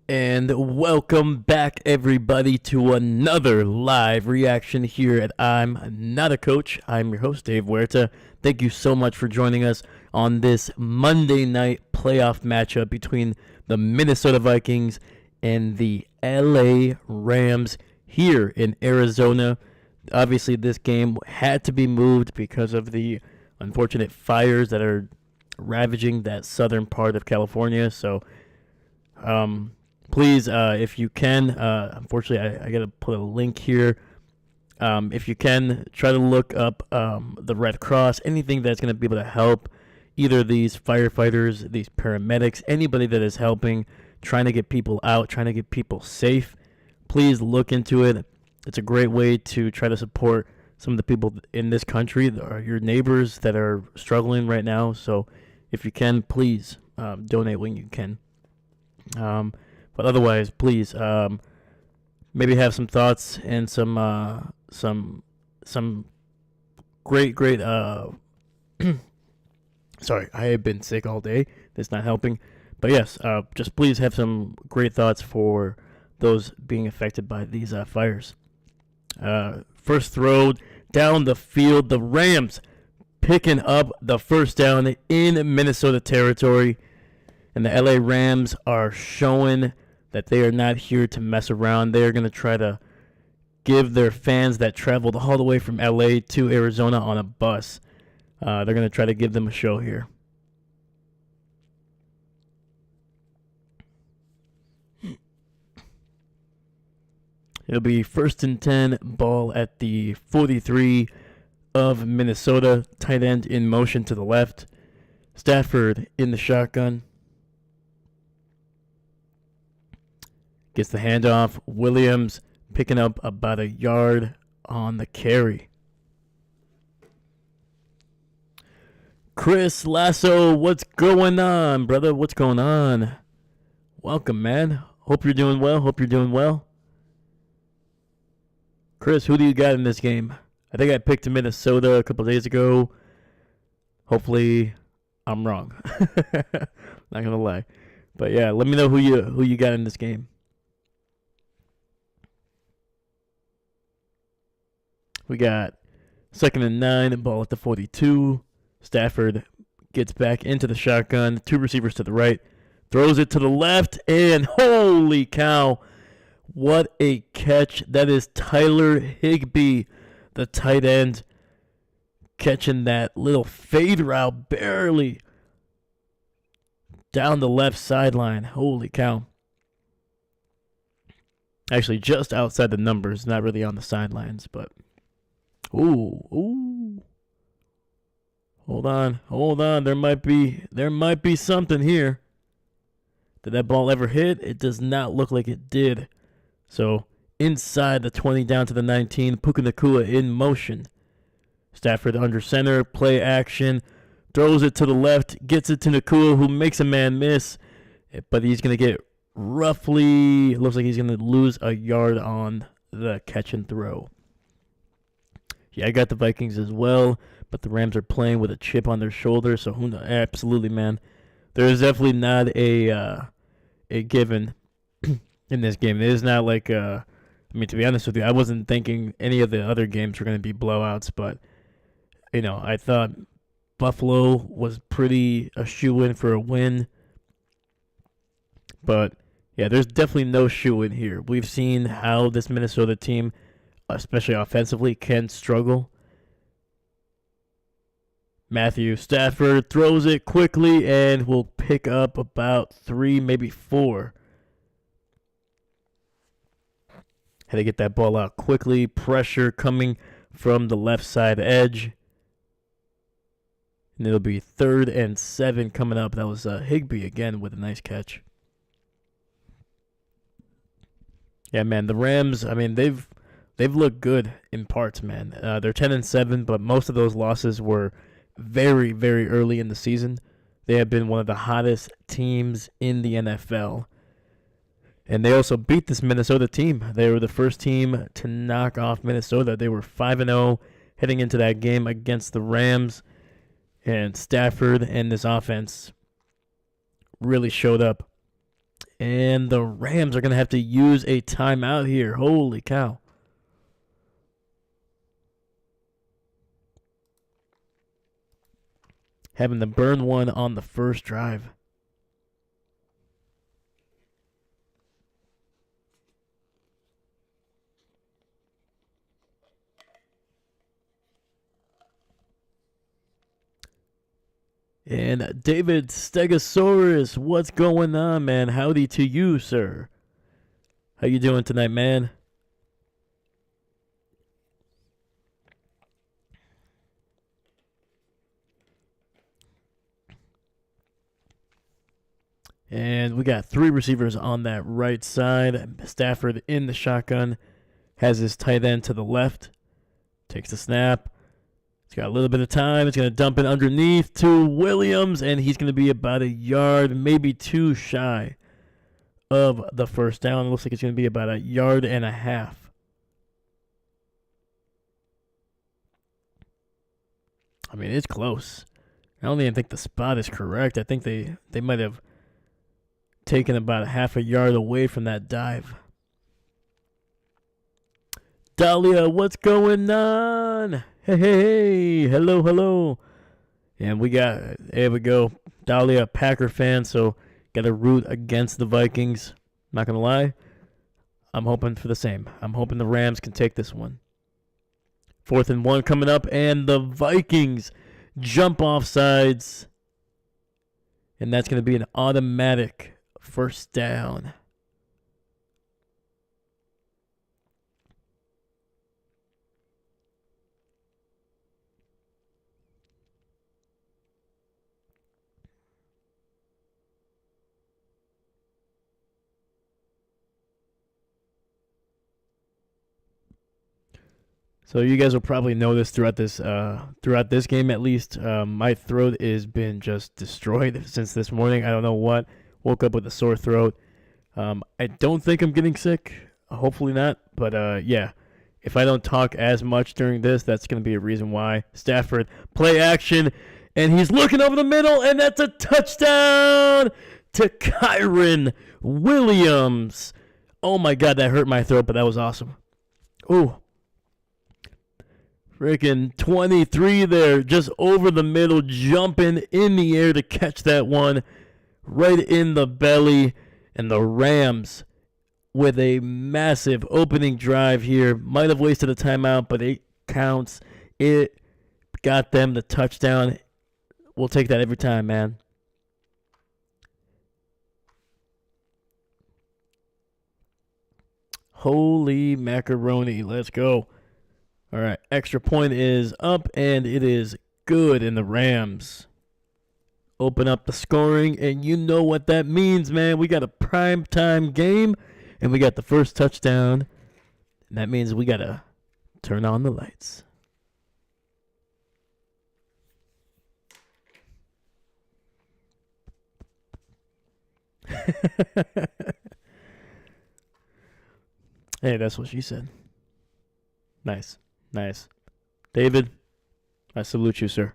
And welcome back, everybody, to another live reaction here at I'm Not a Coach. I'm your host, Dave Huerta. Thank you so much for joining us on this Monday night playoff matchup between the Minnesota Vikings and the LA Rams here in Arizona. Obviously, this game had to be moved because of the unfortunate fires that are ravaging that southern part of California. So, please, if you can, unfortunately, I got to put a link here. If you can, try to look up the Red Cross, anything that's going to be able to help either these firefighters, these paramedics, anybody that is helping, trying to get people out, trying to get people safe. Please look into it. It's a great way to try to support some of the people in this country, or your neighbors that are struggling right now. So if you can, please donate when you can. But otherwise, please maybe have some thoughts and some great sorry, I have been sick all day. That's not helping. But yes, just please have some great thoughts for those being affected by these fires. First throw down the field. The Rams picking up the first down in Minnesota territory. And the LA Rams are showing that they are not here to mess around. They are going to try to give their fans that traveled all the way from LA to Arizona on a bus, they're going to try to give them a show here. It'll be 1st and 10, ball at the 43 of Minnesota. Tight end in motion to the left. Stafford in the shotgun. Gets the handoff. Williams picking up about a yard on the carry. Chris Lasso, what's going on, brother? What's going on? Welcome, man. Hope you're doing well. Chris, who do you got in this game? I think I picked Minnesota a couple days ago. Hopefully, I'm wrong. Not gonna lie, but yeah, let me know who you got in this game. We got 2nd and 9, ball at the 42. Stafford gets back into the shotgun. 2 receivers to the right. Throws it to the left, and holy cow, what a catch. That is Tyler Higbee, the tight end, catching that little fade route barely down the left sideline. Holy cow. Actually, just outside the numbers, not really on the sidelines, but Ooh. Hold on. There might be something here. Did that ball ever hit? It does not look like it did. So, inside the 20 down to the 19, Puka Nacua in motion. Stafford under center, play action, throws it to the left, gets it to Nacua, who makes a man miss, but he's going to get roughly, looks like he's going to lose a yard on the catch and throw. Yeah, I got the Vikings as well, but the Rams are playing with a chip on their shoulder, so who knows? Absolutely, man. There is definitely not a given in this game. It is not like, to be honest with you, I wasn't thinking any of the other games were going to be blowouts, but, I thought Buffalo was pretty a shoe-in for a win. But, yeah, there's definitely no shoe-in here. We've seen how this Minnesota team, especially offensively, can struggle. Matthew Stafford throws it quickly and will pick up about 3, maybe 4. Had to get that ball out quickly. Pressure coming from the left side edge. And it'll be 3rd and 7 coming up. That was Higbee again with a nice catch. Yeah, man, the Rams, they've looked good in parts, man. They're 10 and 7, but most of those losses were very, very early in the season. They have been one of the hottest teams in the NFL. And they also beat this Minnesota team. They were the first team to knock off Minnesota. They were 5-0 heading into that game against the Rams. And Stafford and this offense really showed up And the Rams are going to have to use a timeout here. Holy cow. Having to burn one on the first drive. And David Stegosaurus, what's going on, man? Howdy to you, sir. How you doing tonight, man? And we got 3 receivers on that right side. Stafford in the shotgun. Has his tight end to the left. Takes the snap. He's got a little bit of time. It's going to dump it underneath to Williams, and he's going to be about a yard, maybe 2 shy of the first down. It looks like it's going to be about a yard and a half. I mean, it's close. I don't even think the spot is correct. I think they might have taken about a half a yard away from that dive. Dahlia, what's going on? Hey, hello. And there we go. Dahlia, Packer fan, so got to root against the Vikings. Not going to lie. I'm hoping for the same. I'm hoping the Rams can take this one. 4th and 1 coming up, and the Vikings jump off sides. And that's going to be an automatic first down. So you guys will probably notice throughout this game at least, my throat has been just destroyed since this morning. I don't know what. Woke up with a sore throat. I don't think I'm getting sick. Hopefully not. But yeah, if I don't talk as much during this, that's going to be a reason why. Stafford, play action, and he's looking over the middle, and that's a touchdown to Kyron Williams. Oh my God, that hurt my throat, but that was awesome. Ooh. Freaking 23 there, just over the middle, jumping in the air to catch that one right in the belly. And the Rams with a massive opening drive here. Might have wasted a timeout, but it counts. It got them the touchdown. We'll take that every time, man. Holy macaroni. Let's go. All right, extra point is up, and it is good in the Rams. Open up the scoring, and you know what that means, man. We got a primetime game, and we got the first touchdown. And that means we got to turn on the lights. Hey, that's what she said. Nice. David, I salute you, sir.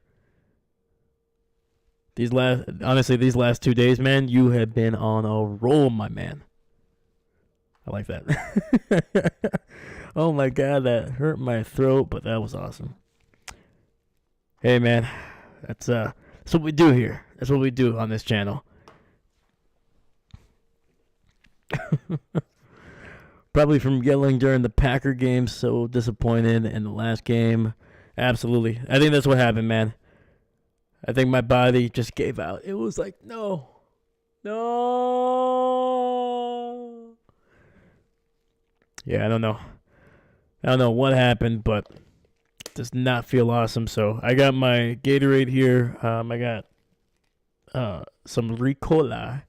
These last 2 days, man, you have been on a roll, my man. I like that. Oh my God, that hurt my throat, but that was awesome. Hey, man, that's what we do here. That's what we do on this channel. Probably from yelling during the Packer game, so disappointed in the last game. Absolutely. I think that's what happened, man. I think my body just gave out. It was like, no. Yeah, I don't know. I don't know what happened, but it does not feel awesome. So I got my Gatorade here. I got some Ricola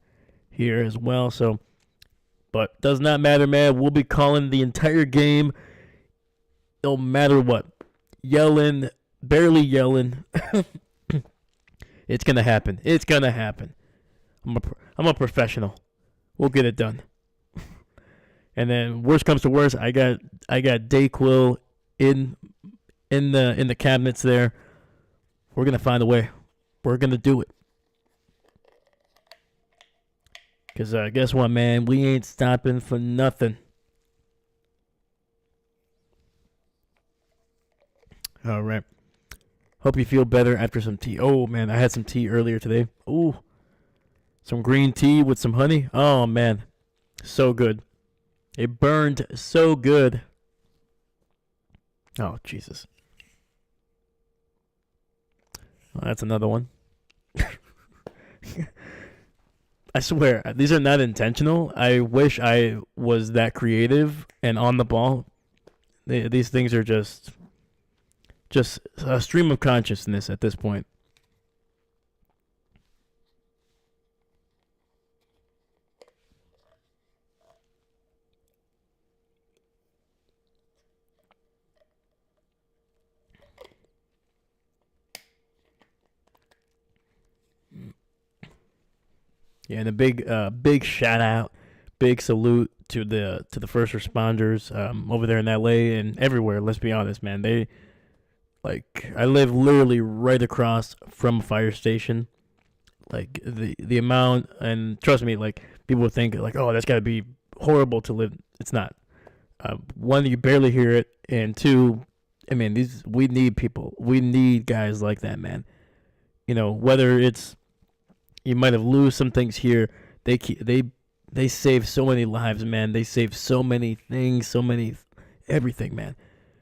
here as well. So, but does not matter, man. We'll be calling the entire game. No matter what. Yelling, barely yelling. It's gonna happen. It's gonna happen. I'm a professional. We'll get it done. And then worst comes to worst, I got Dayquil in the cabinets there. We're gonna find a way. We're gonna do it. Because guess what, man? We ain't stopping for nothing. All right. Hope you feel better after some tea. Oh, man, I had some tea earlier today. Ooh, some green tea with some honey. Oh, man, so good. It burned so good. Oh, Jesus. Well, that's another one. I swear, these are not intentional. I wish I was that creative and on the ball. These things are just a stream of consciousness at this point. Yeah, and a big shout out, big salute to the first responders over there in LA and everywhere. Let's be honest, man. I live literally right across from a fire station. Like the amount, and trust me, like people think like, oh, that's got to be horrible to live. It's not. One, you barely hear it, and two, I mean, we need people. We need guys like that, man. Whether it's you might have lose some things here. They save so many lives, man. They save so many things, everything, man.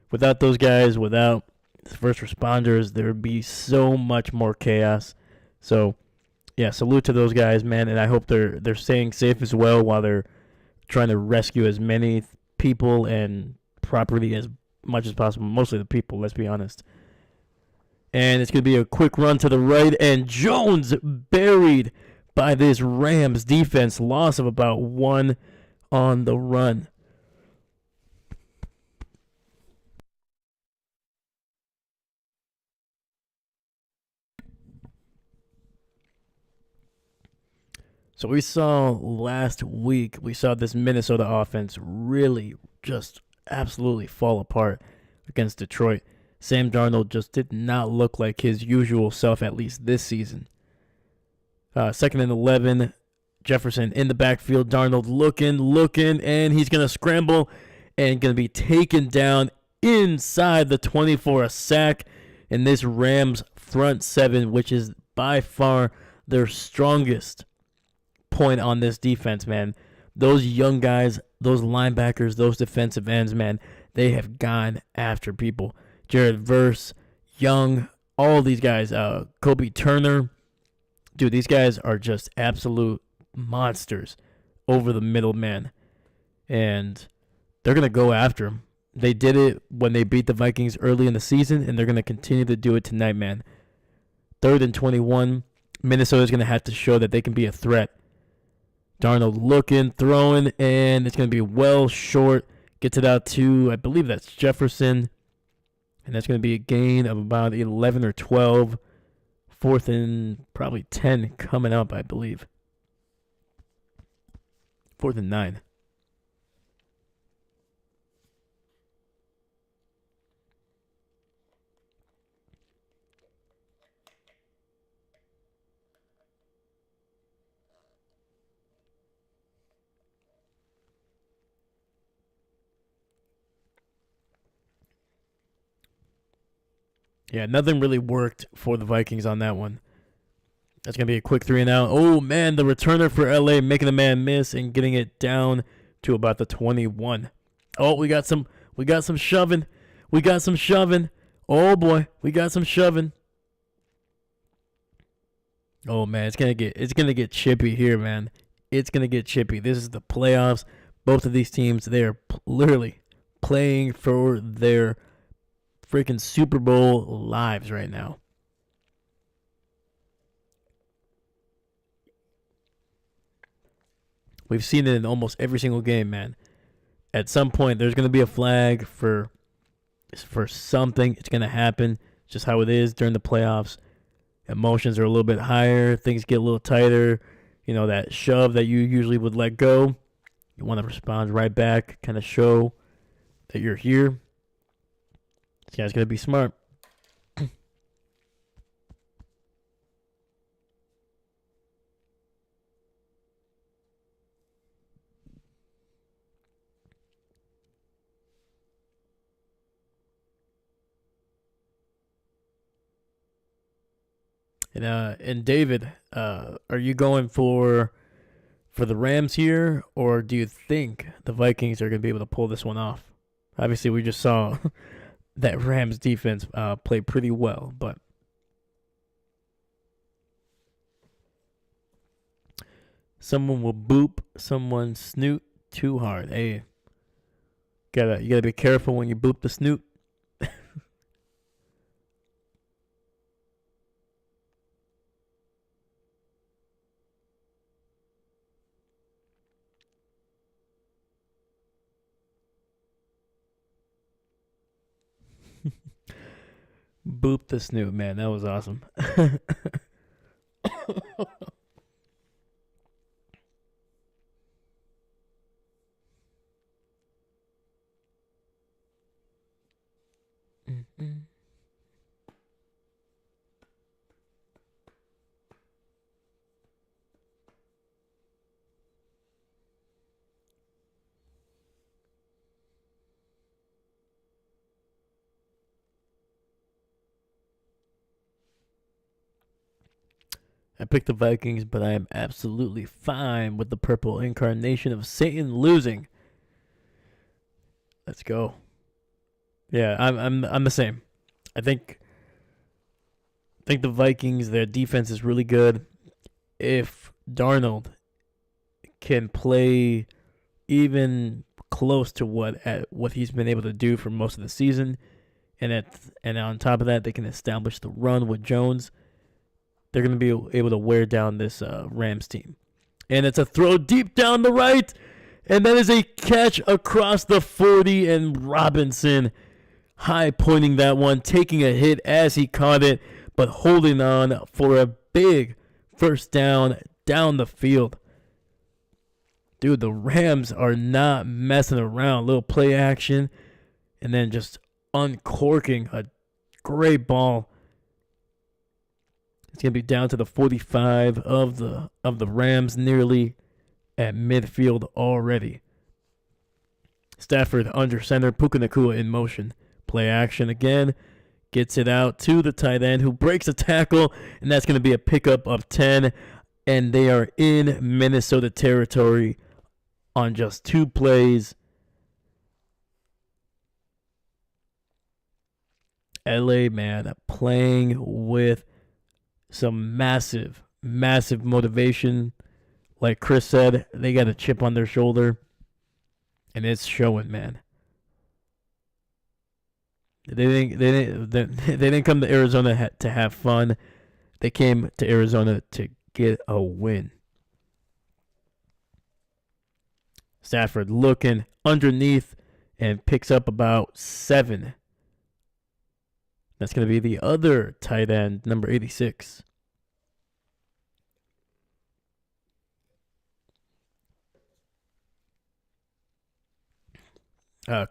Without those guys, without first responders, there would be so much more chaos. So, yeah, salute to those guys, man, and I hope they're staying safe as well while they're trying to rescue as many people and property as much as possible. Mostly the people, let's be honest. And it's going to be a quick run to the right, and Jones buried by this Rams defense. Loss of about 1 on the run. So we saw last week, this Minnesota offense really just absolutely fall apart against Detroit. Sam Darnold just did not look like his usual self, at least this season. Second and 11, Jefferson in the backfield. Darnold looking, and he's going to scramble and going to be taken down inside the 24, a sack. And this Rams front seven, which is by far their strongest point on this defense, man. Those young guys, those linebackers, those defensive ends, man, they have gone after people. Jared Verse, Young, all these guys, Kobe Turner. Dude, these guys are just absolute monsters over the middle, man. And they're going to go after him. They did it when they beat the Vikings early in the season, and they're going to continue to do it tonight, man. 3rd and 21. Minnesota's going to have to show that they can be a threat. Darnold looking, throwing, and it's going to be well short. Gets it out to, I believe that's Jefferson. And that's going to be a gain of about 11 or 12. 4th and probably 10 coming up, I believe. 4th and 9. Yeah, nothing really worked for the Vikings on that one. That's going to be a quick 3 and out. Oh, man, the returner for LA making the man miss and getting it down to about the 21. Oh, we got some shoving. Oh, boy, we got some shoving. Oh, man, it's going to get chippy here, man. It's going to get chippy. This is the playoffs. Both of these teams, they are literally playing for their freaking Super Bowl lives right now. We've seen it in almost every single game, man. At some point, there's going to be a flag for something. It's going to happen. It's just how it is during the playoffs. Emotions are a little bit higher. Things get a little tighter. You know, that shove that you usually would let go. You want to respond right back, kind of show that you're here. This guy's going to be smart. And David, are you going for the Rams here, or do you think the Vikings are going to be able to pull this one off? Obviously, we just saw that Rams defense play pretty well, but someone will boop someone's snoot too hard. Hey, you gotta be careful when you boop the snoot. Boop the snoot, man. That was awesome. I picked the Vikings, but I am absolutely fine with the purple incarnation of Satan losing. Let's go. Yeah, I'm the same. I think the Vikings, their defense is really good. If Darnold can play even close to what he's been able to do for most of the season, and on top of that, they can establish the run with Jones, they're going to be able to wear down this Rams team. And it's a throw deep down the right, and that is a catch across the 40, and Robinson high pointing that one, taking a hit as he caught it, but holding on for a big first down the field. Dude, the Rams are not messing around. Little play action, and then just uncorking a great ball. It's gonna be down to the 45 of the Rams, nearly at midfield already. Stafford under center, Puka Nacua in motion. Play action again. Gets it out to the tight end, who breaks a tackle, and that's going to be a pickup of 10. And they are in Minnesota territory on just 2 plays. LA, man, playing with some massive motivation. Like Chris said, they got a chip on their shoulder, and it's showing, man. They didn't come to Arizona to have fun. They came to Arizona to get a win. Stafford looking underneath and picks up about 7. That's going to be the other tight end, number 86.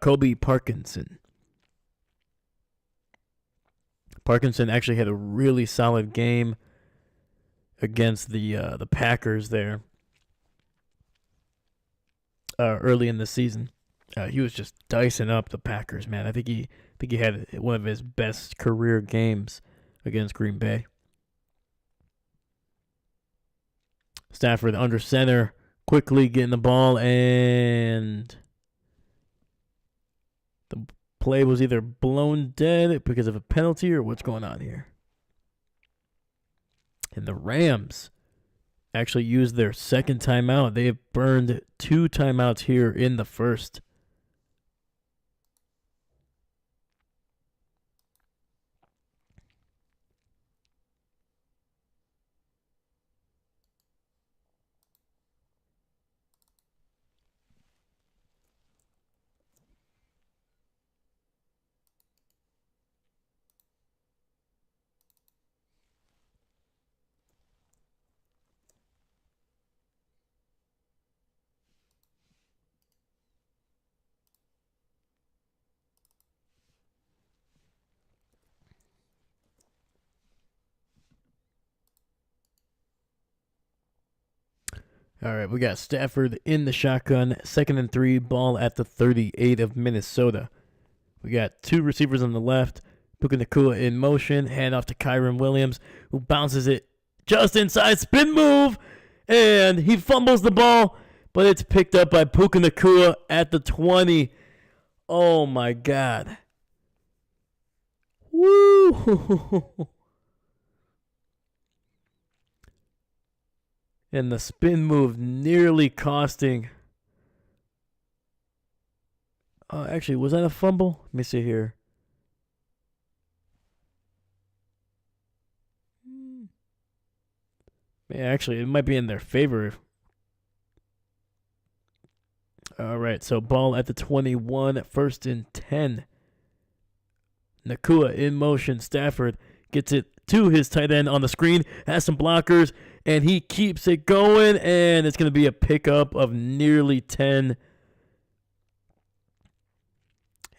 Kobe Parkinson. Parkinson actually had a really solid game against the Packers there early in the season. He was just dicing up the Packers, man. I think he had one of his best career games against Green Bay. Stafford under center, quickly getting the ball, and the play was either blown dead because of a penalty or what's going on here. And the Rams actually used their second timeout. They have burned 2 timeouts here in the first. All right, we got Stafford in the shotgun, 2nd and 3, ball at the 38 of Minnesota. We got 2 receivers on the left, Puka Nakua in motion. Hand off to Kyron Williams, who bounces it just inside. Spin move. And he fumbles the ball, but it's picked up by Puka Nakua at the 20. Oh, my God. Woo! And the spin move nearly costing. Actually, was that a fumble? Let me see here. Actually, it might be in their favor. All right, so ball at the 21, 1st and 10. Nakua in motion. Stafford gets it to his tight end on the screen, has some blockers, and he keeps it going, and it's going to be a pickup of nearly 10.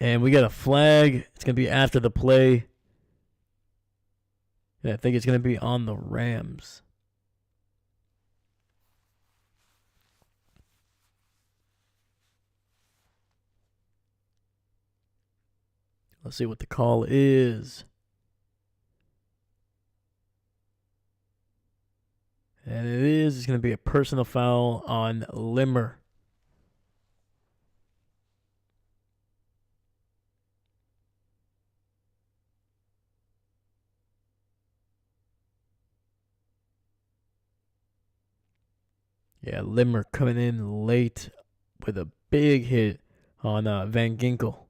And we got a flag. It's going to be after the play. And I think it's going to be on the Rams. Let's see what the call is. And it's going to be a personal foul on Limmer. Yeah, Limmer coming in late with a big hit on Van Ginkel.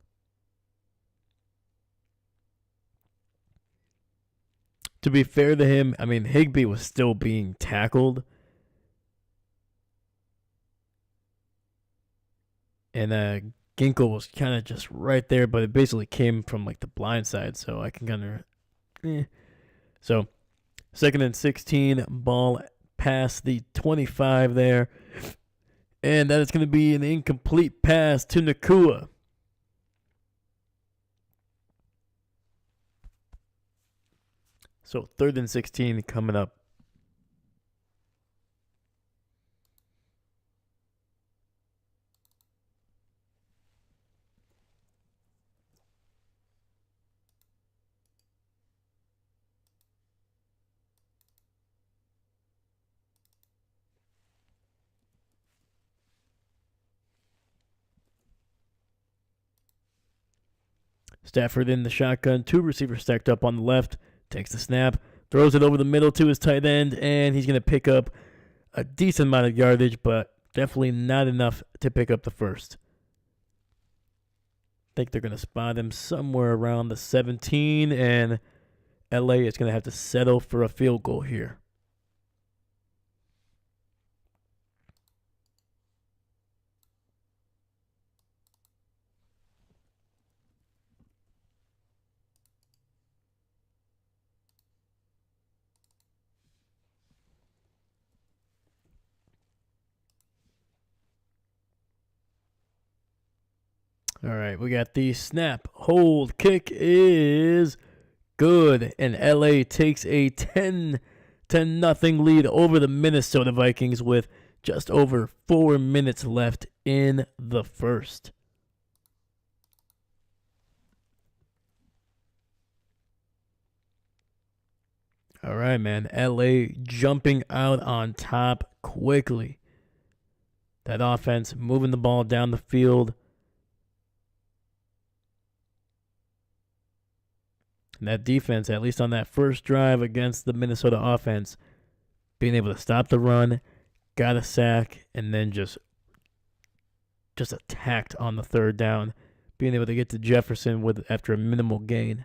To be fair to him, I mean, Higbee was still being tackled. And Ginkel was kind of just right there, but it basically came from like the blind side, so I can kind of. So, 2nd and 16, ball past the 25 there. And that is going to be an incomplete pass to Nakua. So 3rd and 16 coming up. Stafford in the shotgun, 2 receivers stacked up on the left, takes the snap, throws it over the middle to his tight end, and he's going to pick up a decent amount of yardage, but definitely not enough to pick up the first. I think they're going to spot him somewhere around the 17, and LA is going to have to settle for a field goal here. All right, we got the snap, hold, kick is good, and LA takes a 10-0 lead over the Minnesota Vikings with just over 4 minutes left in the first. All right, man. LA jumping out on top quickly. That offense moving the ball down the field. And that defense, at least on that first drive against the Minnesota offense, being able to stop the run, got a sack, and then just attacked on the 3rd down, being able to get to Jefferson after a minimal gain.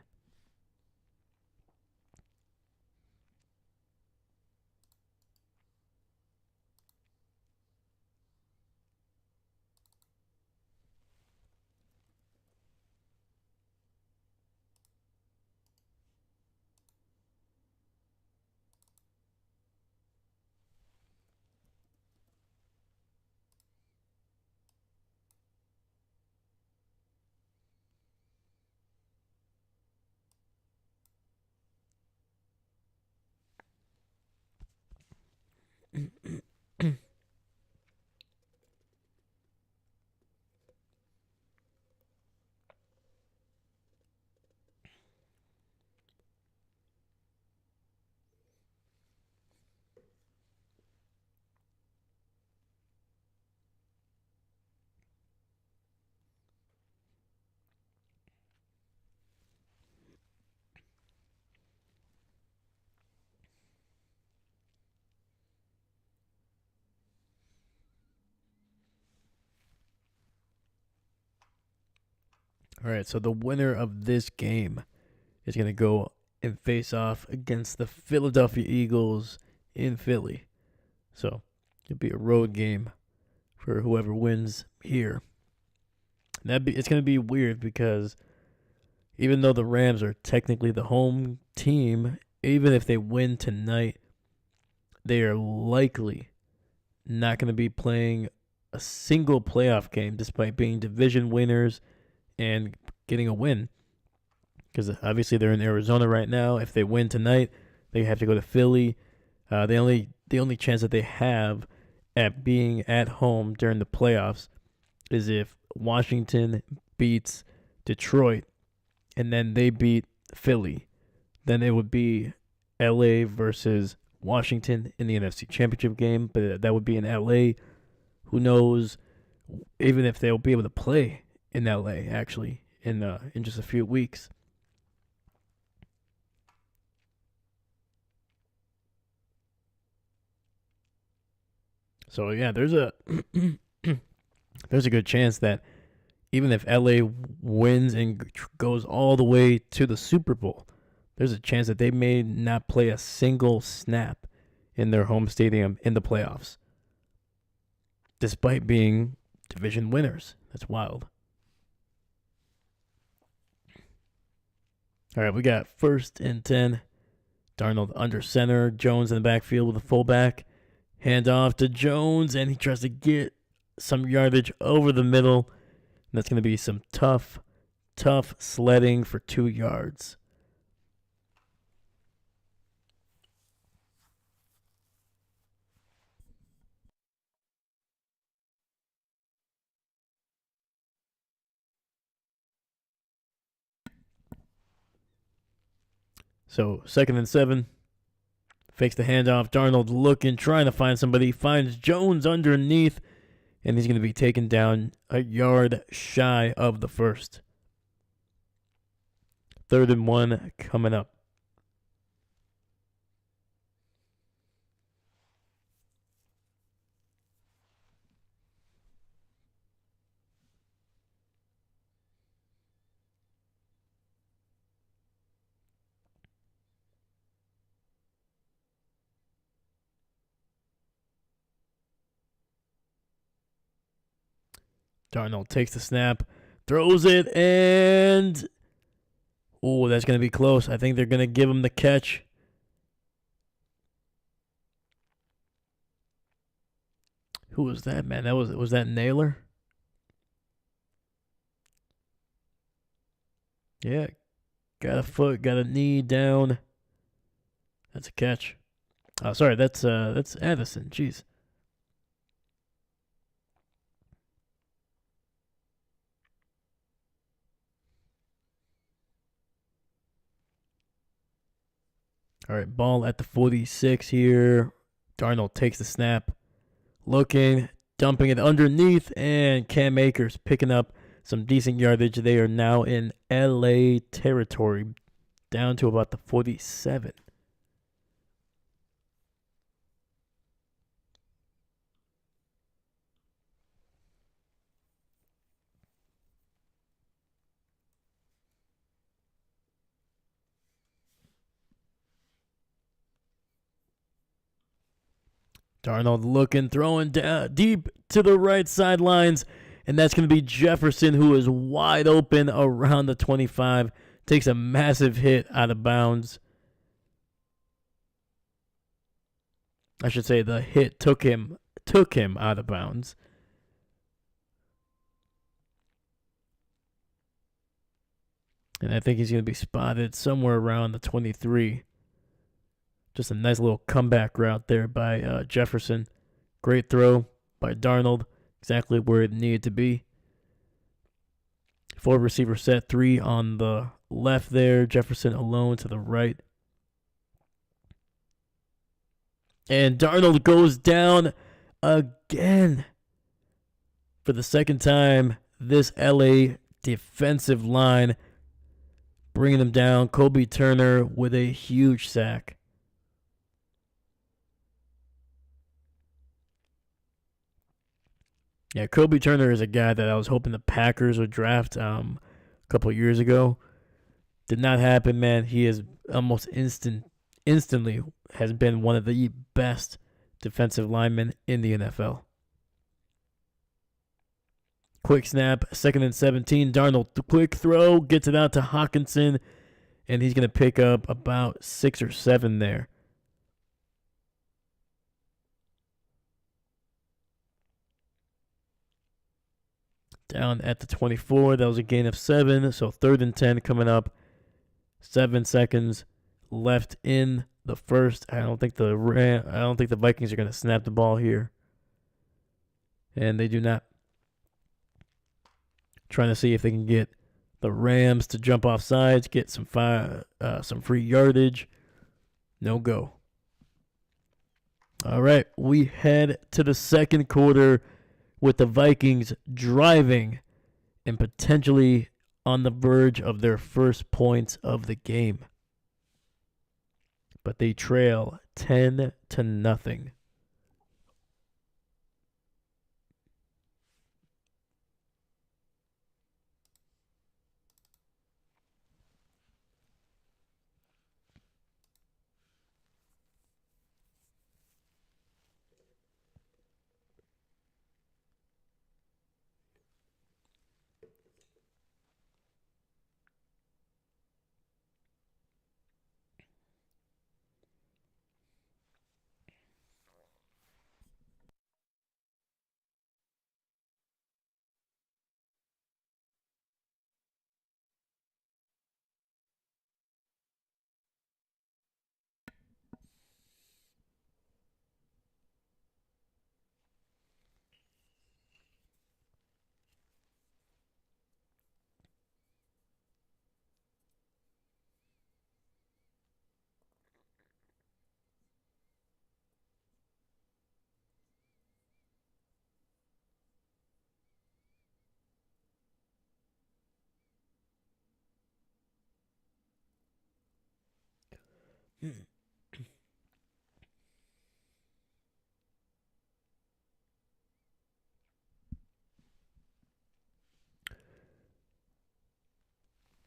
All right, so the winner of this game is going to go and face off against the Philadelphia Eagles in Philly. So it'll be a road game for whoever wins here. It's going to be weird because even though the Rams are technically the home team, even if they win tonight, they are likely not going to be playing a single playoff game despite being division winners and getting a win. Because obviously they're in Arizona right now. If they win tonight, they have to go to Philly. The only chance that they have at being at home during the playoffs is if Washington beats Detroit and then they beat Philly. Then it would be LA versus Washington in the NFC Championship game, but that would be in LA. Who knows? Even if they'll be able to play in LA, actually, in just a few weeks. So yeah, there's a there's a good chance that even if LA wins and goes all the way to the Super Bowl, there's a chance that they may not play a single snap in their home stadium in the playoffs, despite being division winners. That's wild. All right, we got 1st and 10. Darnold under center. Jones in the backfield with a fullback. Hand off to Jones, and he tries to get some yardage over the middle. And that's going to be some tough sledding for 2 yards. So 2nd and 7. Fakes the handoff. Darnold looking, trying to find somebody. Finds Jones underneath, and he's going to be taken down a yard shy of the first. 3rd and 1 coming up. Darnold takes the snap, throws it, and that's going to be close. I think they're going to give him the catch. Who was that, man? Was that Naylor? Yeah, got a foot, got a knee down. That's a catch. Oh, sorry, that's Addison. Jeez. All right, ball at the 46 here. Darnold takes the snap, looking, dumping it underneath, and Cam Akers picking up some decent yardage. They are now in LA territory, down to about the 47. Darnold looking, throwing down deep to the right sidelines, and that's going to be Jefferson, who is wide open around the 25. Takes a massive hit out of bounds. I should say the hit took him out of bounds. And I think he's going to be spotted somewhere around the 23. Just a nice little comeback route there by Jefferson. Great throw by Darnold. Exactly where it needed to be. 4 receiver set, 3 on the left there. Jefferson alone to the right. And Darnold goes down again. For the second time, this LA defensive line bringing them down. Kobe Turner with a huge sack. Yeah, Kobe Turner is a guy that I was hoping the Packers would draft. couple years ago. Did not happen, man. He is almost instantly has been one of the best defensive linemen in the NFL. Quick snap, 2nd and 17. Darnold, the quick throw, gets it out to Hockenson, and he's going to pick up about 6 or 7 there. Down at the 24, that was a gain of 7, so 3rd and 10 coming up. 7 seconds left in the first. I don't think the Vikings are going to snap the ball here, and they do not. Trying to see if they can get the Rams to jump off sides, get some free yardage. No go. All right, we head to the second quarter with the Vikings driving and potentially on the verge of their first points of the game. But they trail 10-0.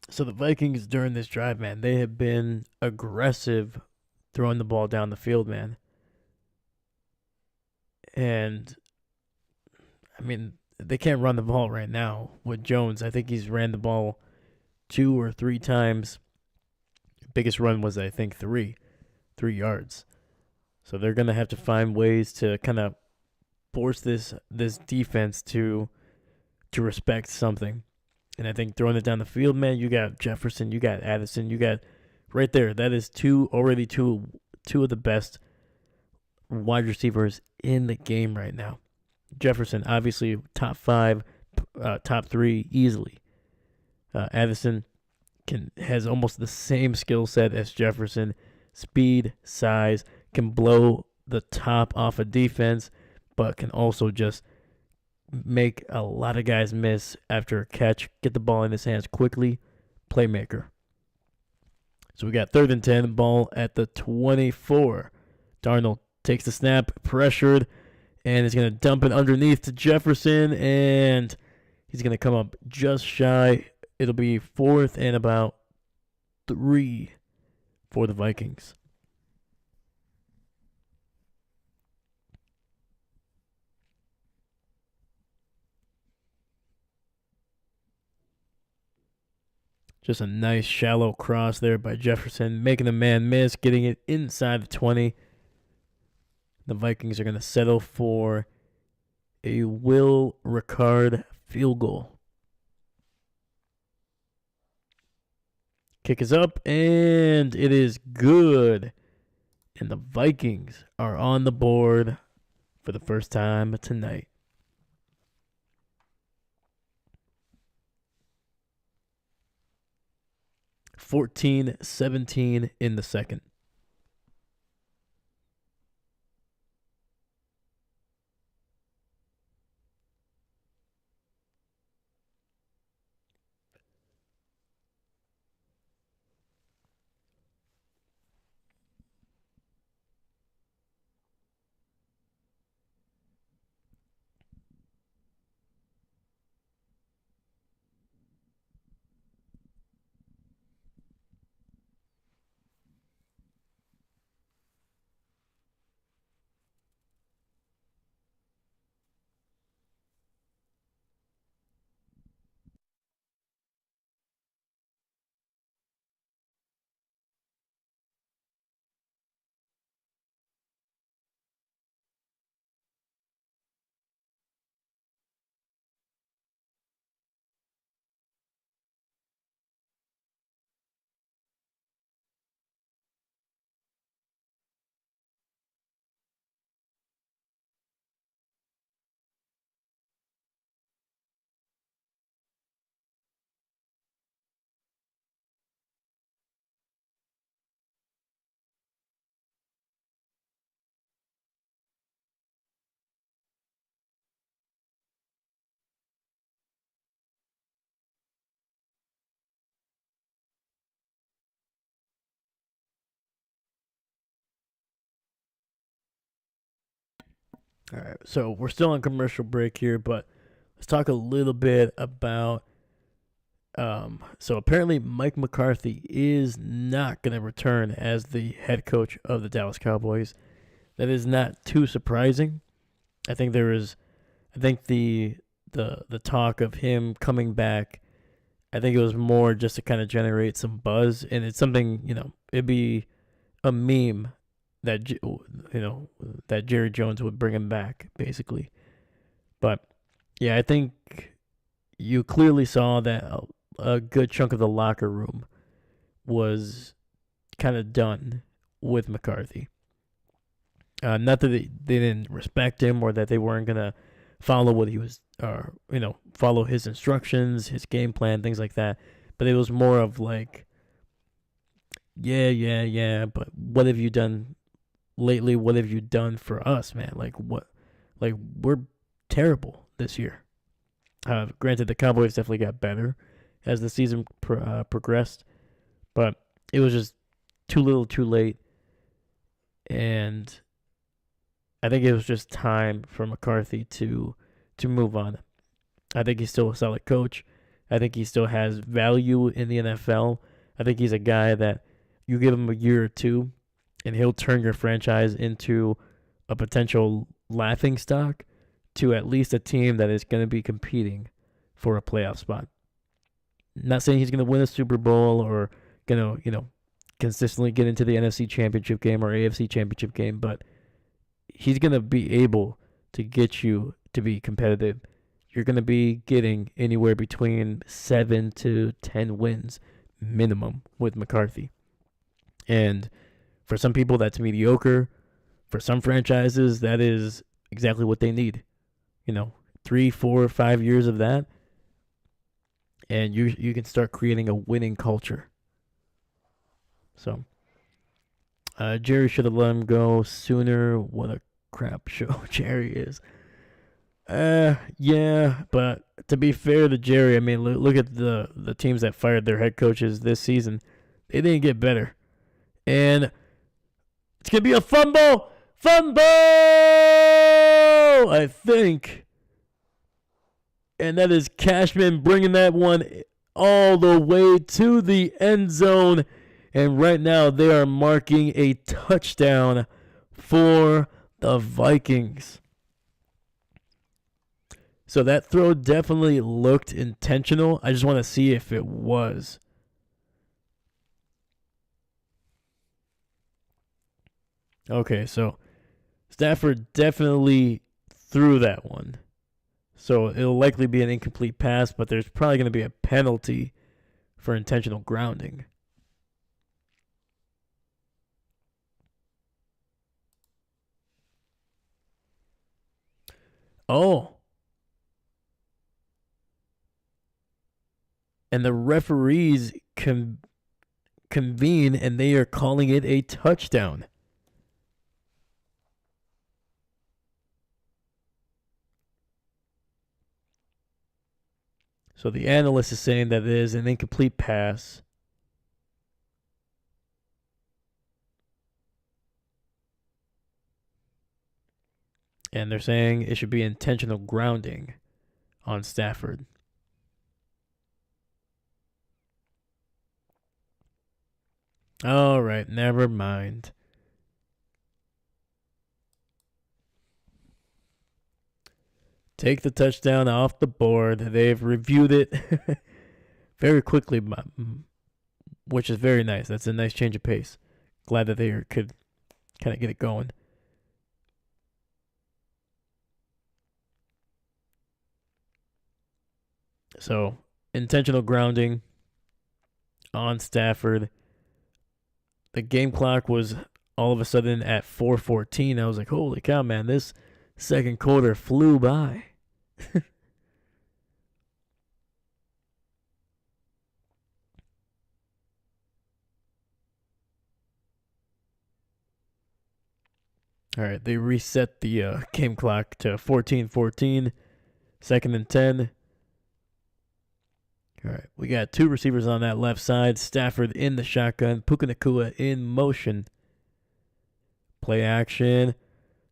So the Vikings during this drive, man, they have been aggressive throwing the ball down the field, man. And I mean, they can't run the ball right now with Jones. I think he's ran the ball 2 or 3 times. Biggest run was, I think, 3 yards. So they're gonna have to find ways to kind of force this defense to respect something. And I think throwing it down the field, man, you got Jefferson, you got Addison, you got right there. That is two of the best wide receivers in the game right now. Jefferson, obviously top 5, top 3 easily. Addison has almost the same skill set as Jefferson. Speed, size, can blow the top off a defense, but can also just make a lot of guys miss after a catch, get the ball in his hands quickly. Playmaker. So we got 3rd and 10, ball at the 24. Darnold takes the snap, pressured, and is going to dump it underneath to Jefferson, and he's going to come up just shy. It'll be 4th and about 3 for the Vikings. Just a nice shallow cross there by Jefferson, making the man miss, getting it inside the 20. The Vikings are going to settle for a Will Ricard field goal. Kick is up, and it is good. And the Vikings are on the board for the first time tonight. (14-17) in the second. All right, so we're still on commercial break here, but let's talk a little bit about. So apparently, Mike McCarthy is not going to return as the head coach of the Dallas Cowboys. That is not too surprising. I think the talk of him coming back, I think it was more just to kind of generate some buzz, and it's something, it'd be a meme that that Jerry Jones would bring him back, basically. But yeah, I think you clearly saw that a good chunk of the locker room was kind of done with McCarthy. Not that they didn't respect him or that they weren't gonna follow what he was, or follow his instructions, his game plan, things like that. But it was more of like, yeah. But what have you done lately? What have you done for us, man? Like what? Like we're terrible this year. Granted, the Cowboys definitely got better as the season progressed, but it was just too little, too late, and I think it was just time for McCarthy to move on. I think he's still a solid coach. I think he still has value in the NFL. I think he's a guy that you give him a year or two, and he'll turn your franchise into a potential laughing stock to at least a team that is going to be competing for a playoff spot. Not saying he's going to win a Super Bowl or going to, consistently get into the NFC Championship game or AFC Championship game, but he's going to be able to get you to be competitive. You're going to be getting anywhere between 7 to 10 wins minimum with McCarthy. And for some people, that's mediocre. For some franchises, that is exactly what they need. 3, 4, 5 years of that, and you can start creating a winning culture. So, Jerry should have let him go sooner. What a crap show Jerry is. Yeah, but to be fair to Jerry, I mean, look at the teams that fired their head coaches this season. They didn't get better. And it's going to be a fumble! Fumble! I think. And that is Cashman bringing that one all the way to the end zone. And right now they are marking a touchdown for the Vikings. So that throw definitely looked intentional. I just want to see if it was. Okay, so Stafford definitely threw that one. So it'll likely be an incomplete pass, but there's probably going to be a penalty for intentional grounding. Oh. And the referees convene and they are calling it a touchdown. So the analyst is saying that it is an incomplete pass. And they're saying it should be intentional grounding on Stafford. All right, never mind. Take the touchdown off the board. They've reviewed it very quickly, which is very nice. That's a nice change of pace. Glad that they could kind of get it going. So, intentional grounding on Stafford. The game clock was all of a sudden at 4:14. I was like, holy cow, man, this second quarter flew by. All right, they reset the game clock to 14:14, 2nd and 10. All right, we got two receivers on that left side. Stafford in the shotgun, Puka Nacua in motion. Play action.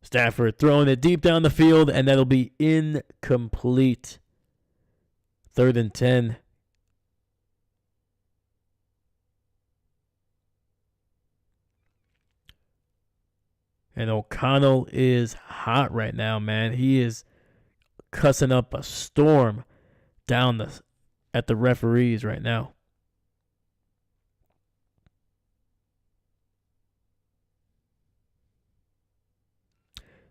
Stafford throwing it deep down the field, and that'll be incomplete. 3rd and 10. And O'Connell is hot right now, man. He is cussing up a storm down at the referees right now.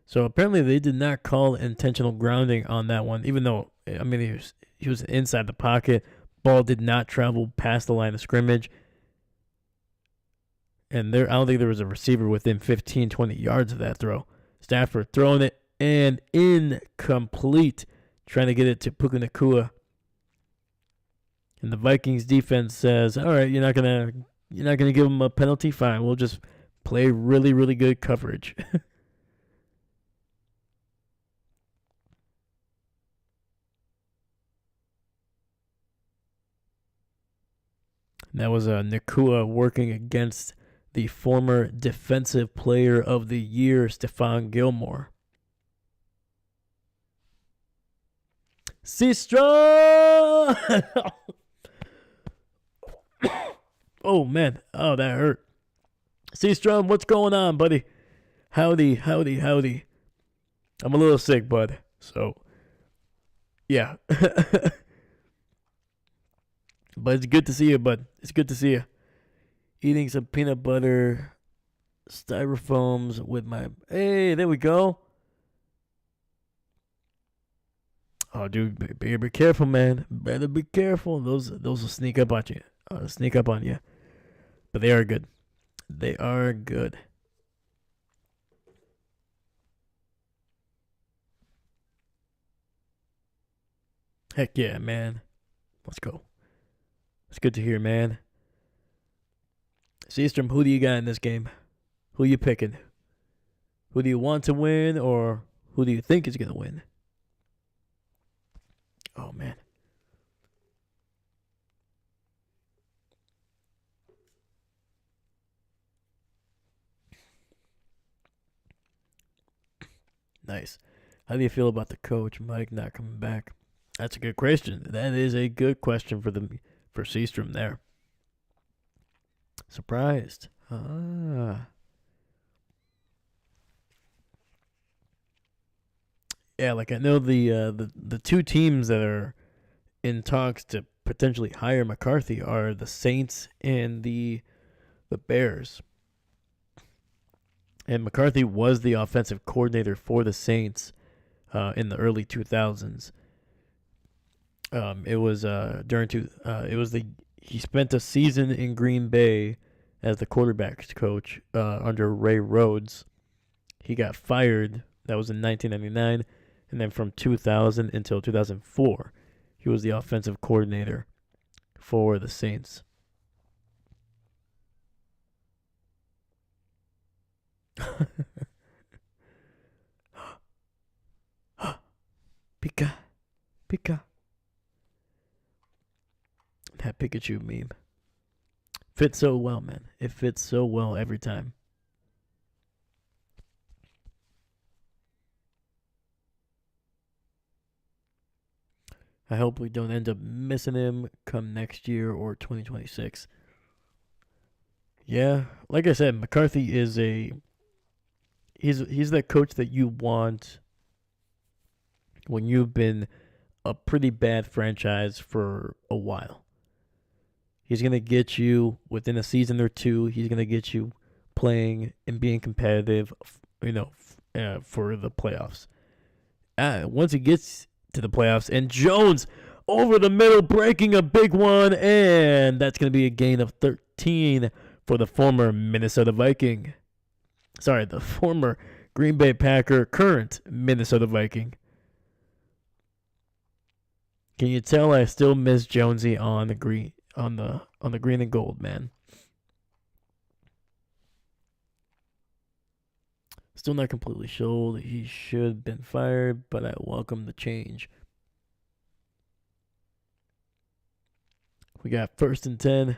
So apparently they did not call intentional grounding on that one, even though, I mean, he was inside the pocket. Ball did not travel past the line of scrimmage. And I don't think there was a receiver within 15, 20 yards of that throw. Stafford throwing it and incomplete, trying to get it to Puka Nacua. And the Vikings defense says, "All right, you're not gonna give them a penalty. Fine, we'll just play really, really good coverage." And that was Nacua working against the former Defensive Player of the Year, Stephon Gilmore. Seastrom! Oh, man. Oh, that hurt. Seastrom, what's going on, buddy? Howdy. I'm a little sick, bud. So, yeah. But it's good to see you, bud. It's good to see you. Eating some peanut butter styrofoams with my... Hey, there we go. Oh, dude, be careful, man. Better be careful. Those will sneak up on you. But they are good. They are good. Heck yeah, man. Let's go. It's good to hear, man. Seastrom, who do you got in this game? Who you picking? Who do you want to win, or who do you think is going to win? Oh, man. Nice. How do you feel about the coach, Mike, not coming back? That's a good question. That is a good question for Seastrom there. Surprised. Yeah, like I know the two teams that are in talks to potentially hire McCarthy are the Saints and the Bears. And McCarthy was the offensive coordinator for the Saints in the early 2000s. He spent a season in Green Bay as the quarterbacks coach under Ray Rhodes. He got fired. That was in 1999. And then from 2000 until 2004, he was the offensive coordinator for the Saints. Pika. That Pikachu meme. Fits so well, man. It fits so well every time. I hope we don't end up missing him come next year or 2026. Yeah, like I said, McCarthy is he's that coach that you want when you've been a pretty bad franchise for a while. He's going to get you within a season or two. He's going to get you playing and being competitive, for the playoffs. Once he gets to the playoffs, and Jones over the middle, breaking a big one, and that's going to be a gain of 13 for the former Minnesota Viking. Sorry, the former Green Bay Packer, current Minnesota Viking. Can you tell I still miss Jonesy on the green and gold, man? Still not completely sure. He should have been fired, but I welcome the change. We got 1st and 10.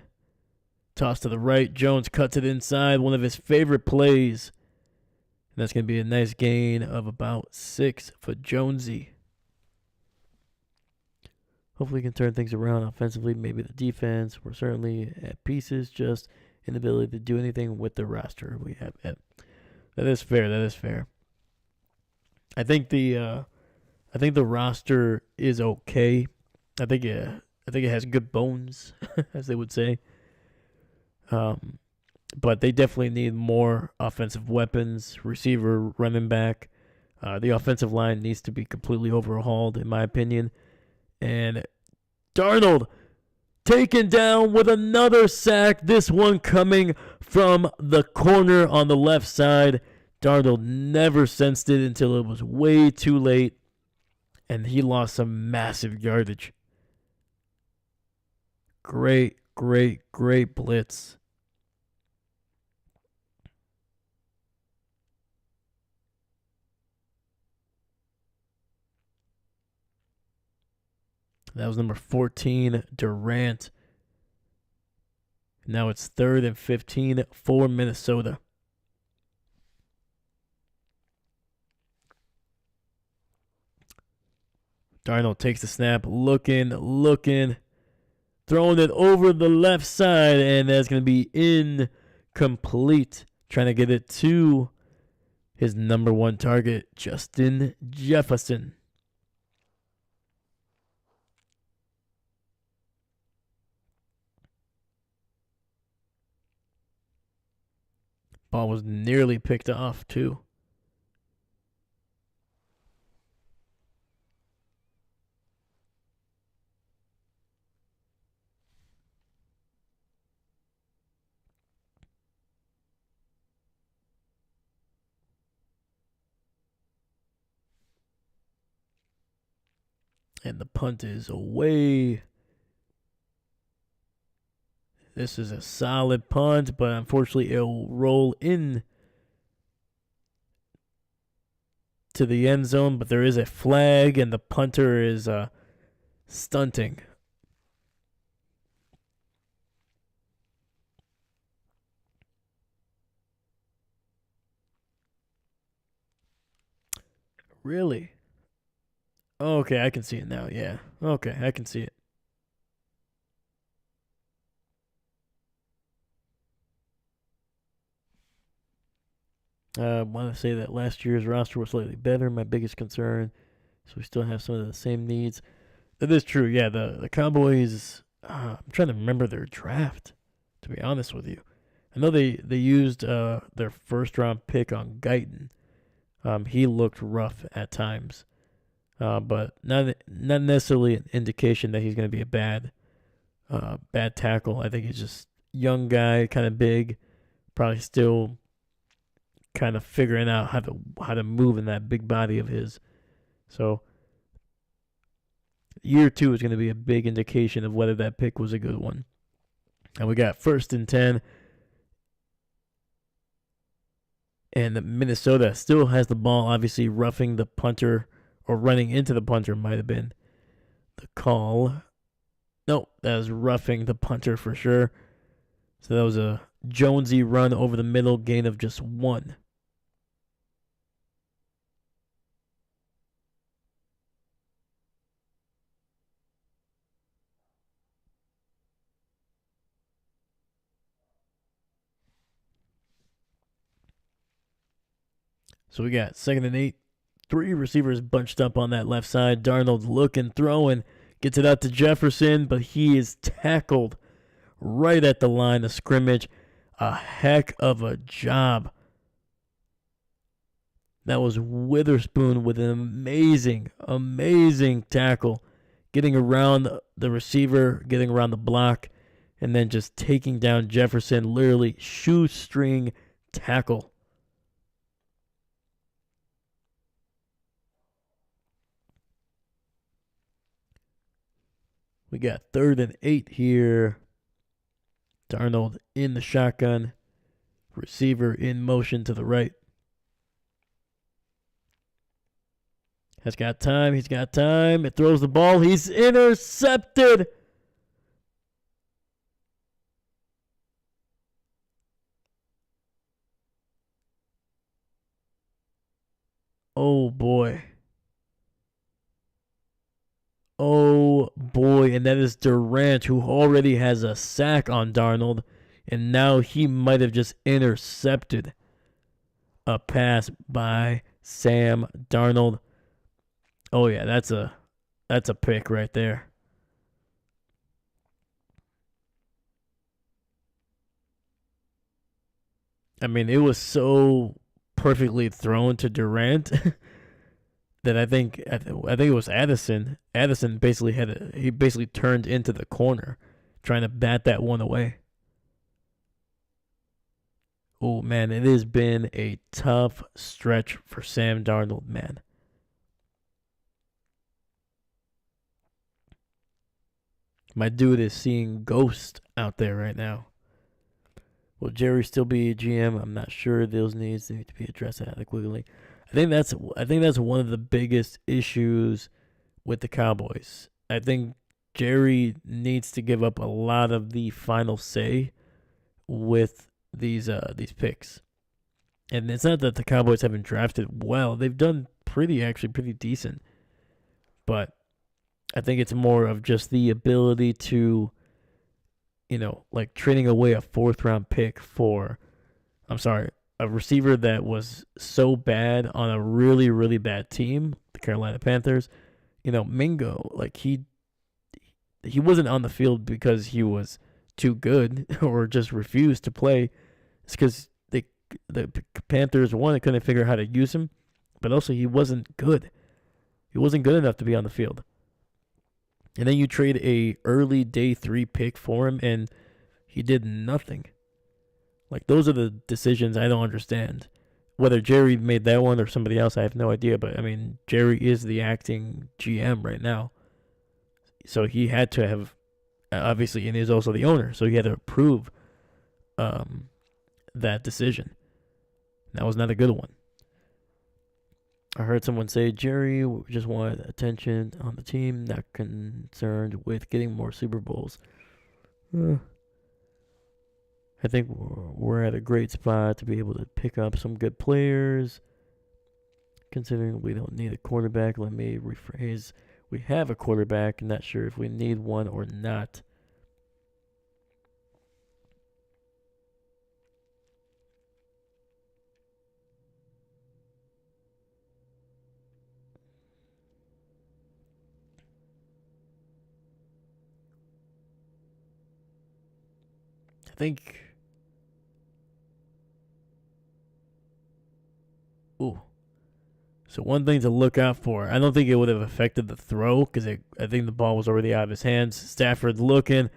Toss to the right. Jones cuts it inside. One of his favorite plays. And that's going to be a nice gain of about 6 for Jonesy. Hopefully we can turn things around offensively. Maybe the defense. We're certainly at pieces, just inability to do anything with the roster we have. That is fair. That is fair. I think the roster is okay. I think it has good bones, as they would say. But they definitely need more offensive weapons, receiver, running back. The offensive line needs to be completely overhauled, in my opinion. And Darnold taken down with another sack. This one coming from the corner on the left side. Darnold never sensed it until it was way too late. And he lost some massive yardage. Great blitz. That was number 14, Durant. Now it's 3rd and 15 for Minnesota. Darnold takes the snap, looking, throwing it over the left side, and that's going to be incomplete. Trying to get it to his number 1 target, Justin Jefferson. Ball was nearly picked off, too. And the punt is away. This is a solid punt, but unfortunately it'll roll in to the end zone. But there is a flag, and the punter is stunting. Really? Okay, I can see it now. Yeah. Okay, I can see it. I want to say that last year's roster was slightly better. My biggest concern, so we still have some of the same needs. That is true. Yeah, the Cowboys. I'm trying to remember their draft. To be honest with you, I know they used their 1st-round pick on Guyton. He looked rough at times, but not necessarily an indication that he's going to be a bad tackle. I think he's just young guy, kind of big, probably still kind of figuring out how to move in that big body of his. So year 2 is going to be a big indication of whether that pick was a good one. And we got 1st and 10. And Minnesota still has the ball, obviously roughing the punter, or running into the punter might have been the call. No, that was roughing the punter for sure. So that was a Jonesy run over the middle, gain of just 1. So we got 2nd and 8. 3 receivers bunched up on that left side. Darnold looking, throwing, gets it out to Jefferson, but he is tackled right at the line of scrimmage. A heck of a job. That was Witherspoon with an amazing tackle. Getting around the receiver, getting around the block, and then just taking down Jefferson. Literally shoestring tackle. We got 3rd and 8 here. Darnold in the shotgun. Receiver in motion to the right. He's got time. It throws the ball. He's intercepted. Oh boy. Oh boy. And that is Durant, who already has a sack on Darnold. And now he might have just intercepted a pass by Sam Darnold. Oh yeah, that's a pick right there. I mean, it was so perfectly thrown to Durant that I think it was Addison. Addison basically he basically turned into the corner, trying to bat that one away. Oh man, it has been a tough stretch for Sam Darnold, man. My dude is seeing ghosts out there right now. Will Jerry still be GM? I'm not sure. Those needs need to be addressed adequately. I think that's one of the biggest issues with the Cowboys. I think Jerry needs to give up a lot of the final say with these picks. And it's not that the Cowboys haven't drafted well; they've done pretty decent. But I think it's more of just the ability to, like trading away a fourth round pick for, I'm sorry, a receiver that was so bad on a really really bad team, the Carolina Panthers. Mingo, like he wasn't on the field because he was too good or just refused to play. It's because the Panthers, one, they couldn't figure out how to use him, but also he wasn't good. He wasn't good enough to be on the field. And then you trade a early day 3 pick for him, and he did nothing. Like, those are the decisions I don't understand. Whether Jerry made that one or somebody else, I have no idea. But I mean, Jerry is the acting GM right now, so he had to have, obviously, and he's also the owner, so he had to approve um, that decision. That was not a good one. I heard someone say Jerry just wanted attention on the team, not concerned with getting more Super Bowls. Uh, I think we're at a great spot to be able to pick up some good players. Considering we don't need a quarterback, let me rephrase. We have a quarterback, not sure if we need one or not. I think. Ooh. So one thing to look out for. I don't think it would have affected the throw because I think the ball was already out of his hands. Stafford looking,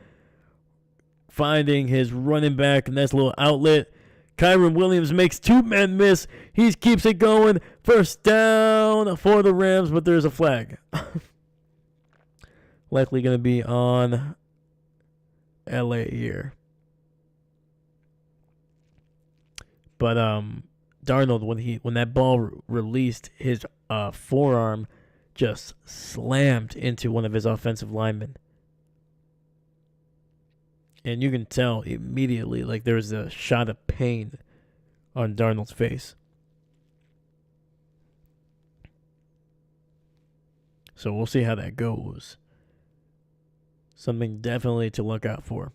finding his running back, nice little outlet. Kyron Williams makes 2 men miss. He keeps it going. First down for the Rams, but there's a flag. Likely going to be on LA here. But Darnold, when that ball released, his forearm just slammed into one of his offensive linemen. And you can tell immediately, like, there was a shot of pain on Darnold's face. So we'll see how that goes. Something definitely to look out for.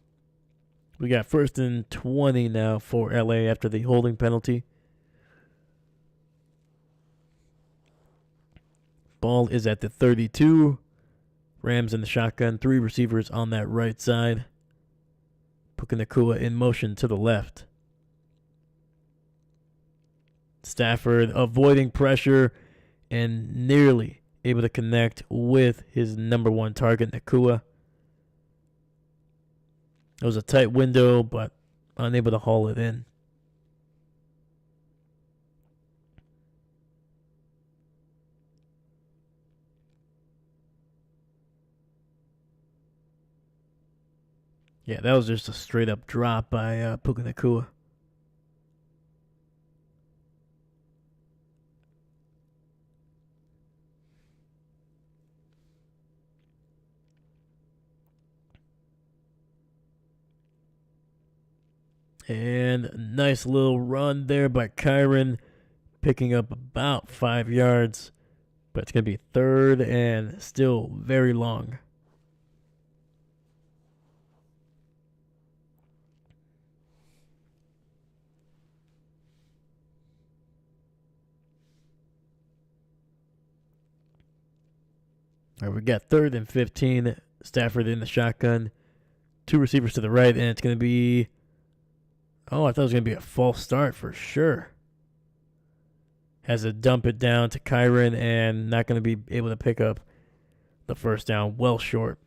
We got 1st and 20 now for LA after the holding penalty. Ball is at the 32. Rams in the shotgun. 3 receivers on that right side. Puka Nacua in motion to the left. Stafford avoiding pressure and nearly able to connect with his number 1 target, Nacua. It was a tight window, but unable to haul it in. Yeah, that was just a straight up drop by Puka Nacua. And nice little run there by Kyron. picking up about 5 yards, but it's going to be third and still very long. All right, we got third and 15. Stafford in the shotgun. 2 receivers to the right, and it's going to be... Oh, I thought it was going to be a false start for sure. Has to dump it down to Kyron and not going to be able to pick up the first down. Well short.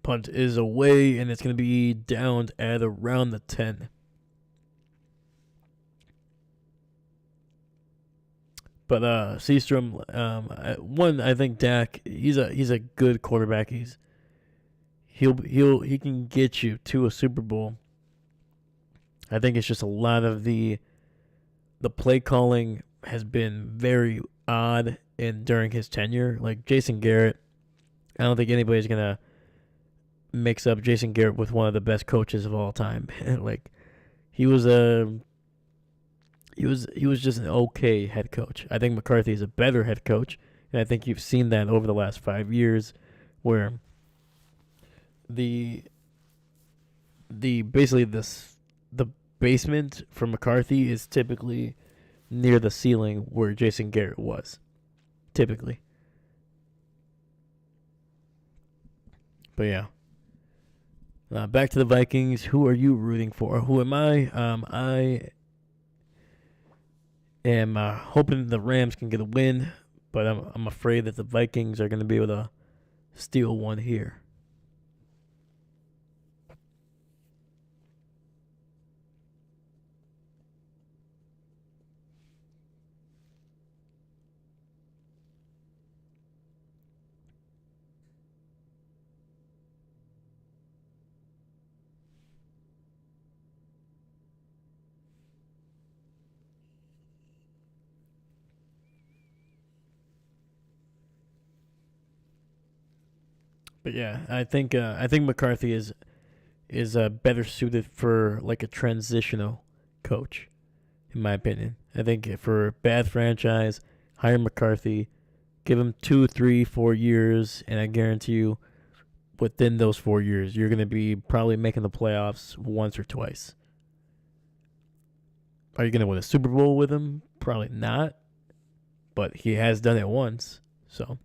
Punt is away, and it's going to be downed at around the 10. But Seastrom, I think Dak, he's a good quarterback. He can get you to a Super Bowl. I think it's just a lot of the play calling has been very odd during his tenure. Like Jason Garrett, I don't think anybody's gonna mix up Jason Garrett with one of the best coaches of all time. Like he was just an okay head coach. I think McCarthy is a better head coach, and I think you've seen that over the last 5 years, where the basement for McCarthy is typically near the ceiling where Jason Garrett was, typically. But yeah. Back to the Vikings. Who are you rooting for? Who am I? I am hoping the Rams can get a win, but I'm afraid that the Vikings are going to be able to steal one here. But yeah, I think McCarthy is better suited for like a transitional coach, in my opinion. I think for a bad franchise, hire McCarthy, give him 2, 3, 4 years, and I guarantee you, within those 4 years, you're going to be probably making the playoffs once or twice. Are you going to win a Super Bowl with him? Probably not, but he has done it once, so.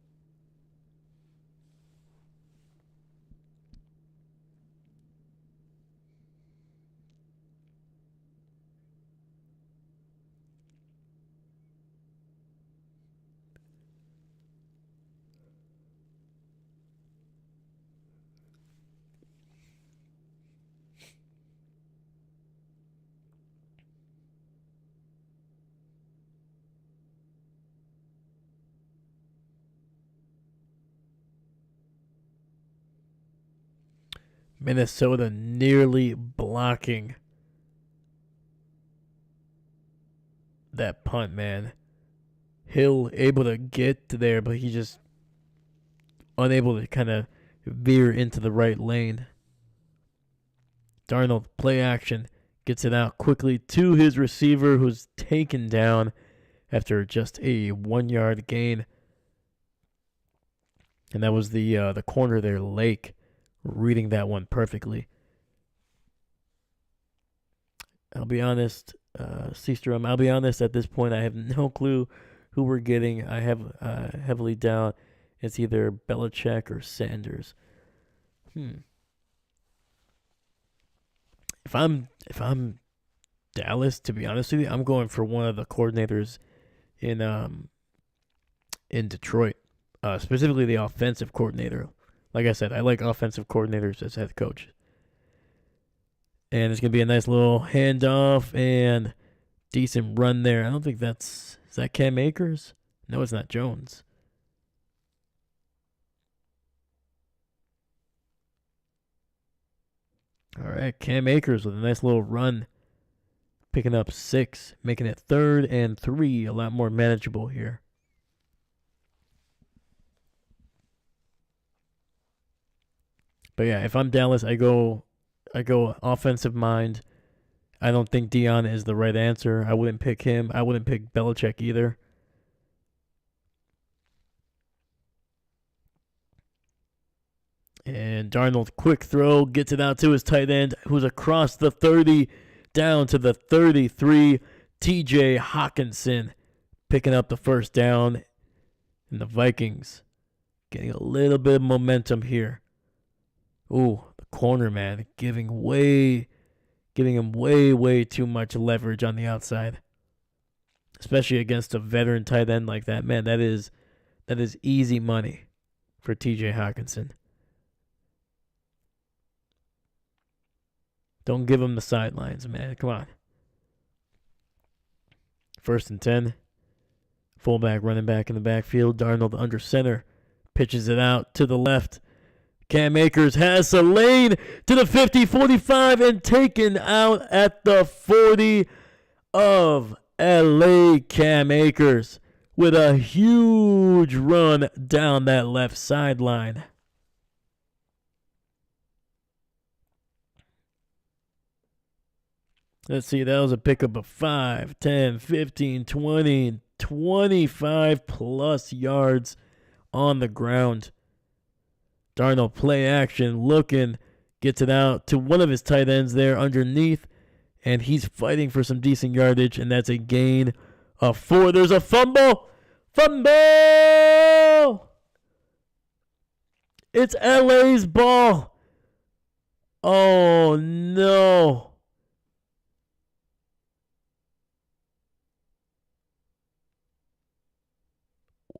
Minnesota nearly blocking that punt, man. Hill able to get to there, but he just unable to kind of veer into the right lane. Darnold, play action, gets it out quickly to his receiver, who's taken down after just a 1 yard gain. And that was the corner there, Lake, reading that one perfectly. I'll be honest, Seastrom, I'll be honest, at this point, I have no clue who we're getting. I have heavily doubt it's either Belichick or Sanders. If I'm Dallas, to be honest with you, I'm going for one of the coordinators in Detroit, specifically the offensive coordinator. Like I said, I like offensive coordinators as head coach. And it's going to be a nice little handoff and decent run there. I don't think is that Cam Akers? No, it's not Jones. All right, Cam Akers with a nice little run, picking up 6, making it 3rd and 3, a lot more manageable here. But yeah, if I'm Dallas, I go offensive mind. I don't think Dion is the right answer. I wouldn't pick him. I wouldn't pick Belichick either. And Darnold, quick throw, gets it out to his tight end, who's across the 30, down to the 33. TJ Hawkinson picking up the first down. And the Vikings getting a little bit of momentum here. Ooh, the corner, man, giving him way too much leverage on the outside. Especially against a veteran tight end like that. Man, that is easy money for TJ Hawkinson. Don't give him the sidelines, man. Come on. 1st and 10. Fullback, running back in the backfield. Darnold under center. Pitches it out to the left. Cam Akers has a lane to the 50, 45, and taken out at the 40 of LA. Cam Akers with a huge run down that left sideline. Let's see, that was a pickup of 5, 10, 15, 20, 25 plus yards on the ground. Darnold play action, looking, gets it out to one of his tight ends there underneath, and he's fighting for some decent yardage, and that's a gain of 4. There's a fumble! Fumble! It's LA's ball. Oh, no.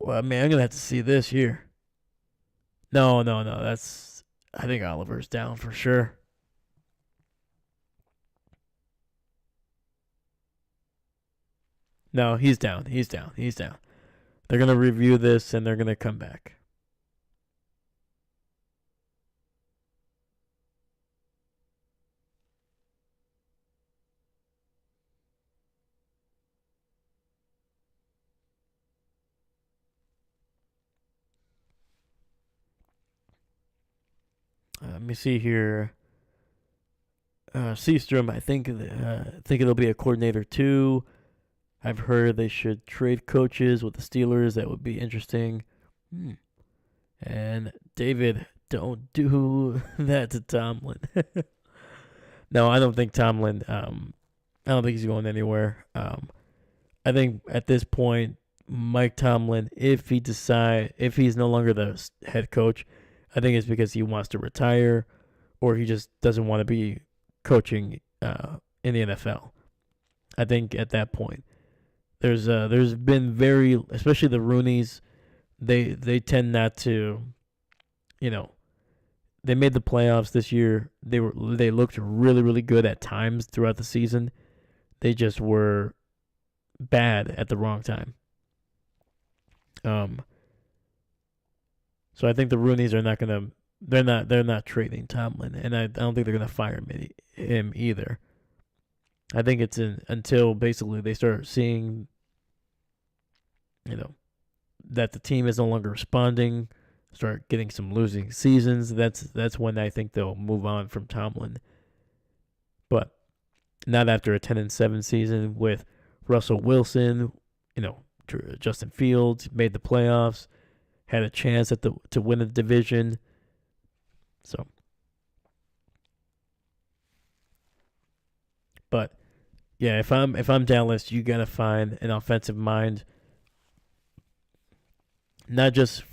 Well, man, I'm going to have to see this here. No. I think Oliver's down for sure. No, he's down. They're going to review this, and they're going to come back. Let me see here. Seastrom, I think it'll be a coordinator too. I've heard they should trade coaches with the Steelers. That would be interesting. And David, don't do that to Tomlin. No, I don't think Tomlin. I don't think he's going anywhere. I think at this point, Mike Tomlin, if he's no longer the head coach, I think it's because he wants to retire, or he just doesn't want to be coaching in the NFL. I think at that point, there's been especially the Rooneys, they tend not to, they made the playoffs this year. They looked really, really good at times throughout the season. They just were bad at the wrong time. So I think the Rooneys are not gonna. They're not trading Tomlin, and I don't think they're gonna fire him either. I think it's until basically they start seeing, that the team is no longer responding, start getting some losing seasons. That's when I think they'll move on from Tomlin. But not after a 10-7 season with Russell Wilson, Justin Fields made the playoffs, had a chance to win the division. So, but yeah, if I'm Dallas, you gotta find an offensive mind, not just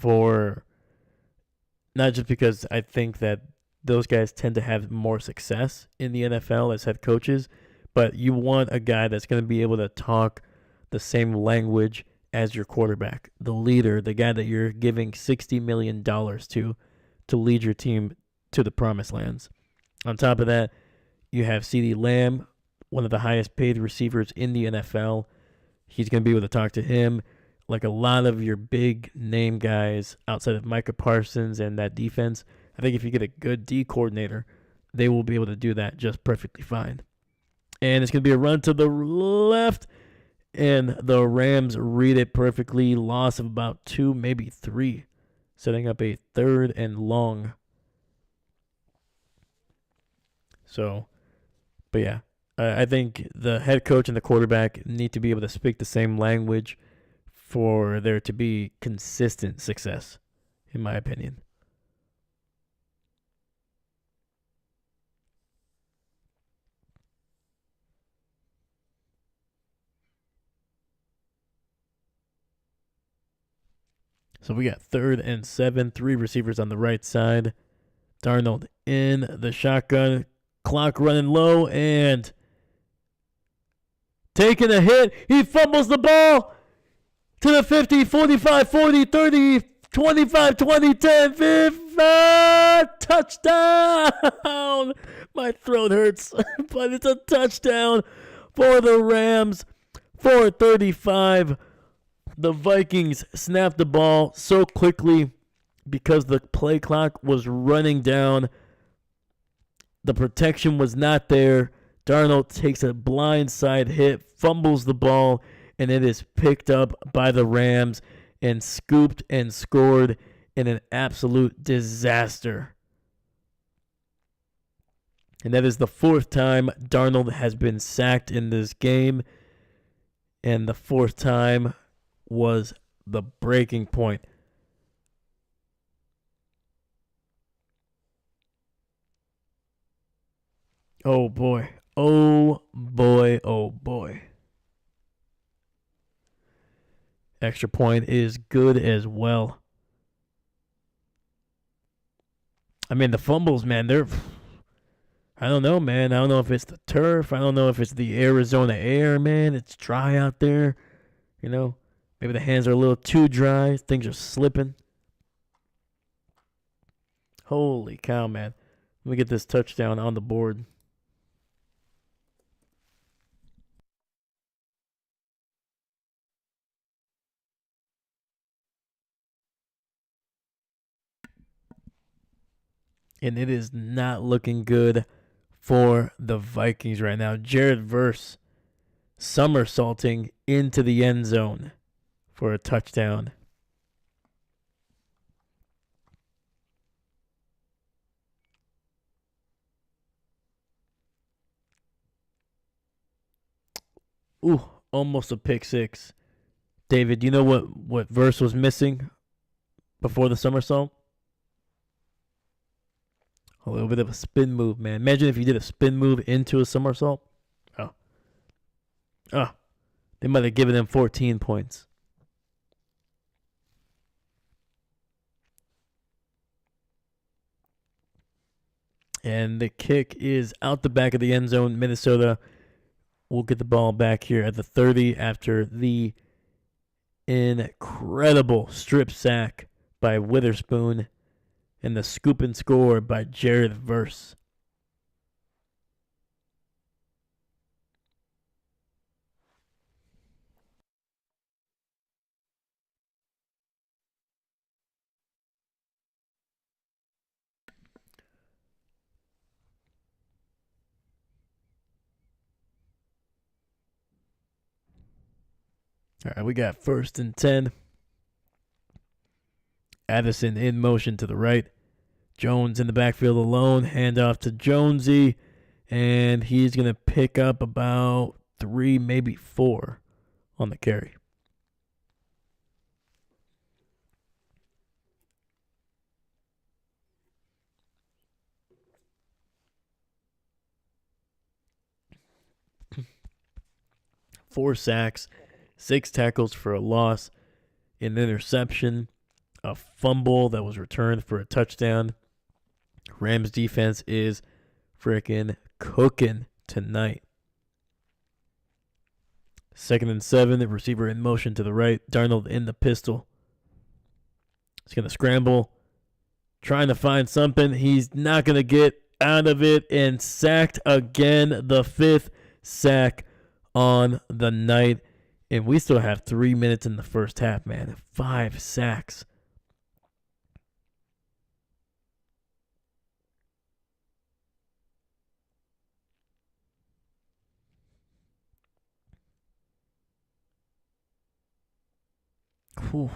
because I think that those guys tend to have more success in the NFL as head coaches, but you want a guy that's going to be able to talk the same language as your quarterback, the leader, the guy that you're giving $60 million to lead your team to the promised lands. On top of that, you have CeeDee Lamb, one of the highest paid receivers in the NFL. He's going to be able to talk to him. Like a lot of your big name guys outside of Micah Parsons and that defense, I think if you get a good D coordinator, they will be able to do that just perfectly fine. And it's going to be a run to the left, and the Rams read it perfectly. Loss of about 2, maybe 3, setting up a 3rd and long. So, but yeah, I think the head coach and the quarterback need to be able to speak the same language for there to be consistent success, in my opinion. So we got 3rd and 7, 3 receivers on the right side. Darnold in the shotgun, clock running low, and taking a hit. He fumbles the ball to the 50, 45, 40, 30, 25, 20, 10, 15. Touchdown! My throat hurts, but it's a touchdown for the Rams. 4:35. The Vikings snapped the ball so quickly because the play clock was running down. The protection was not there. Darnold takes a blindside hit, fumbles the ball, and it is picked up by the Rams and scooped and scored in an absolute disaster. And that is the 4th time Darnold has been sacked in this game. And the 4th time was the breaking point. Oh boy. Oh boy. Oh boy. Extra point is good as well. I mean, the fumbles, man, I don't know, man. I don't know if it's the turf. I don't know if it's the Arizona air, man. It's dry out there. You know, maybe the hands are a little too dry. Things are slipping. Holy cow, man. Let me get this touchdown on the board. And it is not looking good for the Vikings right now. Jared Verse somersaulting into the end zone for a touchdown. Ooh, almost a pick six. David, you know what Verse was missing before the somersault? A little bit of a spin move, man. Imagine if you did a spin move into a somersault. They might have given him 14 points. And the kick is out the back of the end zone. Minnesota will get the ball back here at the 30 after the incredible strip sack by Witherspoon and the scoop and score by Jared Verse. All right, we got 1st and 10. Addison in motion to the right. Jones in the backfield alone. Handoff to Jonesy. And he's going to pick up about 3, maybe 4 on the carry. Four sacks, 6 tackles for a loss, an interception, a fumble that was returned for a touchdown. Rams defense is freaking cooking tonight. 2nd and 7, the receiver in motion to the right. Darnold in the pistol. He's going to scramble, trying to find something. He's not going to get out of it, and sacked again. The 5th sack on the night. And we still have 3 minutes in the first half, man. 5 sacks. Whew.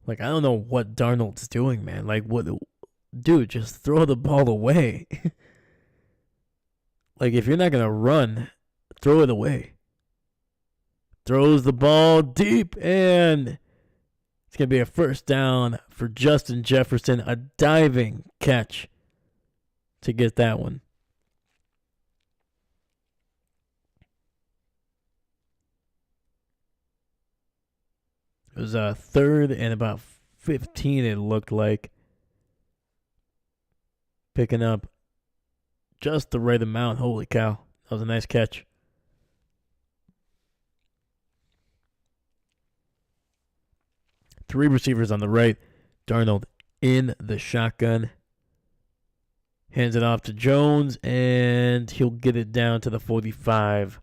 Like, I don't know what Darnold's doing, man. Like, what, dude? Just throw the ball away. Like, if you're not gonna run, throw it away. Throws the ball deep, and it's gonna be a first down for Justin Jefferson. A diving catch to get that one. It was a third and about 15, it looked like. Picking up just the right amount. Holy cow. That was a nice catch. Three receivers on the right. Darnold in the shotgun. Hands it off to Jones, and he'll get it down to the 45.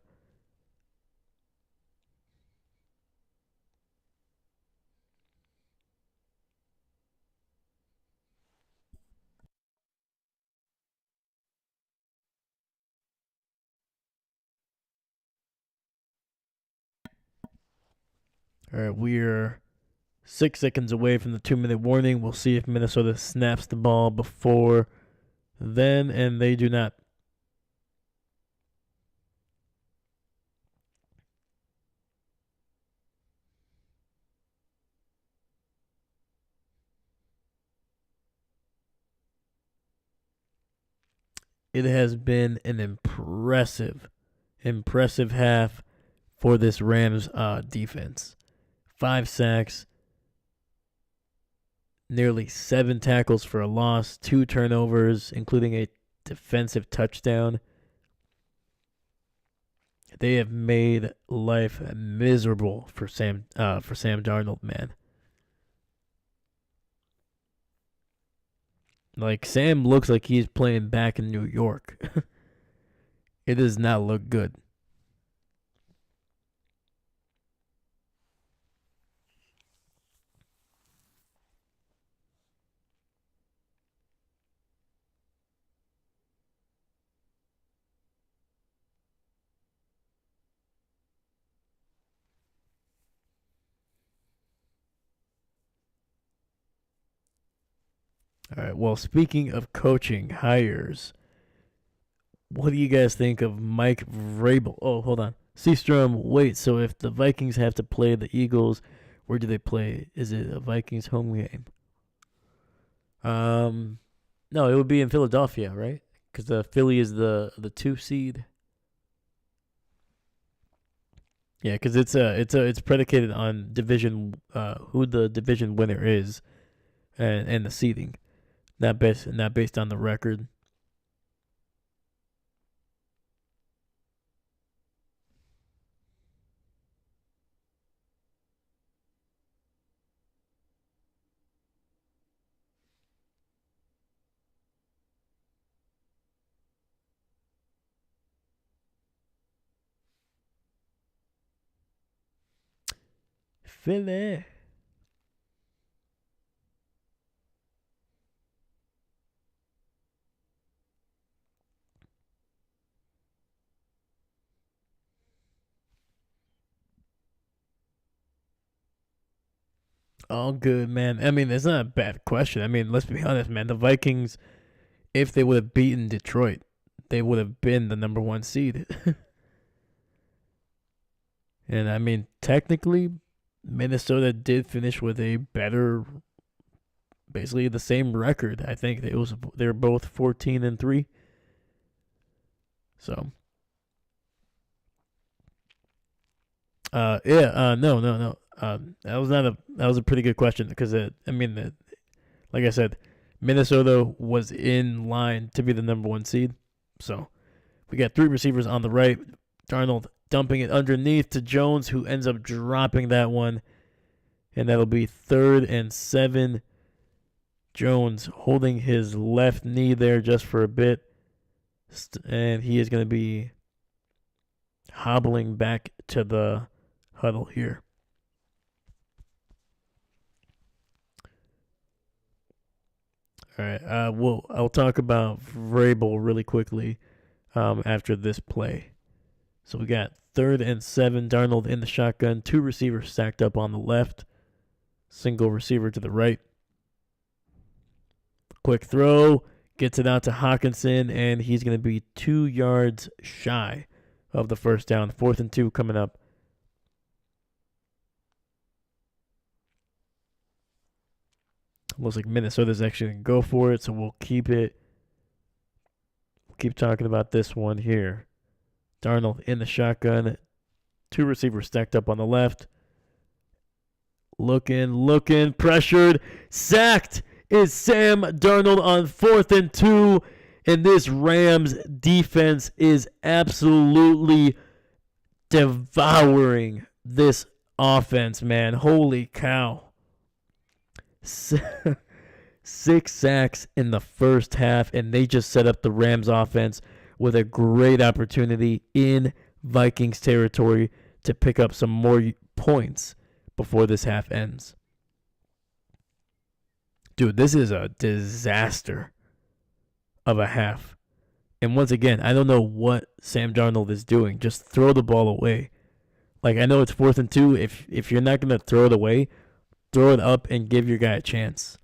All right, we're 6 seconds away from the 2-minute warning. We'll see if Minnesota snaps the ball before then, and they do not. It has been an impressive half for this Rams defense. 5 sacks, nearly 7 tackles for a loss, 2 turnovers, including a defensive touchdown. They have made life miserable for Sam Darnold, man. Like, Sam looks like he's playing back in New York. It does not look good. All right, well, speaking of coaching hires, what do you guys think of Mike Vrabel? Oh, hold on. Seastrom, wait, so if the Vikings have to play the Eagles, where do they play? Is it a Vikings home game? No, it would be in Philadelphia, right? Because the Philly is the 2 seed. Yeah, because it's predicated on who the division winner is, and the seeding, not based on the record. Philly. All good, man. I mean, it's not a bad question. I mean, let's be honest, man. The Vikings, if they would have beaten Detroit, they would have been the number 1 seed. And I mean, technically, Minnesota did finish with a better, basically the same record. I think they're both 14-3. So, no. That was a pretty good question because like I said, Minnesota was in line to be the number 1 seed. So we got 3 receivers on the right. Darnold dumping it underneath to Jones, who ends up dropping that one, and that'll be 3rd and 7. Jones holding his left knee there just for a bit, and he is going to be hobbling back to the huddle here. All right. I'll talk about Vrabel really quickly after this play. So we got 3rd and 7. Darnold in the shotgun. 2 receivers stacked up on the left. Single receiver to the right. Quick throw. Gets it out to Hawkinson, and he's going to be 2 yards shy of the first down. 4th and 2 coming up. Looks like Minnesota's actually going to go for it, so we'll keep it. We'll keep talking about this one here. Darnold in the shotgun. 2 receivers stacked up on the left. Looking, pressured, sacked is Sam Darnold on 4th and 2. And this Rams defense is absolutely devouring this offense, man. Holy cow. 6 sacks in the first half, and they just set up the Rams offense with a great opportunity in Vikings territory to pick up some more points before this half ends. Dude, this is a disaster of a half. And once again, I don't know what Sam Darnold is doing. Just throw the ball away. Like, I know it's 4th and 2. If you're not going to throw it away, throw it up and give your guy a chance.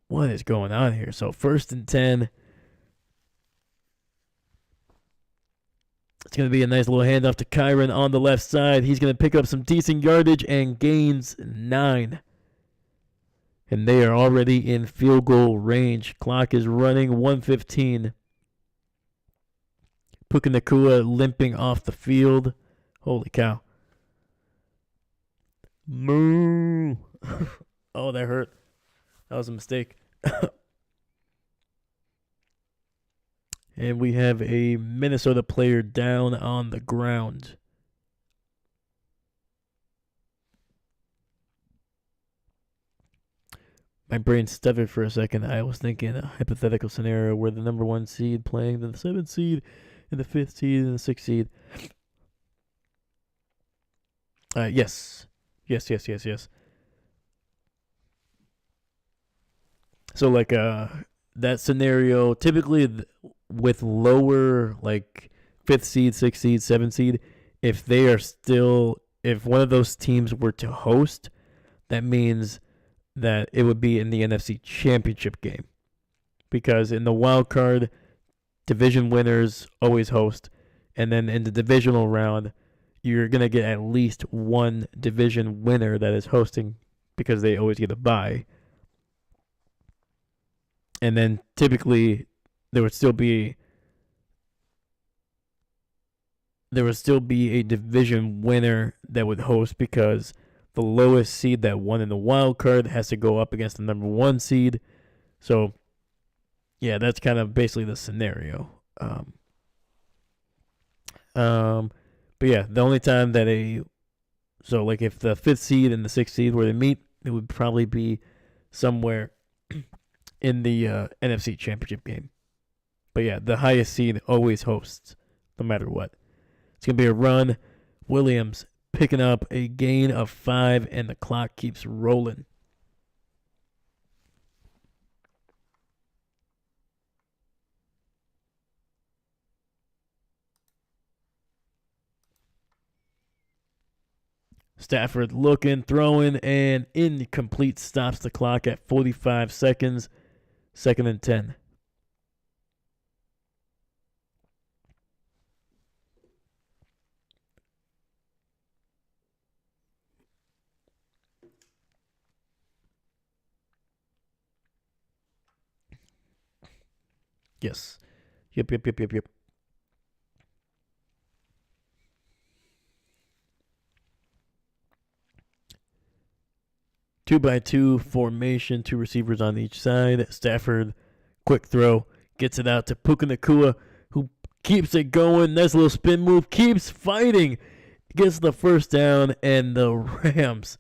What is going on here? So 1st and 10. It's going to be a nice little handoff to Kyron on the left side. He's going to pick up some decent yardage and gains 9. And they are already in field goal range. Clock is running 1:15. Puka Nacua limping off the field. Holy cow. Moo. Oh, that hurt. That was a mistake. And we have a Minnesota player down on the ground. My brain stuttered for a second. I was thinking a hypothetical scenario where the number 1 seed playing the 7th seed and the 5th seed and the 6th seed. Yes. So like that scenario, typically with lower, like 5th seed, 6th seed, 7th seed, if one of those teams were to host, that means that it would be in the NFC Championship game. Because in the wild card, division winners always host. And then in the divisional round, you're going to get at least one division winner that is hosting because they always get a bye. And then typically there would still be a division winner that would host because the lowest seed that won in the wild card has to go up against the number 1 seed. So, yeah, that's kind of basically the scenario. But yeah, the only time that like if the 5th seed and the 6th seed were to meet, it would probably be somewhere in the NFC Championship game. But yeah, the highest seed always hosts, no matter what. It's going to be a run. Williams picking up a gain of 5, and the clock keeps rolling. Stafford looking, throwing, and incomplete. Stops the clock at 45 seconds. 2nd and 10. Yes. Yep. 2-by-2 formation, 2 receivers on each side. Stafford, quick throw, gets it out to Puka Nacua, who keeps it going. Nice little spin move, keeps fighting, gets the first down, and the Rams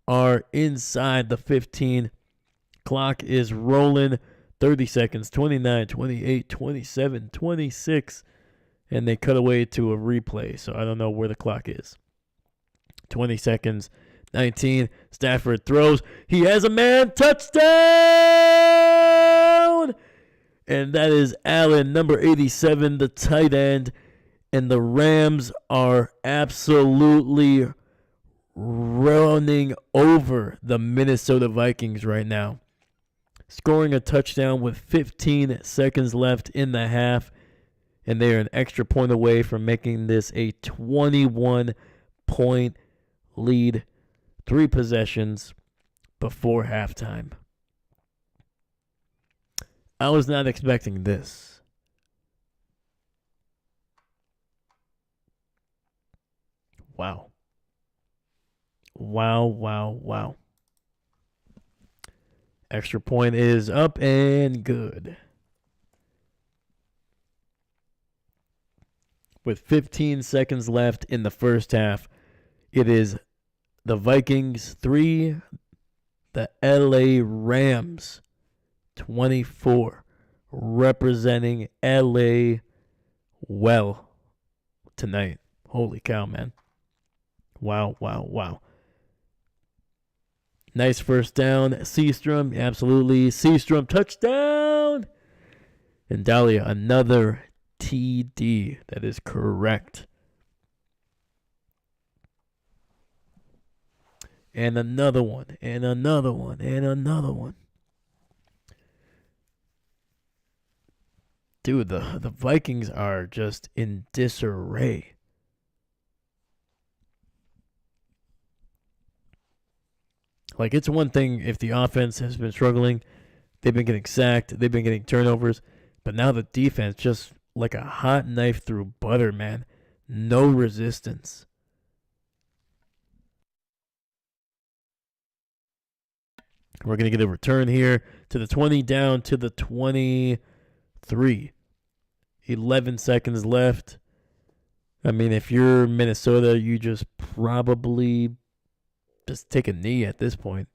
are inside the 15. Clock is rolling. 30 seconds, 29, 28, 27, 26, and they cut away to a replay, so I don't know where the clock is. 20 seconds, 19, Stafford throws. He has a man, touchdown! And that is Allen, number 87, the tight end. And the Rams are absolutely running over the Minnesota Vikings right now, scoring a touchdown with 15 seconds left in the half, and they are an extra point away from making this a 21-point lead, 3 possessions before halftime. I was not expecting this. Wow. Wow. Extra point is up and good. With 15 seconds left in the first half, it is the Vikings 3, the LA Rams 24, representing LA well tonight. Holy cow, man. Wow. Nice first down. Seastrom, absolutely. Seastrom, touchdown. And Dahlia, another TD. That is correct. And another one. Dude, the Vikings are just in disarray. Like, it's one thing if the offense has been struggling, they've been getting sacked, they've been getting turnovers, but now the defense just like a hot knife through butter, man. No resistance. We're going to get a return here to the 20, down to the 23. 11 seconds left. I mean, if you're Minnesota, you just probably just take a knee at this point.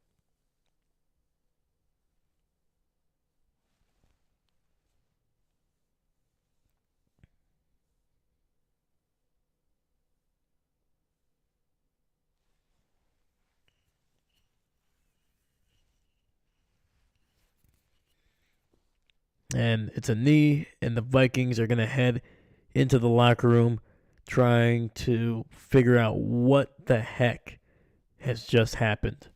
And it's a knee, and the Vikings are going to head into the locker room trying to figure out what the heck has just happened.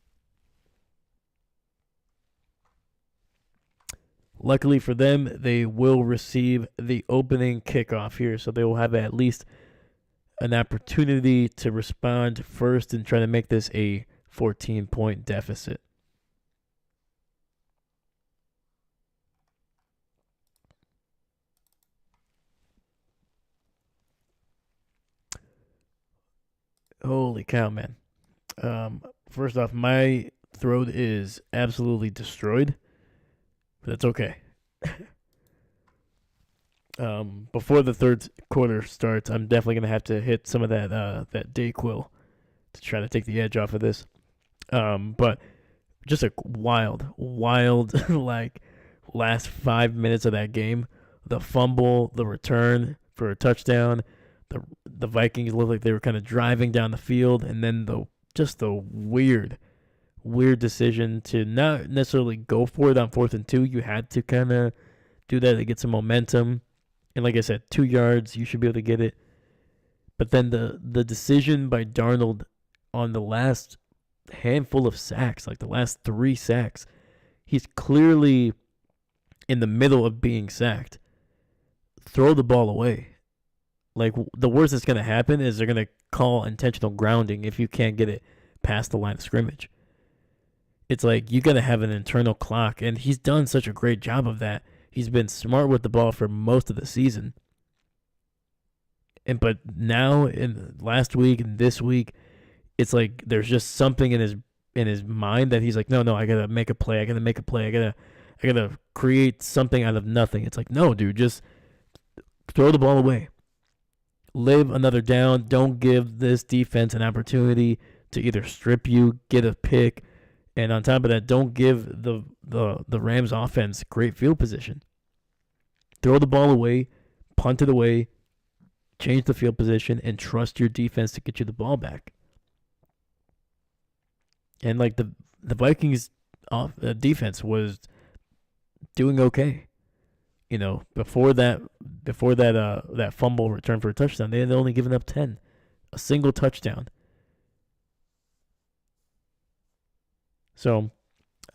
Luckily for them, they will receive the opening kickoff here, so they will have at least an opportunity to respond first and try to make this a 14-point deficit. Holy cow, man. First off, my throat is absolutely destroyed, but that's okay. Before the third quarter starts, I'm definitely going to have to hit some of that Dayquil to try to take the edge off of this. But just a wild, like, last 5 minutes of that game. The fumble, the return for a touchdown. The Vikings looked like they were kind of driving down the field, and then the weird decision to not necessarily go for it on 4th and 2. You had to kind of do that to get some momentum. And like I said, 2 yards, you should be able to get it. But then the decision by Darnold on the last handful of sacks, like the last 3 sacks, he's clearly in the middle of being sacked. Throw the ball away. Like, the worst that's going to happen is they're going to call intentional grounding if you can't get it past the line of scrimmage. It's like you got to have an internal clock, and he's done such a great job of that. He's been smart with the ball for most of the season. But now, in last week and this week, it's like there's just something in his mind that he's like, no, I got to make a play. I got to create something out of nothing. It's like, no, dude, just throw the ball away. Live another down. Don't give this defense an opportunity to either strip you, get a pick, and on top of that, don't give the Rams offense great field position. Throw the ball away, punt it away, change the field position, and trust your defense to get you the ball back. And like the Vikings defense was doing okay. before that fumble return for a touchdown, they had only given up 10, a single touchdown. So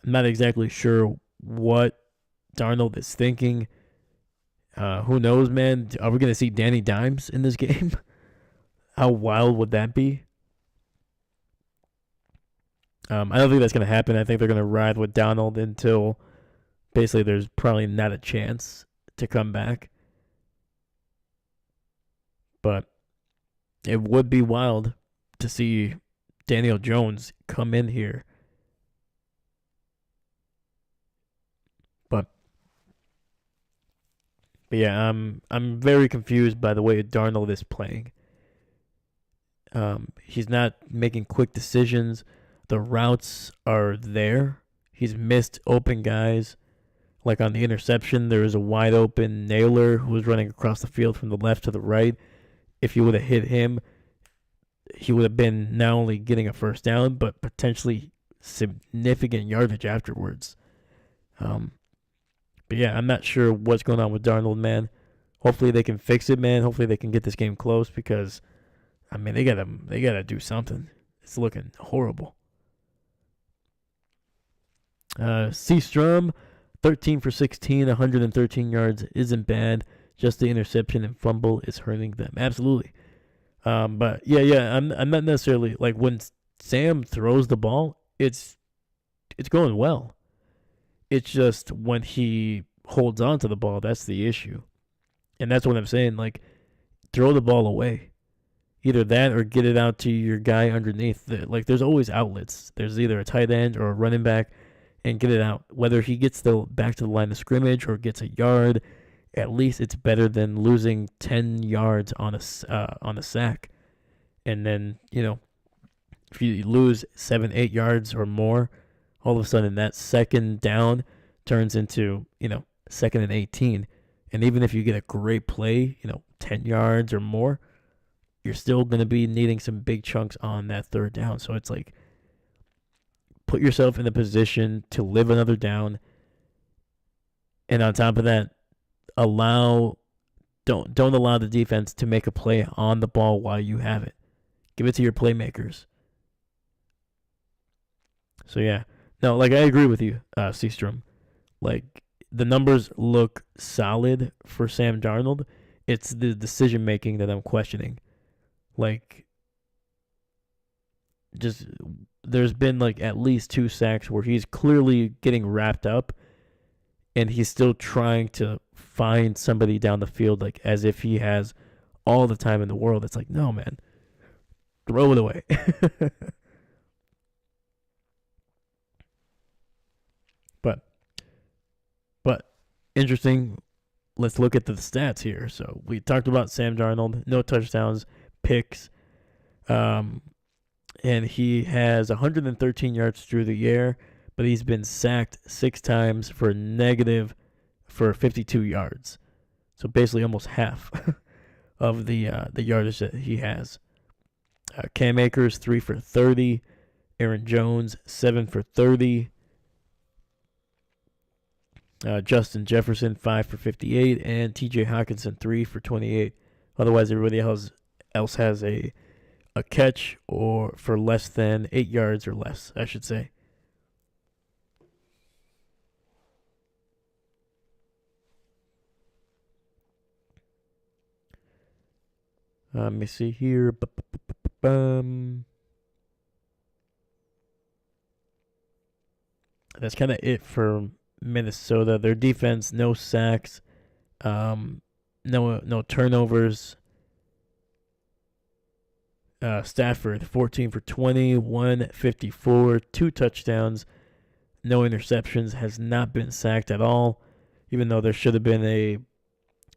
I'm not exactly sure what Darnold is thinking. Who knows, man? Are we going to see Danny Dimes in this game? How wild would that be? I don't think that's going to happen. I think they're going to ride with Donald until basically there's probably not a chance to come back. But it would be wild to see Daniel Jones come in here. But yeah, I'm very confused by the way Darnold is playing. He's not making quick decisions. The routes are there. He's missed open guys. Like on the interception, there was a wide open Naylor who was running across the field from the left to the right. If he would have hit him, he would have been not only getting a first down, but potentially significant yardage afterwards. But yeah, I'm not sure what's going on with Darnold, man. Hopefully they can fix it, man. Hopefully they can get this game close because, I mean, they gotta do something. It's looking horrible. Seastrom, 13 for 16, 113 yards isn't bad. Just the interception and fumble is hurting them. Absolutely. But yeah, I'm not necessarily like when Sam throws the ball, it's going well. It's just when he holds on to the ball, that's the issue. And that's what I'm saying. Like, throw the ball away. Either that or get it out to your guy underneath. Like, there's always outlets. There's either a tight end or a running back, and get it out. Whether he gets back to the line of scrimmage or gets a yard, at least it's better than losing 10 yards on a sack. And then, if you lose 7-8 yards or more, all of a sudden that second down turns into, 2nd and 18. And even if you get a great play, 10 yards or more, you're still going to be needing some big chunks on that third down. So it's like, put yourself in a position to live another down. And on top of that, don't allow the defense to make a play on the ball while you have it. Give it to your playmakers. So yeah. No, like I agree with you, Seastrom. Like the numbers look solid for Sam Darnold. It's the decision making that I'm questioning. Like, just there's been like at least 2 sacks where he's clearly getting wrapped up, and he's still trying to find somebody down the field, like as if he has all the time in the world. It's like, no, man, throw it away. But interesting. Let's look at the stats here. So we talked about Sam Darnold, no touchdowns, picks, and he has 113 yards through the air, but he's been sacked 6 times for 52 yards. So basically almost half of the yardage that he has. Cam Akers 3 for 30, Aaron Jones 7 for 30. Justin Jefferson 5 for 58, and TJ Hockenson 3 for 28. Otherwise, everybody else has a catch or for less than 8 yards or less, I should say. Let me see here. That's kind of it for Minnesota. Their defense, no sacks, no turnovers. Stafford, 14 for 20, 154, 2 touchdowns, no interceptions, has not been sacked at all, even though there should have been a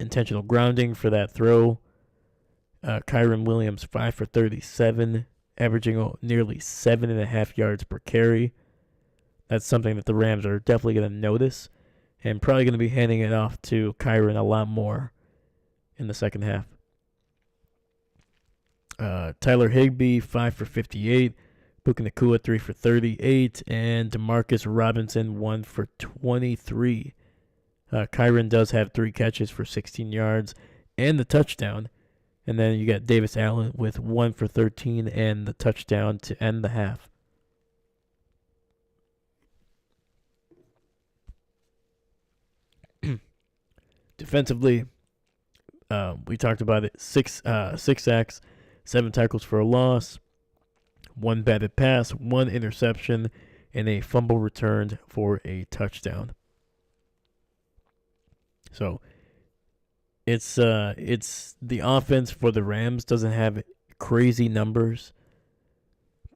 intentional grounding for that throw. Kyron Williams, 5 for 37, averaging nearly 7.5 yards per carry. That's something that the Rams are definitely going to notice and probably going to be handing it off to Kyron a lot more in the second half. Tyler Higbee, 5 for 58. Puka Nacua, 3 for 38. And Demarcus Robinson, 1 for 23. Kyron does have 3 catches for 16 yards and the touchdown. And then you got Davis Allen with 1 for 13 and the touchdown to end the half. Defensively, we talked about it. 6 sacks, 7 tackles for a loss, 1 batted pass, 1 interception, and a fumble returned for a touchdown. So it's the offense for the Rams doesn't have crazy numbers,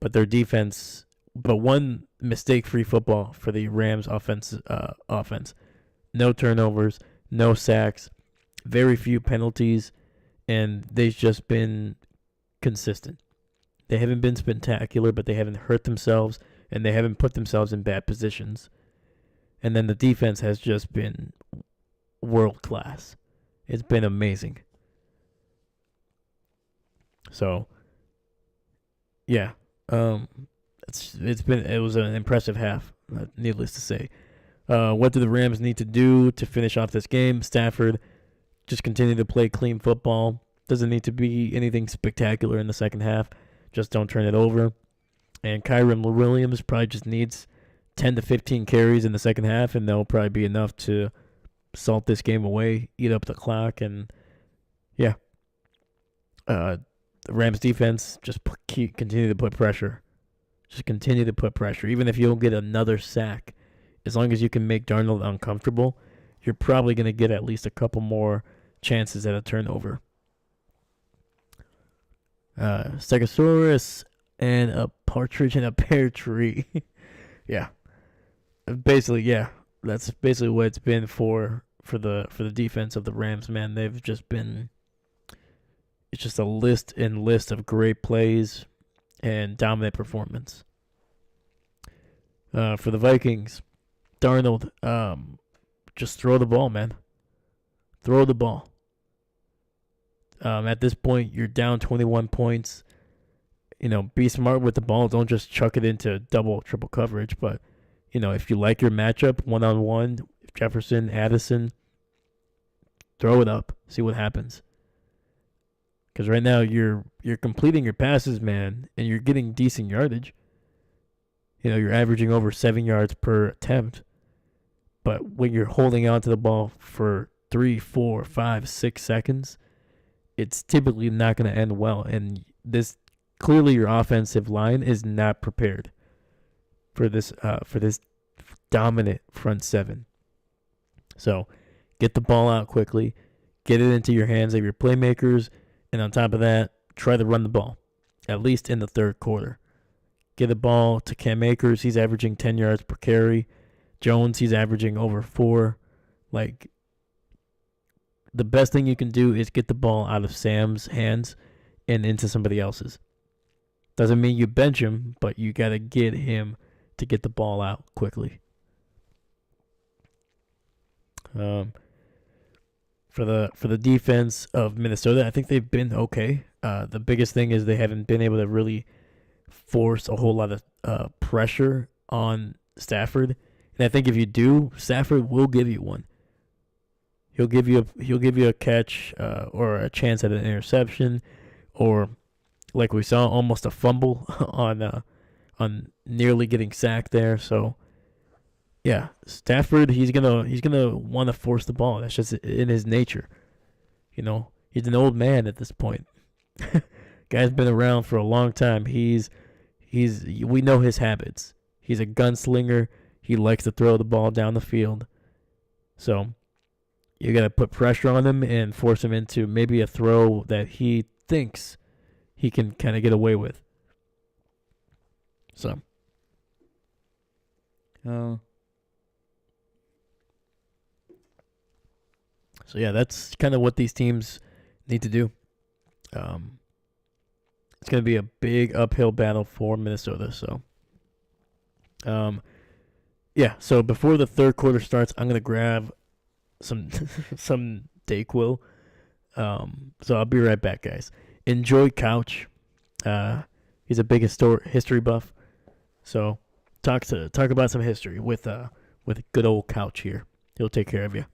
but their defense, but one mistake-free football for the Rams offense. No turnovers, no sacks, very few penalties, and they've just been consistent. They haven't been spectacular, but they haven't hurt themselves, and they haven't put themselves in bad positions. And then the defense has just been world class. It's been amazing. So, yeah, it was an impressive half, needless to say. What do the Rams need to do to finish off this game? Stafford just continue to play clean football. Doesn't need to be anything spectacular in the second half. Just don't turn it over. And Kyron Williams probably just needs 10 to 15 carries in the second half, and they'll probably be enough to salt this game away, eat up the clock, and yeah. The Rams defense just continue to put pressure. Just continue to put pressure. Even if you don't get another sack, as long as you can make Darnold uncomfortable, you're probably going to get at least a couple more chances at a turnover. Stegosaurus and a partridge in a pear tree. Yeah. Basically, yeah. That's basically what it's been for the defense of the Rams, man. They've just been, it's just a list of great plays and dominant performance. For the Vikings, Darnold, just throw the ball, man. Throw the ball. At this point, you're down 21 points. Be smart with the ball. Don't just chuck it into double, triple coverage. But, if you like your matchup, one-on-one, Jefferson, Addison, throw it up. See what happens. Because right now, you're completing your passes, man, and you're getting decent yardage. You're averaging over 7 yards per attempt. But when you're holding on to the ball for 3, 4, 5, 6 seconds, it's typically not going to end well. And this clearly your offensive line is not prepared for this dominant front seven. So get the ball out quickly, get it into your hands of your playmakers, and on top of that, try to run the ball, at least in the third quarter. Get the ball to Cam Akers. He's averaging 10 yards per carry. Jones, he's averaging over 4. The best thing you can do is get the ball out of Sam's hands and into somebody else's. Doesn't mean you bench him, but you got to get him to get the ball out quickly. For the defense of Minnesota, I think they've been okay. The biggest thing is they haven't been able to really force a whole lot of pressure on Stafford. And I think if you do, Stafford will give you one. He'll give you a catch or a chance at an interception, or like we saw, almost a fumble on nearly getting sacked there. So yeah, Stafford, he's gonna want to force the ball. That's just in his nature. He's an old man at this point. Guy's been around for a long time. We know his habits. He's a gunslinger. He likes to throw the ball down the field. So you got to put pressure on him and force him into maybe a throw that he thinks he can kind of get away with. So yeah, that's kind of what these teams need to do. It's going to be a big uphill battle for Minnesota. So, yeah. So before the third quarter starts, I'm going to grab some Dayquil. So I'll be right back, guys. Enjoy Couch. He's a big history buff. So talk about some history with good old Couch here. He'll take care of you.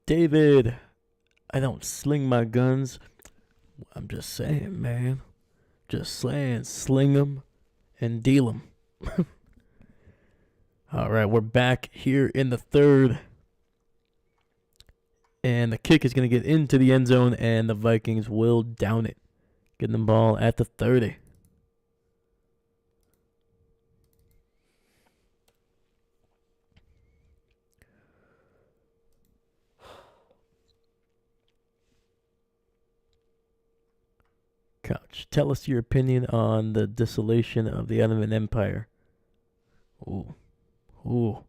David, I don't sling my guns. I'm just saying, man. Just saying, sling them and deal them. All right, we're back here in the third. And the kick is going to get into the end zone, and the Vikings will down it. Getting the ball at the 30. Couch, tell us your opinion on the desolation of the Ottoman Empire. Ooh. Ooh.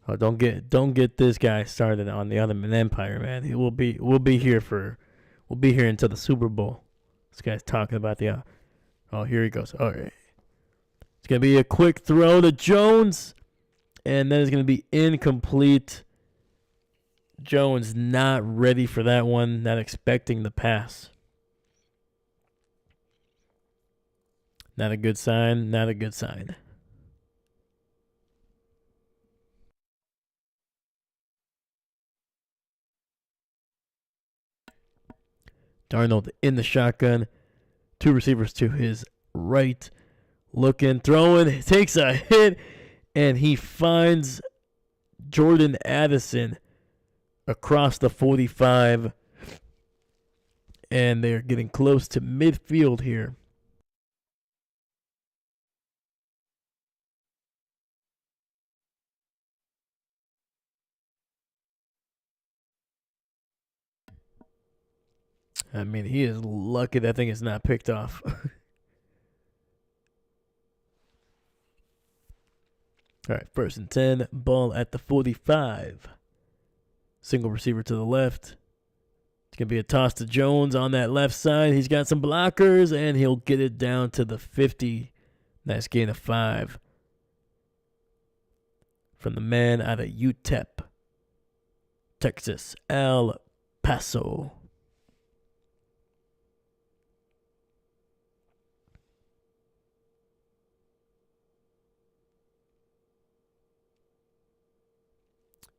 Oh, don't get this guy started on the Ottoman Empire, man. We'll be here until the Super Bowl. This guy's talking about the. Oh, here he goes. All right, it's gonna be a quick throw to Jones, and then it's gonna be incomplete. Jones not ready for that one. Not expecting the pass. Not a good sign. Not a good sign. Darnold in the shotgun. Two receivers to his right. Looking, throwing, takes a hit, and he finds Jordan Addison across the 45. And they're getting close to midfield here. I mean, he is lucky that thing is not picked off. All right, 1st and 10, ball at the 45. Single receiver to the left. It's going to be a toss to Jones on that left side. He's got some blockers, and he'll get it down to the 50. Nice gain of 5. From the man out of UTEP, Texas, El Paso.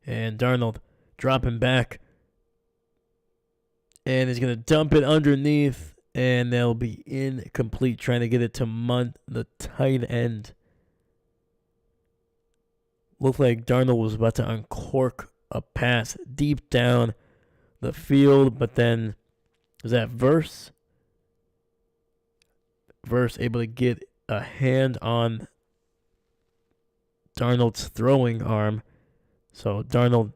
And Darnold dropping back. And he's going to dump it underneath. And they'll be incomplete, trying to get it to Munt, the tight end. Looked like Darnold was about to uncork a pass deep down the field. But then, was that Verse? Verse able to get a hand on Darnold's throwing arm. So Darnold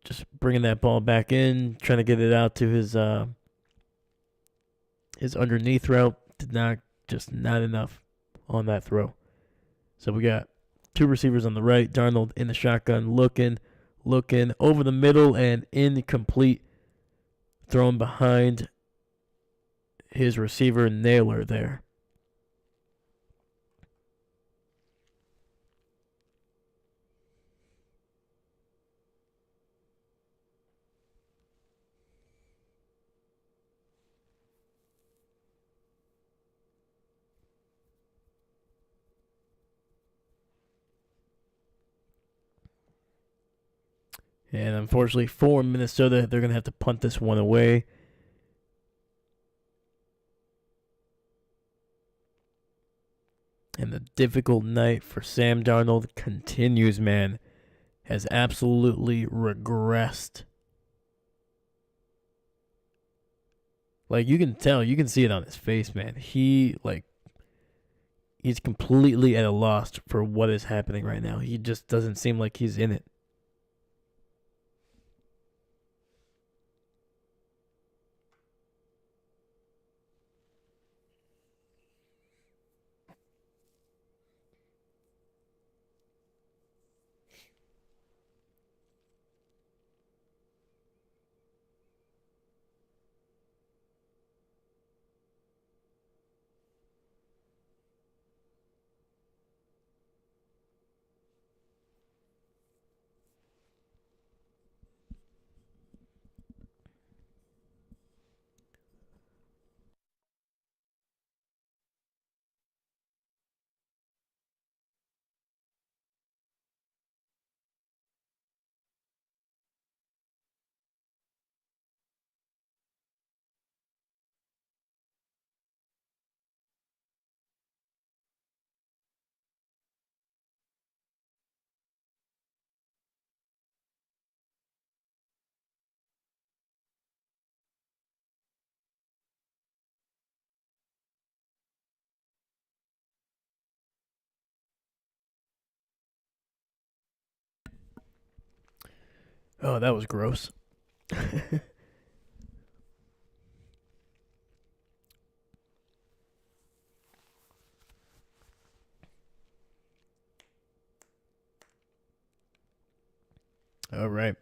just bringing that ball back in, trying to get it out to his underneath route. Just not enough on that throw. So we got two receivers on the right. Darnold in the shotgun, looking over the middle and incomplete. Thrown behind his receiver Naylor there. And unfortunately for Minnesota, they're going to have to punt this one away. And the difficult night for Sam Darnold continues, man. Has absolutely regressed. Like, you can tell, you can see it on his face, man. He's completely at a loss for what is happening right now. He just doesn't seem like he's in it. Oh, that was gross. All right.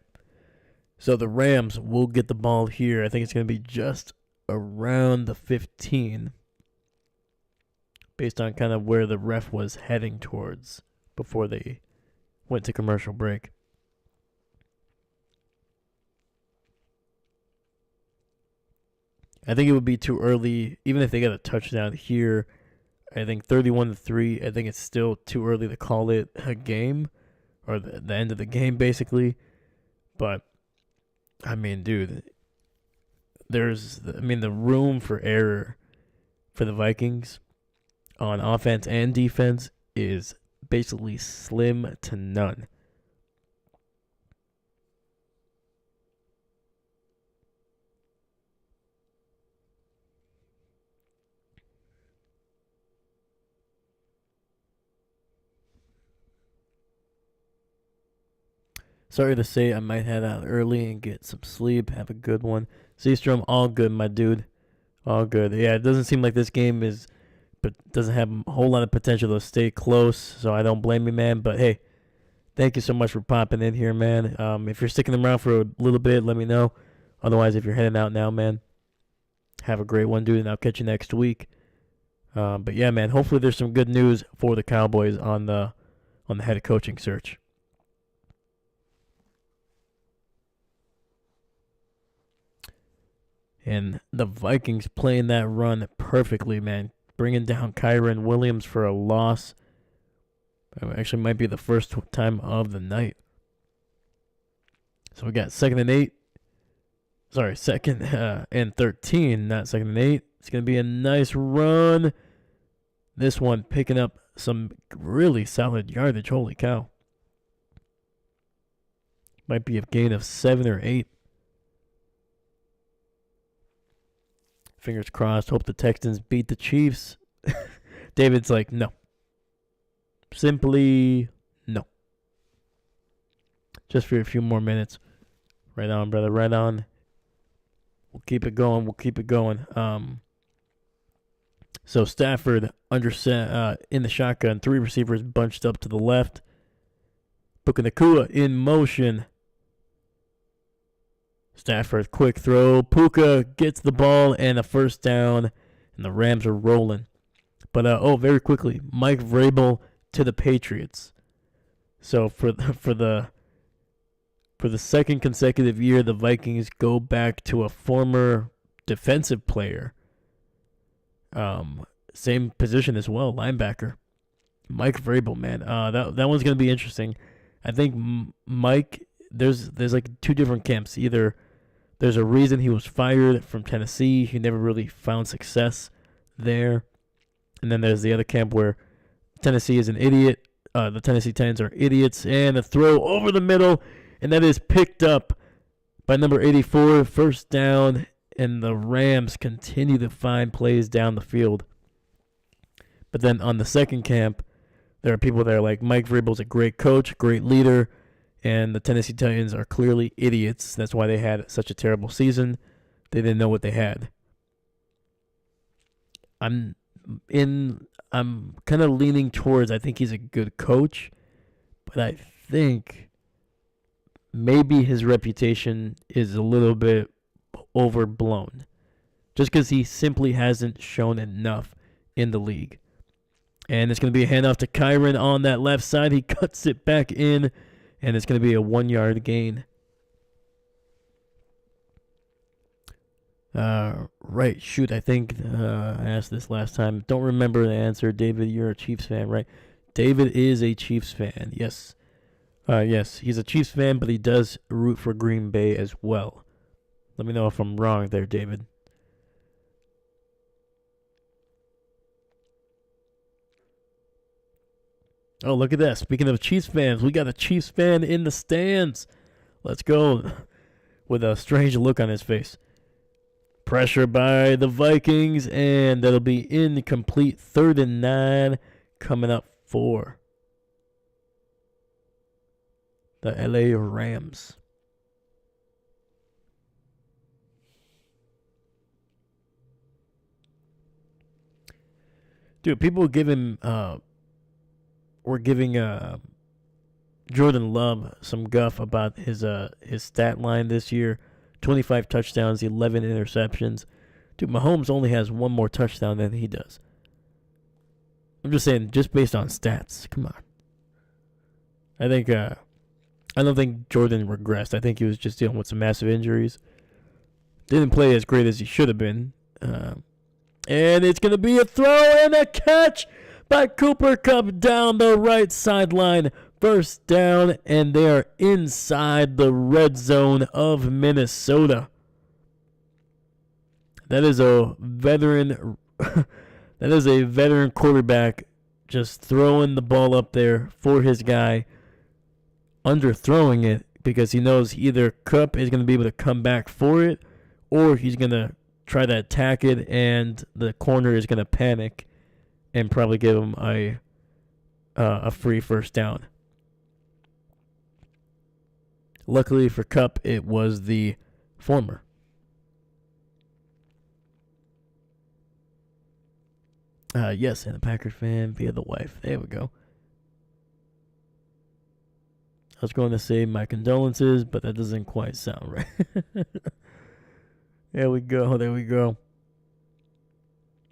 So the Rams will get the ball here. I think it's going to be just around the 15, based on kind of where the ref was heading towards before they went to commercial break. I think it would be too early, even if they got a touchdown here. I think 31-3. I think it's still too early to call it a game, or the end of the game, basically. But I mean, dude, the room for error for the Vikings on offense and defense is basically slim to none. Sorry to say, I might head out early and get some sleep. Have a good one. Seastrom, all good, my dude. All good. Yeah, it doesn't seem like this game but doesn't have a whole lot of potential to stay close, so I don't blame you, man. But hey, thank you so much for popping in here, man. If you're sticking around for a little bit, let me know. Otherwise, if you're heading out now, man, have a great one, dude, and I'll catch you next week. But yeah, man, hopefully there's some good news for the Cowboys on the head coaching search. And the Vikings playing that run perfectly, man. Bringing down Kyren Williams for a loss. Actually, might be the first time of the night. So we got 2nd and 8. Sorry, 2nd and 13, not 2nd and 8. It's going to be a nice run. This one picking up some really solid yardage. Holy cow. Might be a gain of 7 or 8. Fingers crossed. Hope the Texans beat the Chiefs. David's like, no. Simply no. Just for a few more minutes. Right on, brother. Right on. We'll keep it going. So Stafford in the shotgun. 3 receivers bunched up to the left. Puka Nacua in motion. Stafford, quick throw. Puka gets the ball and a first down, and the Rams are rolling. But very quickly, Mike Vrabel to the Patriots. So for the second consecutive year, the Vikings go back to a former defensive player. Same position as well, linebacker. Mike Vrabel, man. That one's gonna be interesting. I think Mike. There's like 2 different camps. Either there's a reason he was fired from Tennessee. He never really found success there. And then there's the other camp where Tennessee is an idiot. The Tennessee Titans are idiots. And a throw over the middle. And that is picked up by number 84. First down. And the Rams continue to find plays down the field. But then on the second camp, there are people that are like, Mike Vrabel's a great coach, great leader. And the Tennessee Titans are clearly idiots. That's why they had such a terrible season. They didn't know what they had. I'm kind of leaning towards, I think he's a good coach, but I think maybe his reputation is a little bit overblown. Just because he simply hasn't shown enough in the league. And it's going to be a handoff to Kyren on that left side. He cuts it back in. And it's going to be a 1-yard gain. Right, shoot, I think I asked this last time. Don't remember the answer. David, you're a Chiefs fan, right? David is a Chiefs fan, yes. Yes, he's a Chiefs fan, but he does root for Green Bay as well. Let me know if I'm wrong there, David. Oh, look at that. Speaking of Chiefs fans, we got a Chiefs fan in the stands. Let's go. With a strange look on his face. Pressure by the Vikings, and that'll be incomplete. 3rd and 9 coming up for the LA Rams. Dude, people give him were giving Jordan Love some guff about his stat line this year. 25 touchdowns, 11 interceptions. Dude, Mahomes only has one more touchdown than he does. I'm just saying, just based on stats. Come on. I don't think Jordan regressed. I think he was just dealing with some massive injuries. Didn't play as great as he should have been. And it's going to be a throw and a catch by Cooper Kupp down the right sideline. First down, and they are inside the red zone of Minnesota. That is a veteran quarterback just throwing the ball up there for his guy, underthrowing it because he knows either Kupp is going to be able to come back for it or he's going to try to attack it and the corner is going to panic and probably give him a free first down. Luckily for Kupp, it was the former. Yes, and a Packers fan via the wife. There we go. I was going to say my condolences, but that doesn't quite sound right. There we go.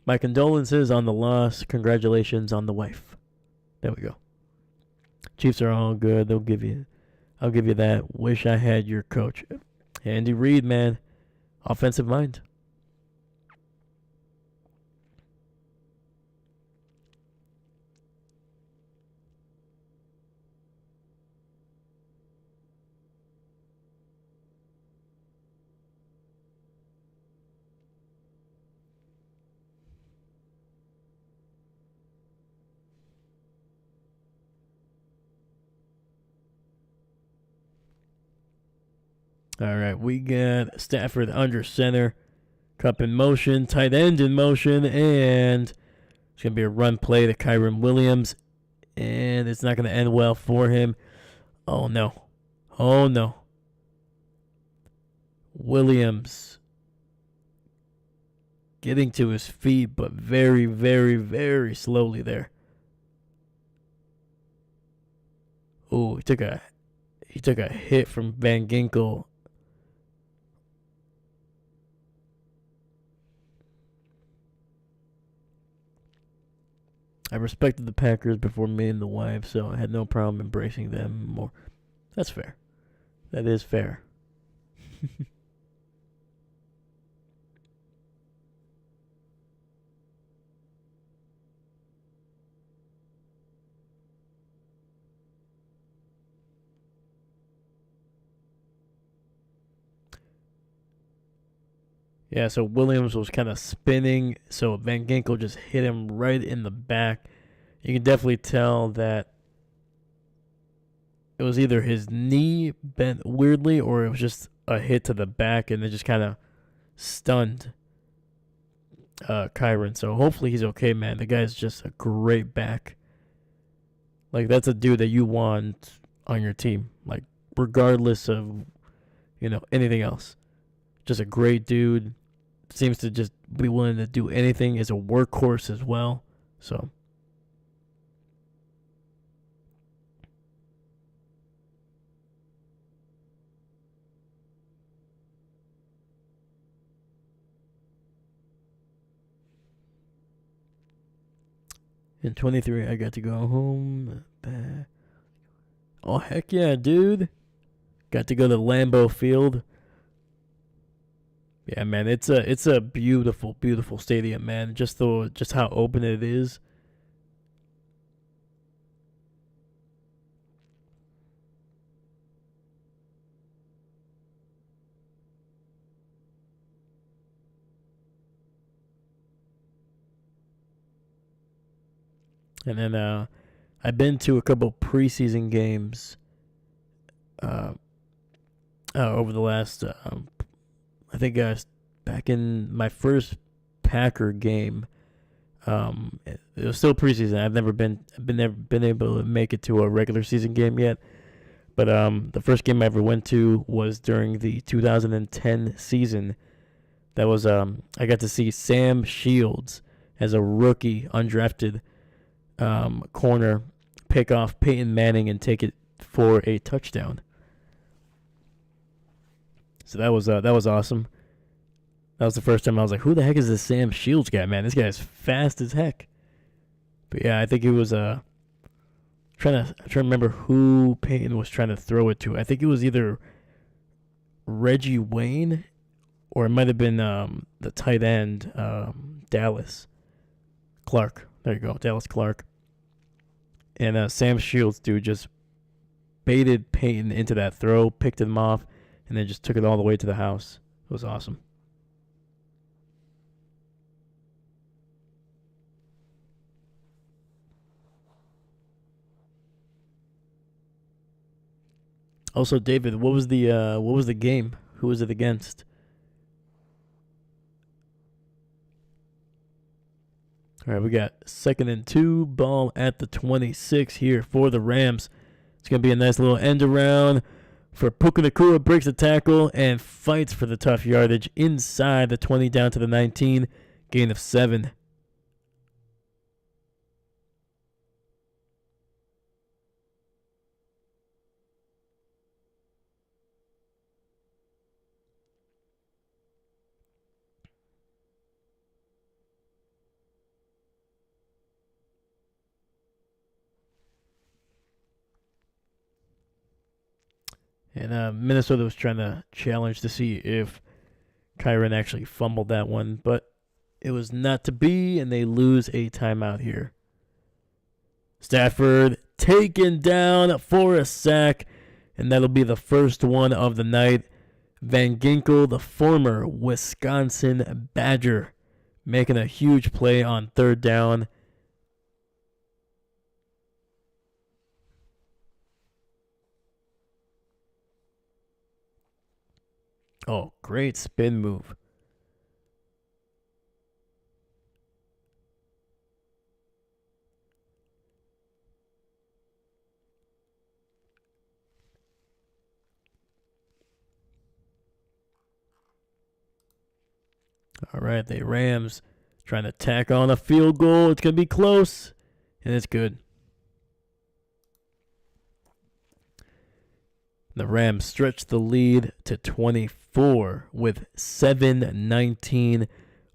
My condolences on the loss. Congratulations on the wife. There we go. Chiefs are all good. I'll give you that. Wish I had your coach. Andy Reid, man. Offensive mind. All right, we got Stafford under center, Kupp in motion, tight end in motion, and it's going to be a run play to Kyren Williams, and it's not going to end well for him. Oh, no. Williams getting to his feet, but very, very, very slowly there. Oh, he took a hit from Van Ginkel. I respected the Packers before me and the wife, so I had no problem embracing them more. That's fair. That is fair. Yeah, so Williams was kind of spinning, so Van Ginkel just hit him right in the back. You can definitely tell that it was either his knee bent weirdly or it was just a hit to the back, and it just kind of stunned Kyren. So hopefully he's okay, man. The guy's just a great back. Like, that's a dude that you want on your team, like, regardless of, anything else. Just a great dude. Seems to just be willing to do anything. Is a workhorse as well. So. In 23, I got to go home. Oh, heck yeah, dude. Got to go to Lambeau Field. Yeah, man, it's a beautiful, beautiful stadium, man. Just how open it is. And then I've been to a couple preseason games over the last I think back in my first Packer game, it was still preseason. I've never been able to make it to a regular season game yet. But the first game I ever went to was during the 2010 season. That was I got to see Sam Shields as a rookie, undrafted corner, pick off Peyton Manning and take it for a touchdown. So that was awesome. That was the first time I was like, "Who the heck is this Sam Shields guy, man? This guy's fast as heck." But yeah, I think he was trying to remember who Peyton was trying to throw it to. I think it was either Reggie Wayne or it might have been the tight end Dallas Clark. There you go, Dallas Clark. And Sam Shields, dude, just baited Peyton into that throw, picked him off, and then just took it all the way to the house. It was awesome. Also, David, what was the game? Who was it against? All right, we got 2nd and 2, ball at the 26 here for the Rams. It's going to be a nice little end around for Puka Nacua, breaks the tackle and fights for the tough yardage inside the 20 down to the 19, gain of 7. And Minnesota was trying to challenge to see if Kyron actually fumbled that one, but it was not to be, and they lose a timeout here. Stafford taken down for a sack, and that'll be the first one of the night. Van Ginkel, the former Wisconsin Badger, making a huge play on 3rd down. Oh, great spin move. All right, the Rams trying to tack on a field goal. It's going to be close, and it's good. The Rams stretch the lead to 24 with 7:19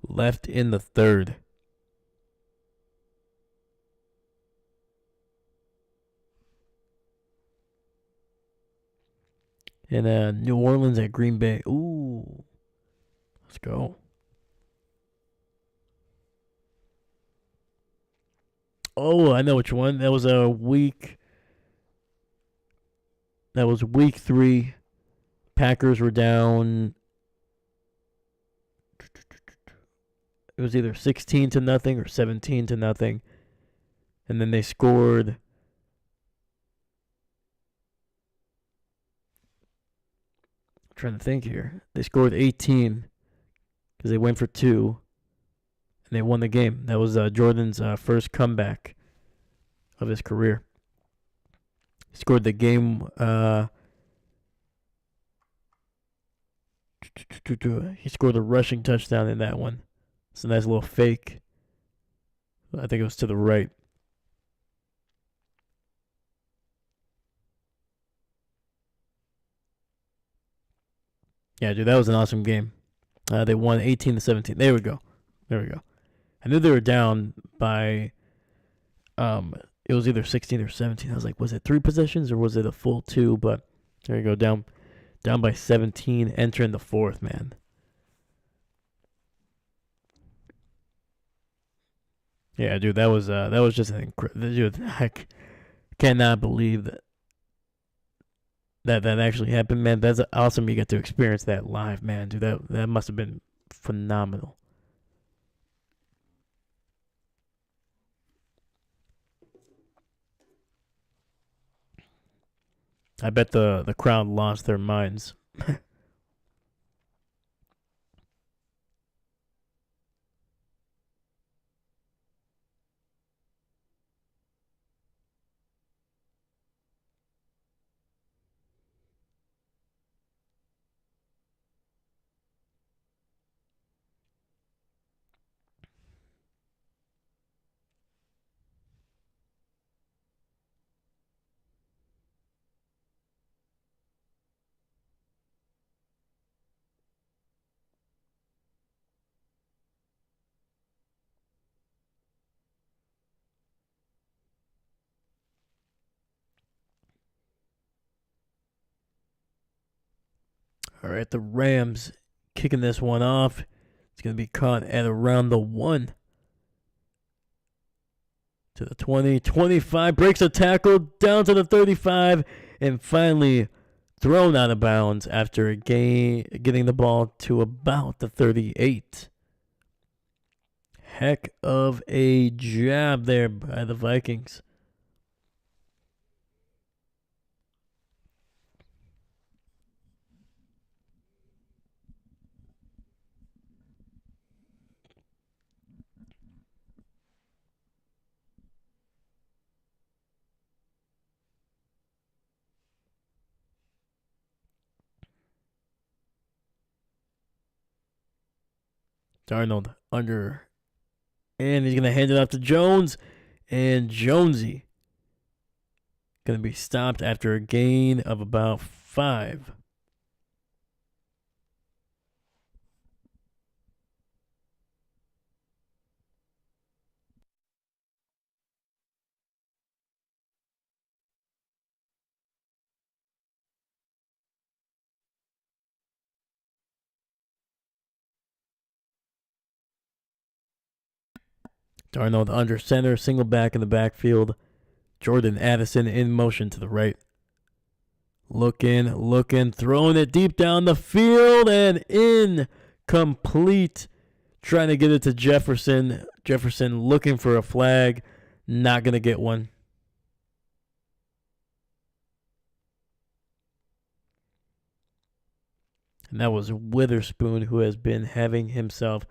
left in the 3rd. And New Orleans at Green Bay. Ooh, let's go. Oh, I know which one. That was week 3. Packers were down. It was either 16-0 or 17-0, and then they scored. I'm trying to think here. They scored 18 because they went for 2, and they won the game. That was Jordan's first comeback of his career. He scored the game. He scored a rushing touchdown in that one. It's a nice little fake. I think it was to the right. Yeah, dude, that was an awesome game. They won 18-17. There we go. I knew they were down by. It was either 16 or 17. I was like, was it 3 possessions or was it a full 2? But there you go, down by 17, entering the 4th, man. Yeah, dude, that was just an incredible. Dude, I cannot believe that actually happened, man. That's awesome. You get to experience that live, man, dude. That must have been phenomenal. I bet the crowd lost their minds. All right, the Rams kicking this one off. It's going to be caught at around the 1. To the 20, 25, breaks a tackle down to the 35, and finally thrown out of bounds after getting the ball to about the 38. Heck of a job there by the Vikings. Darnold under, and he's going to hand it off to Jones, and Jonesy going to be stopped after a gain of about 5. Darnold under center, single back in the backfield. Jordan Addison in motion to the right. Looking, throwing it deep down the field and incomplete. Trying to get it to Jefferson. Jefferson looking for a flag. Not going to get one. And that was Witherspoon, who has been having himself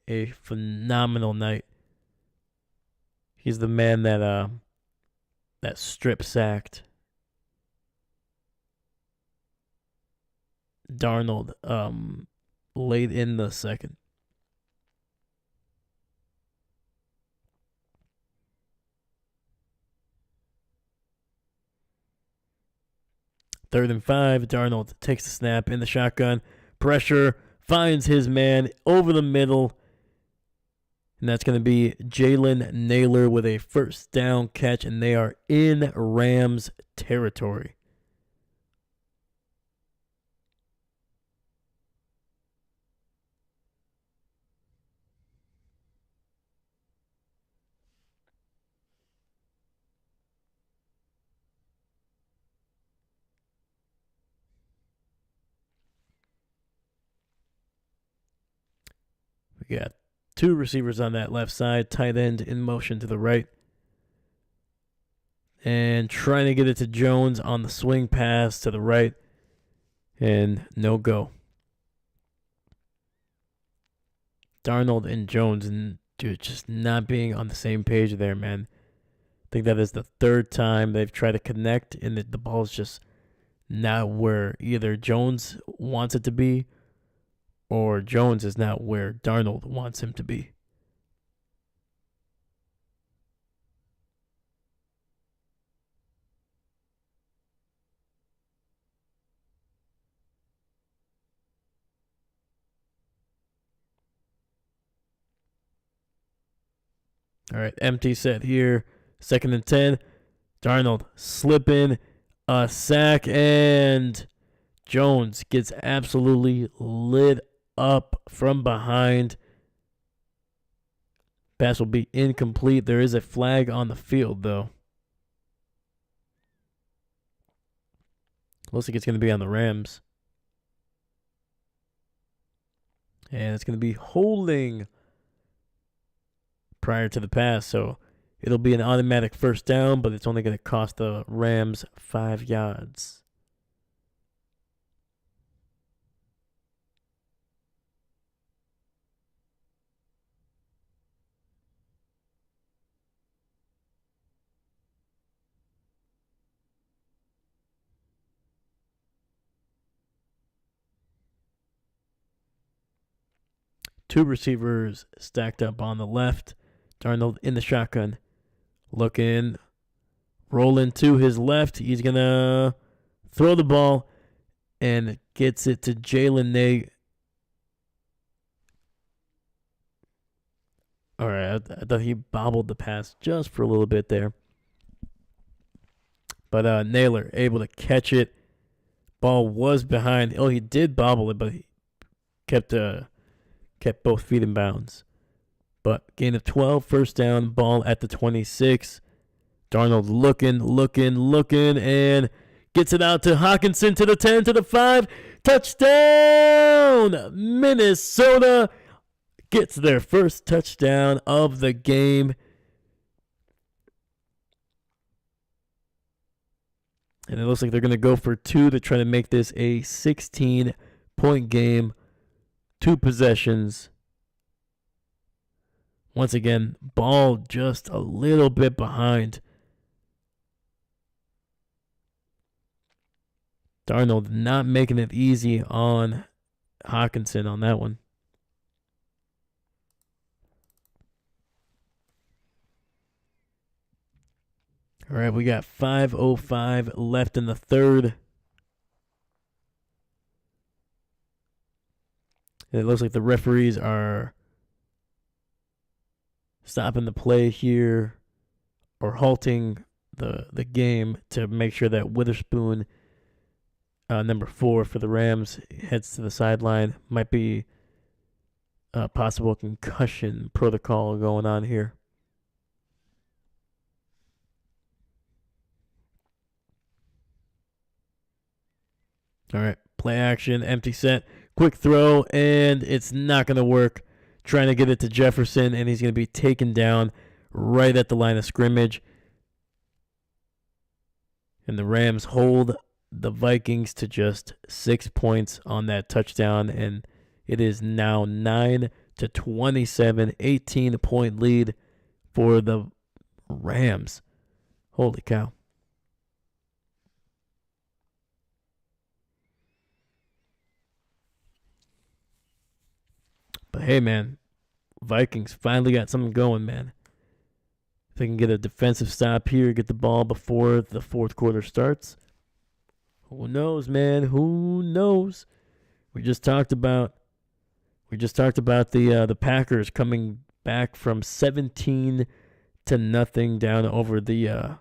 a phenomenal night. He's the man that strip sacked Darnold late in the second. Third and 5, Darnold takes the snap in the shotgun. Pressure, finds his man over the middle. And that's going to be Jalen Naylor with a first down catch, and they are in Rams territory. We got 2 receivers on that left side, tight end in motion to the right. And trying to get it to Jones on the swing pass to the right. And no go. Darnold and Jones, and dude, just not being on the same page there, man. I think that is the 3rd time they've tried to connect, and the ball's just not where either Jones wants it to be, or Jones is not where Darnold wants him to be. All right, empty set here. 2nd and 10. Darnold slipping, a sack, and Jones gets absolutely lit up from behind. Pass will be incomplete. There is a flag on the field, though. Looks like it's going to be on the Rams. And it's going to be holding prior to the pass, so it'll be an automatic first down, but it's only going to cost the Rams 5 yards. Two receivers stacked up on the left. Darnold in the shotgun. Looking. Rolling to his left. He's going to throw the ball and gets it to Jalen Naylor. All right, I thought he bobbled the pass just for a little bit there. But Naylor able to catch it Ball was behind. Oh, he did bobble it, but he kept both feet in bounds. But gain of 12, first down, ball at the 26. Darnold looking, and gets it out to Hawkinson to the 10, to the 5. Touchdown! Minnesota gets their first touchdown of the game. And it looks like they're going to go for 2 to try to make this a 16-point game. 2 possessions. Once again, ball just a little bit behind. Darnold not making it easy on Hawkinson on that one. All right, we got 5:05 left in the third. It looks like the referees are stopping the play here or halting the game to make sure that Witherspoon, number 4 for the Rams, heads to the sideline. Might be a possible concussion protocol going on here. All right, play action, empty set, quick throw, and it's not going to work. Trying to get it to Jefferson, and he's going to be taken down right at the line of scrimmage. And the Rams hold the Vikings to just 6 points on that touchdown, and it is now 9-27, 18-point lead for the Rams. Holy cow. But hey, man, Vikings finally got something going, man. If they can get a defensive stop here, get the ball before the fourth quarter starts, who knows, man? Who knows? We just talked about the Packers coming back from 17-0 down over the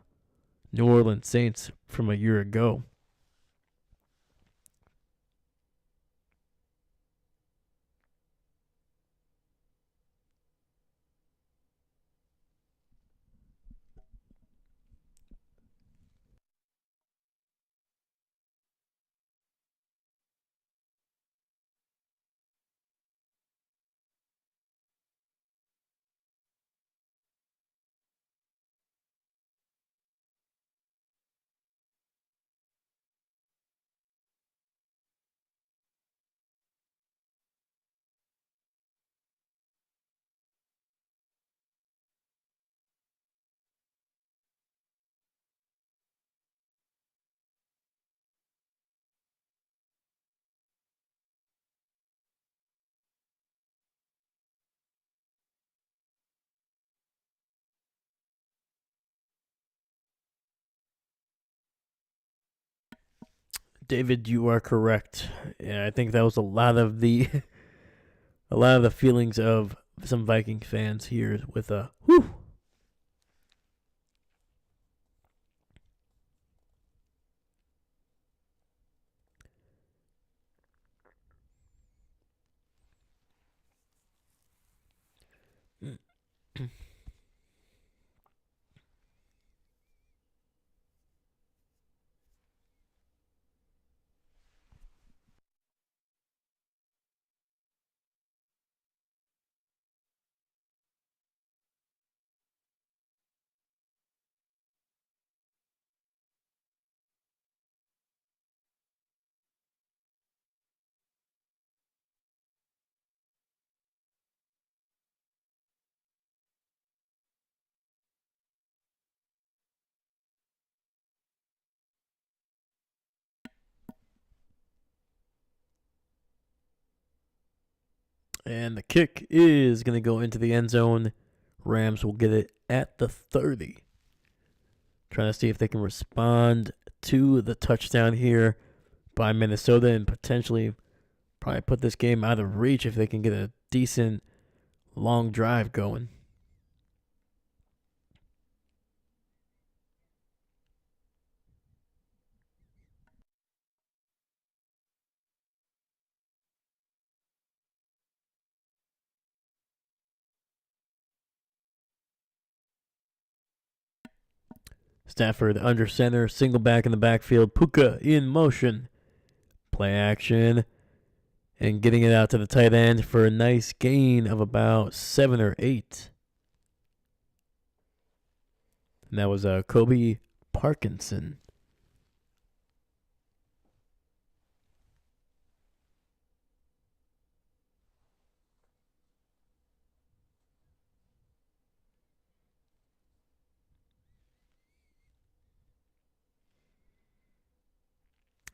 New Orleans Saints from a year ago. David, you are correct. Yeah, I think that was a lot of the feelings of some Viking fans here with a whew. And the kick is going to go into the end zone. Rams will get it at the 30. Trying to see if they can respond to the touchdown here by Minnesota and potentially probably put this game out of reach if they can get a decent long drive going. Stafford under center, single back in the backfield. Puka in motion. Play action. And getting it out to the tight end for a nice gain of about 7 or 8. And that was Kobe Parkinson.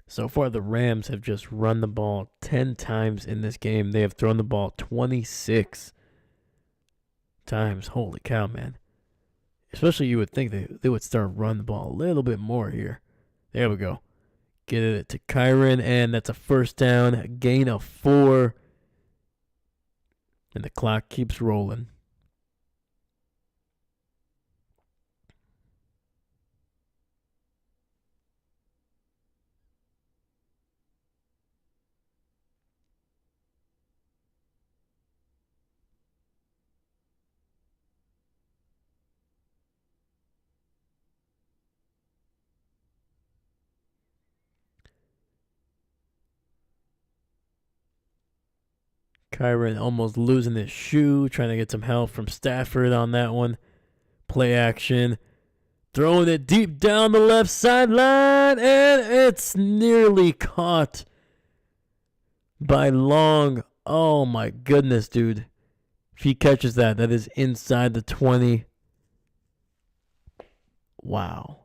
So far, the Rams have just run the ball 10 times in this game. They have thrown the ball 26 times. Holy cow, man. Especially you would think they would start running the ball a little bit more here. There we go. Get it to Kyren, and that's a first down. A gain of 4. And the clock keeps rolling. Kyren almost losing his shoe, trying to get some help from Stafford on that one. Play action. Throwing it deep down the left sideline, and it's nearly caught by Long. Oh my goodness, dude. If he catches that, that is inside the 20. Wow.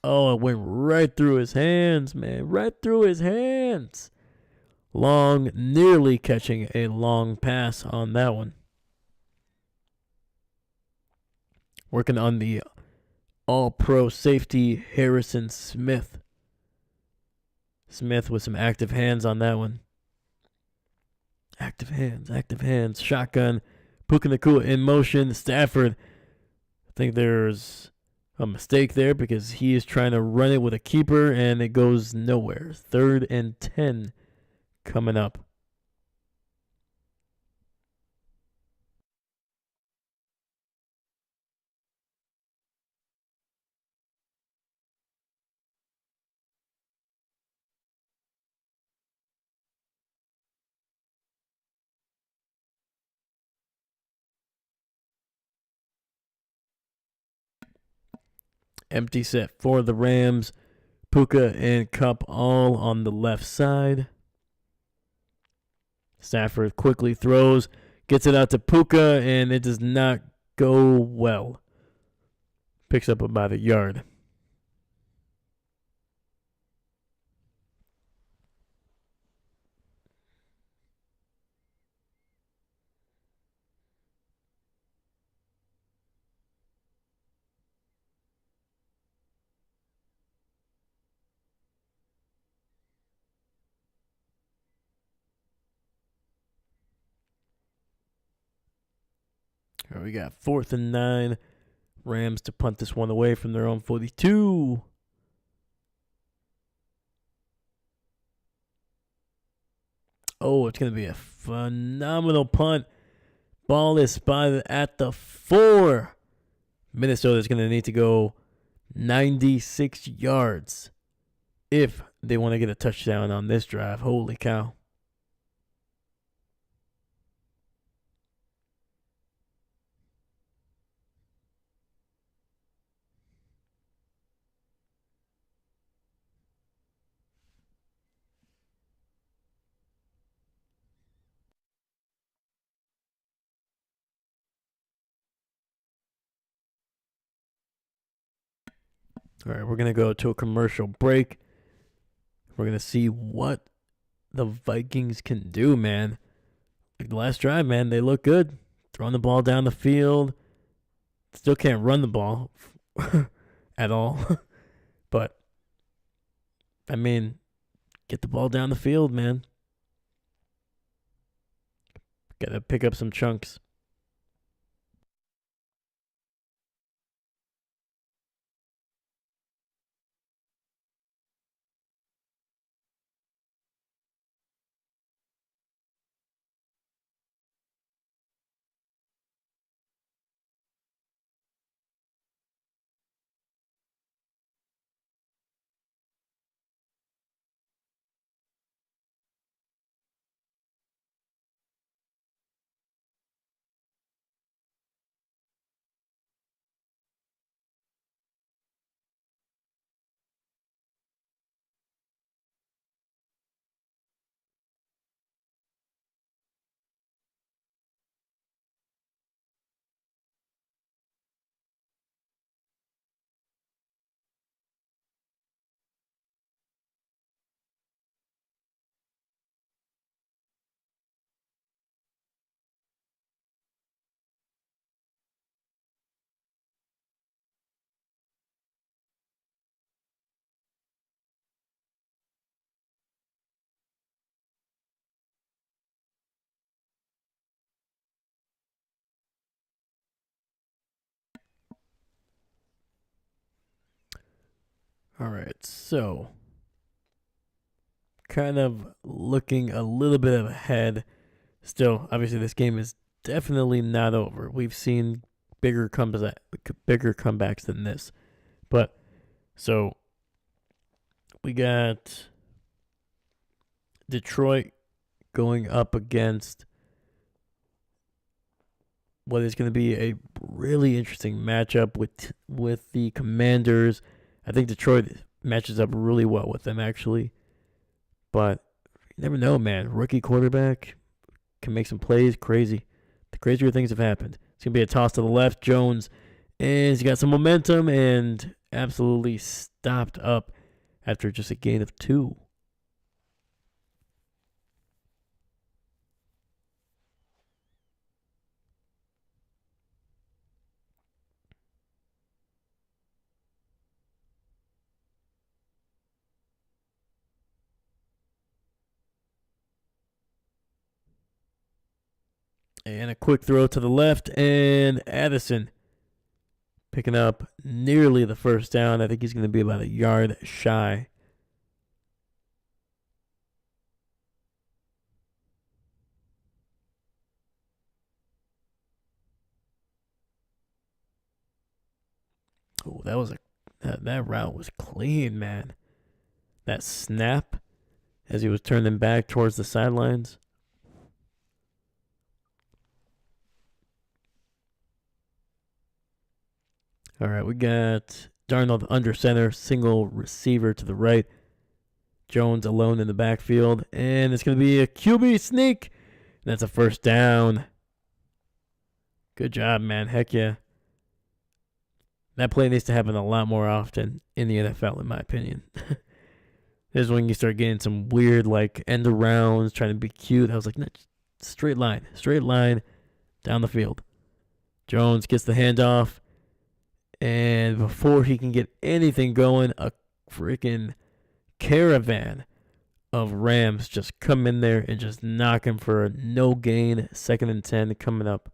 Oh, it went right through his hands, man. Right through his hands. Long nearly catching a long pass on that one. Working on the all-pro safety, Harrison Smith. Smith with some active hands on that one. Active hands. Shotgun. Puka Nacua in motion. Stafford. I think there's a mistake there because he is trying to run it with a keeper and it goes nowhere. 3rd and 10 coming up. Empty set for the Rams. Puka and Kupp all on the left side. Stafford quickly throws, gets it out to Puka, and it does not go well. Picks up about a yard. Here we got 4th and 9. Rams to punt this one away from their own 42. Oh, it's going to be a phenomenal punt. Ball is spotted at the 4. Minnesota's going to need to go 96 yards if they want to get a touchdown on this drive. Holy cow. All right, we're going to go to a commercial break. We're going to see what the Vikings can do, man. Like the last drive, man, they look good. Throwing the ball down the field. Still can't run the ball at all. But, I mean, get the ball down the field, man. Got to pick up some chunks. All right, so kind of looking a little bit ahead. Still, obviously, this game is definitely not over. We've seen bigger comebacks than this. But so we got Detroit going up against what is going to be a really interesting matchup with the Commanders. I think Detroit matches up really well with them actually, but you never know, man. Rookie quarterback can make some plays. Crazy. The crazier things have happened. It's gonna be a toss to the left. Jones, and he's got some momentum and absolutely stopped up after just a gain of 2. And a quick throw to the left, and Addison picking up nearly the first down. I think he's going to be about a yard shy. Oh, that route was clean, man. That snap as he was turning back towards the sidelines. All right, we got Darnold under center, single receiver to the right. Jones alone in the backfield, and it's going to be a QB sneak. That's a first down. Good job, man. Heck yeah. That play needs to happen a lot more often in the NFL, in my opinion. This is when you start getting some weird, like, end arounds, trying to be cute. I was like, no, straight line down the field. Jones gets the handoff, and before he can get anything going, a freaking caravan of Rams just come in there and just knock him for a no gain, 2nd and 10 coming up.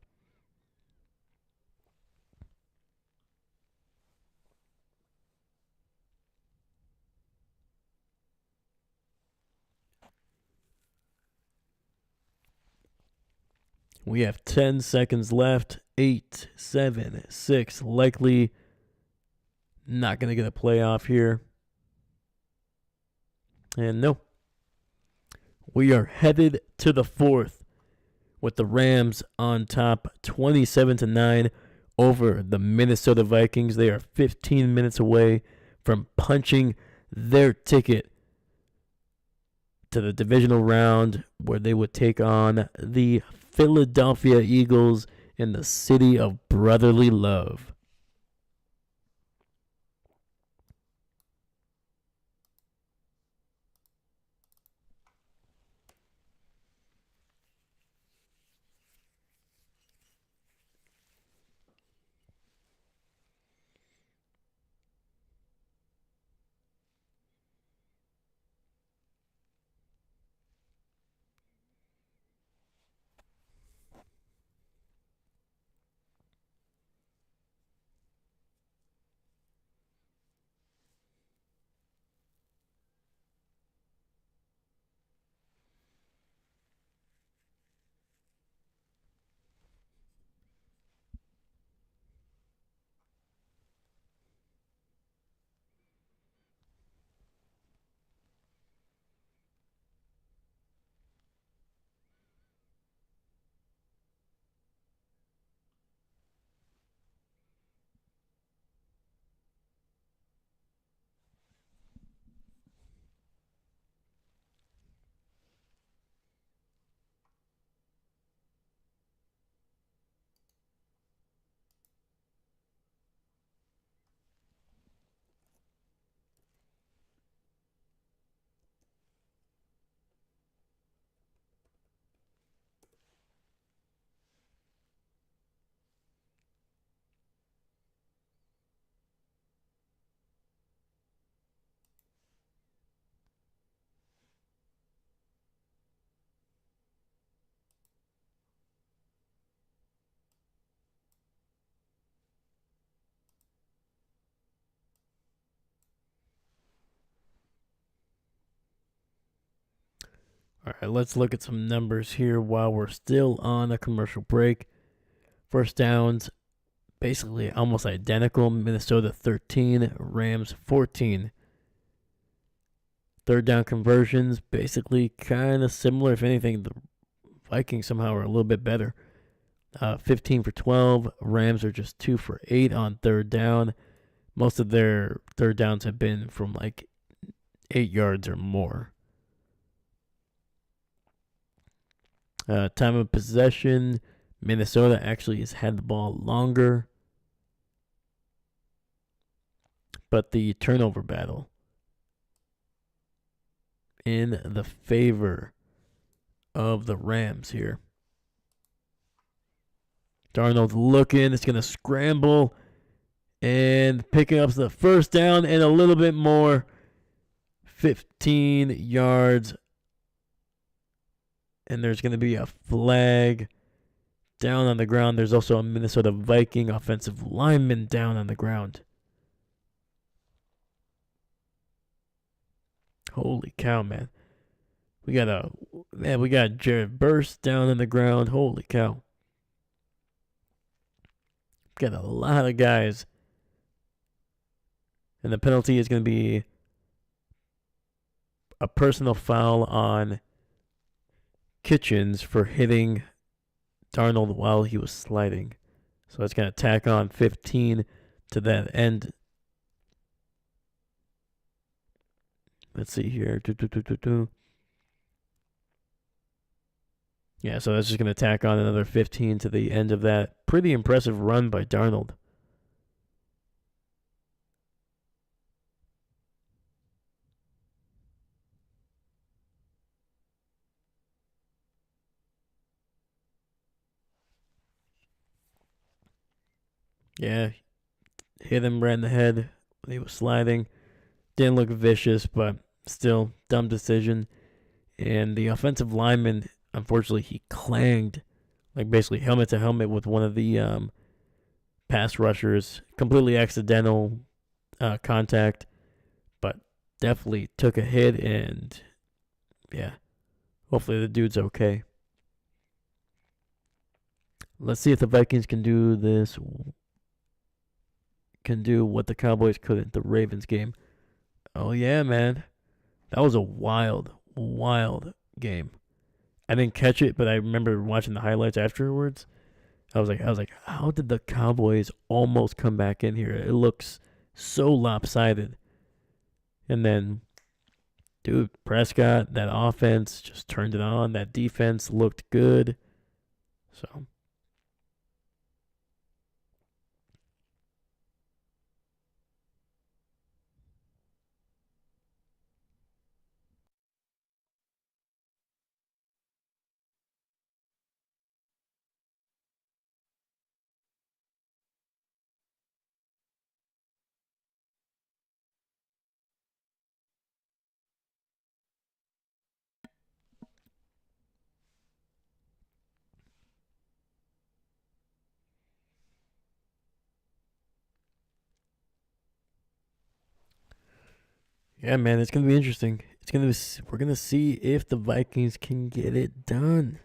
We have 10 seconds left. 8, 7, 6. Likely not going to get a playoff here. And no. We are headed to the 4th with the Rams on top 27-9 over the Minnesota Vikings. They are 15 minutes away from punching their ticket to the divisional round where they would take on the Philadelphia Eagles in the city of brotherly love. All right, let's look at some numbers here while we're still on a commercial break. First downs, basically almost identical. Minnesota 13, Rams 14. Third down conversions, basically kind of similar. If anything, the Vikings somehow are a little bit better. 15 for 12. Rams are just 2 for 8 on third down. Most of their third downs have been from like 8 yards or more. Time of possession, Minnesota actually has had the ball longer. But the turnover battle in the favor of the Rams here. Darnold looking. It's going to scramble and picking up the first down and a little bit more. 15 yards. And there's going to be a flag down on the ground. There's also a Minnesota Viking offensive lineman down on the ground. Holy cow, man. We got Jared Burst down on the ground. Holy cow. Got a lot of guys. And the penalty is going to be a personal foul on Kitchens for hitting Darnold while he was sliding. So it's going to tack on 15 to that end. Let's see here. Yeah, so that's just going to tack on another 15 to the end of that. Pretty impressive run by Darnold. Yeah, hit him right in the head when he was sliding. Didn't look vicious, but still, dumb decision. And the offensive lineman, unfortunately, he clanged, like basically helmet to helmet with one of the pass rushers. Completely accidental contact, but definitely took a hit, and yeah, hopefully the dude's okay. Let's see if the Vikings can do this. Can do what the Cowboys couldn't the Ravens game. Oh yeah, man. That was a wild game. I didn't catch it, but I remember watching the highlights afterwards. I was like, how did the Cowboys almost come back in here? It looks so lopsided. And then, dude, Prescott, that offense just turned it on. That defense looked good. So, yeah, man, it's gonna be interesting. We're gonna see if the Vikings can get it done.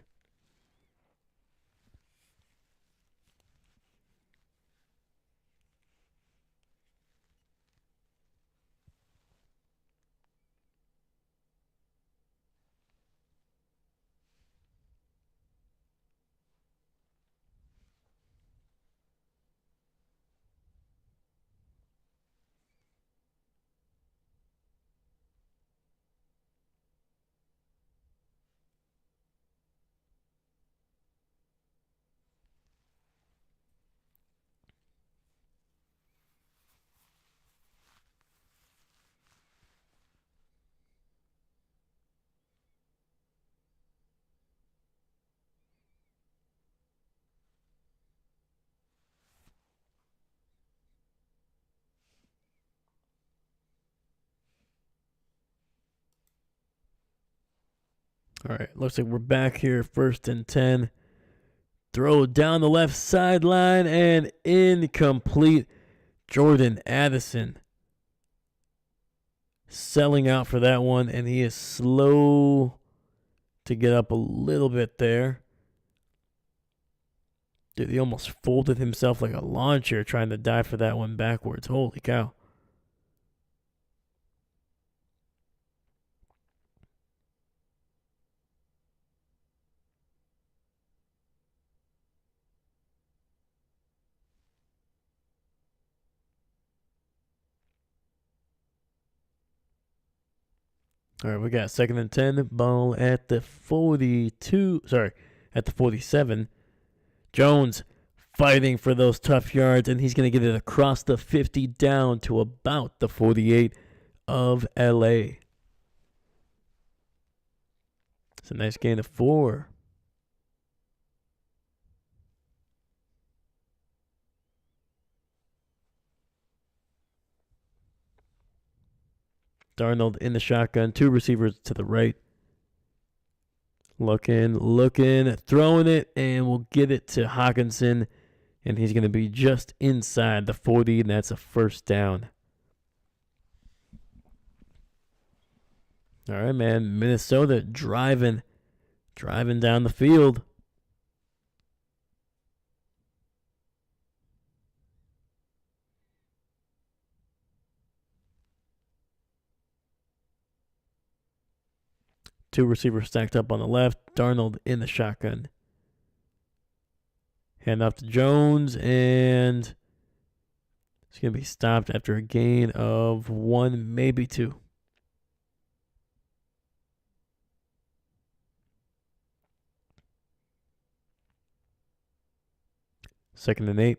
All right, looks like we're back here, 1st and 10. Throw down the left sideline and incomplete. Jordan Addison selling out for that one, and he is slow to get up a little bit there. Dude, he almost folded himself like a lawn chair trying to dive for that one backwards. Holy cow. All right, we got 2nd and 10. Ball at the 42. Sorry, at the 47. Jones fighting for those tough yards, and he's going to get it across the 50 down to about the 48 of LA. It's a nice gain of 4. Darnold in the shotgun, 2 receivers to the right. Looking, throwing it, and we'll get it to Hawkinson, and he's going to be just inside the 40, and that's a first down. All right, man. Minnesota driving down the field. Two receivers stacked up on the left. Darnold in the shotgun. Hand off to Jones, and it's going to be stopped after a gain of 1, maybe 2. Second and 8.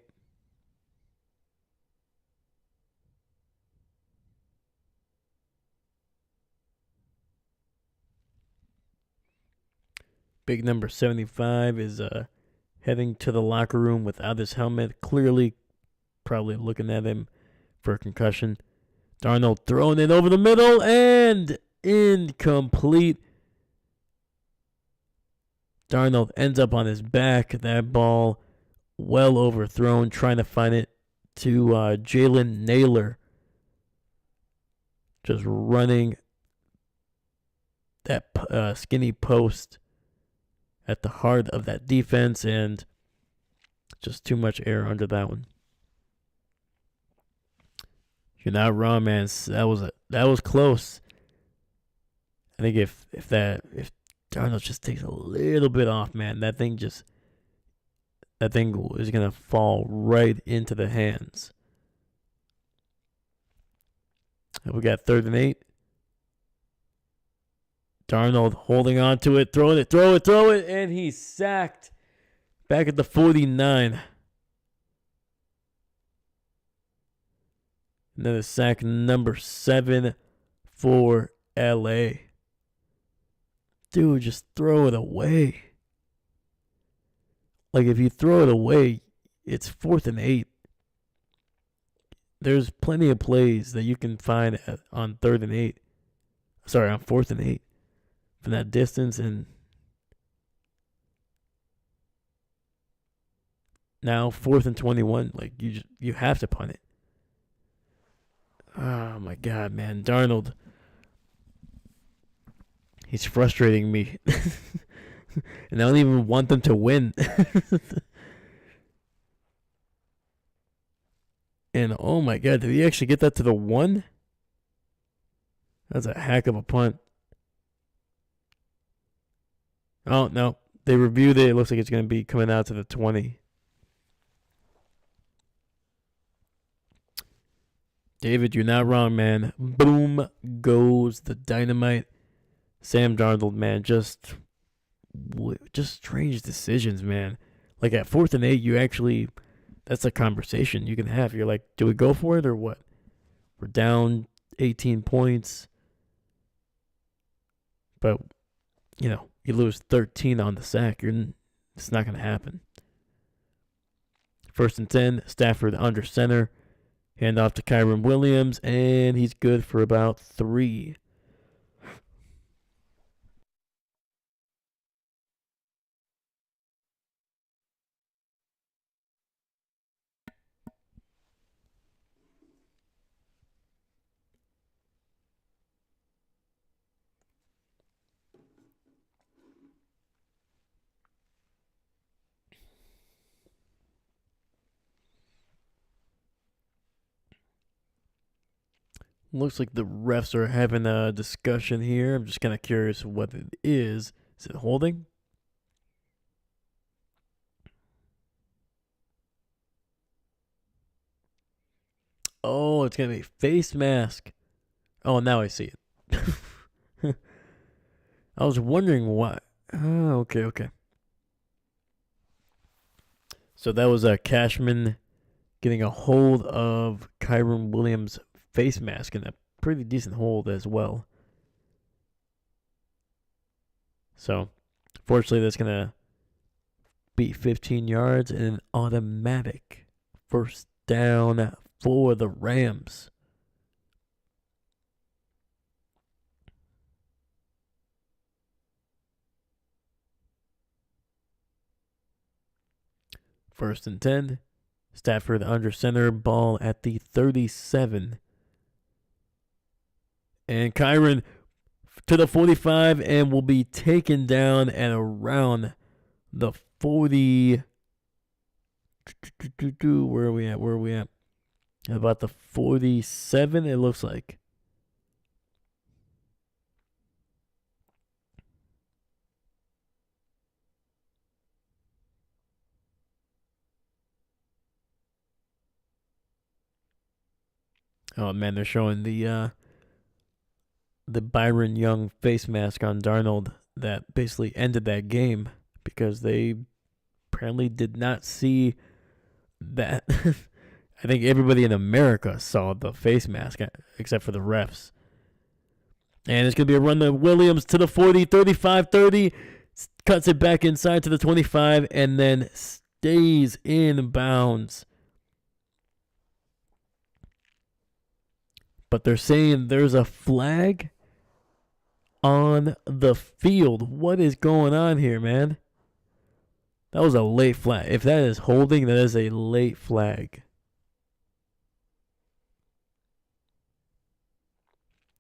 Big number 75 is heading to the locker room without his helmet. Clearly, probably looking at him for a concussion. Darnold throwing it over the middle and incomplete. Darnold ends up on his back. That ball well overthrown, trying to find it to Jalen Naylor. Just running that skinny post at the heart of that defense, and just too much air under that one. You're not wrong, man. That was close. I think if Darnold just takes a little bit off, man, that thing is gonna fall right into the hands. We got 3rd and 8. Darnold holding on to it, throw it, and he's sacked back at the 49. Another sack, number 7 for LA. Dude, just throw it away. Like, if you throw it away, it's 4th and 8. There's plenty of plays that you can find on 3rd and 8. Sorry, on 4th and 8. From that distance, and now 4th and 21. Like, you have to punt it. Oh my God, man, Darnold. He's frustrating me, and I don't even want them to win. And oh my God, did he actually get that to the 1? That's a heck of a punt. Oh, no. They reviewed it. It looks like it's going to be coming out to the 20. David, you're not wrong, man. Boom goes the dynamite. Sam Darnold, man, just strange decisions, man. Like, at 4th and 8, you actually, that's a conversation you can have. You're like, do we go for it or what? We're down 18 points. But, you lose 13 on the sack. It's not going to happen. 1st and 10, Stafford under center. Hand off to Kyren Williams, and he's good for about 3. Looks like the refs are having a discussion here. I'm just kind of curious what it is. Is it holding? Oh, it's going to be face mask. Oh, now I see it. I was wondering why. Oh, okay. So that was Cashman getting a hold of Kyron Williams' face mask, and a pretty decent hold as well. So, fortunately, that's going to be 15 yards and an automatic first down for the Rams. First and 10. Stafford under center, ball at the 37. And Kyron to the 45 and will be taken down at around the 40. Where are we at? About the 47, it looks like. Oh man, they're showing the Byron Young face mask on Darnold that basically ended that game because they apparently did not see that. I think everybody in America saw the face mask except for the refs. And it's going to be a run to Williams to the 40, 35, 30. Cuts it back inside to the 25 and then stays in bounds. But they're saying there's a flag on the field. What is going on here, man? That was a late flag. If that is holding, that is a late flag.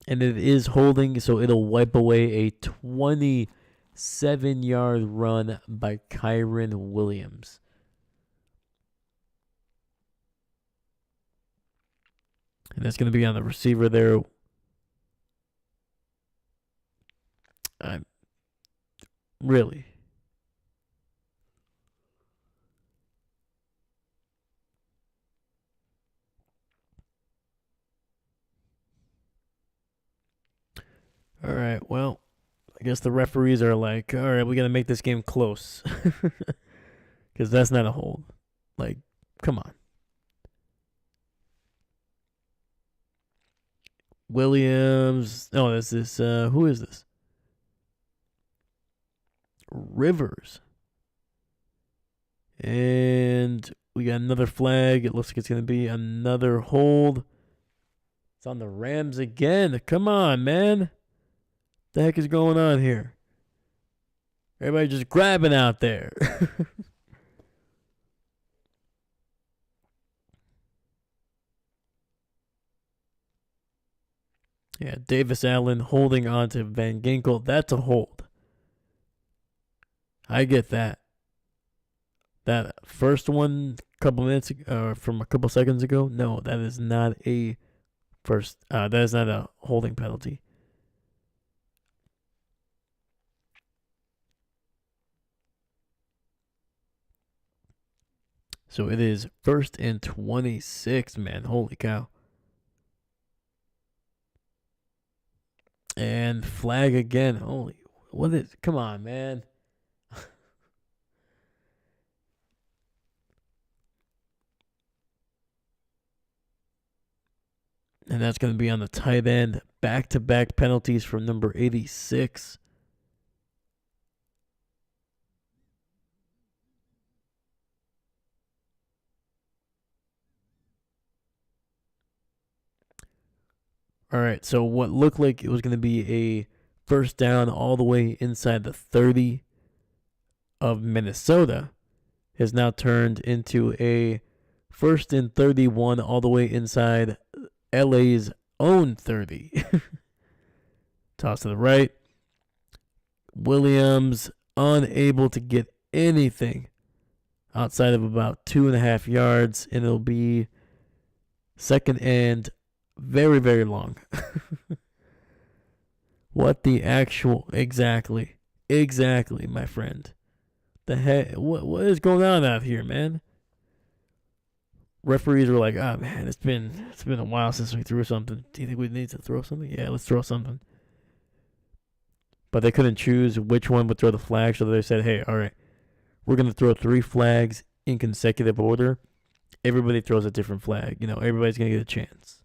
And it is holding, so it'll wipe away a 27-yard run by Kyron Williams. And that's going to be on the receiver there. Really? All right, well, I guess the referees are like, all right, we got to make this game close. Because that's not a hold. Like, come on. Williams. Oh, this is, who is this? Rivers. And we got another flag. It looks like it's going to be another hold. It's on the Rams again. Come on, man. What the heck is going on here? Everybody just grabbing out there. Yeah, Davis Allen holding on to Van Ginkel. That's a hold. I get that. That first one, couple minutes from a couple seconds ago, no, that is not a first. That is not a holding penalty. So it is 1st and 26, man. Holy cow. And flag again. Holy, what is? Come on, man. And that's going to be on the tight end. Back-to-back penalties from number 86. All right, so what looked like it was going to be a first down all the way inside the 30 of Minnesota has now turned into a 1st and 31 all the way inside LA's own 30. Toss to the right. Williams unable to get anything outside of about 2.5 yards, and it'll be 2nd and Very, very long. What the actual exactly? Exactly, my friend. The heck what is going on out here, man? Referees were like, "Oh man, it's been a while since we threw something. Do you think we need to throw something? Yeah, let's throw something." But they couldn't choose which one would throw the flag, so they said, "Hey, all right, we're gonna throw 3 flags in consecutive order. Everybody throws a different flag. Everybody's gonna get a chance."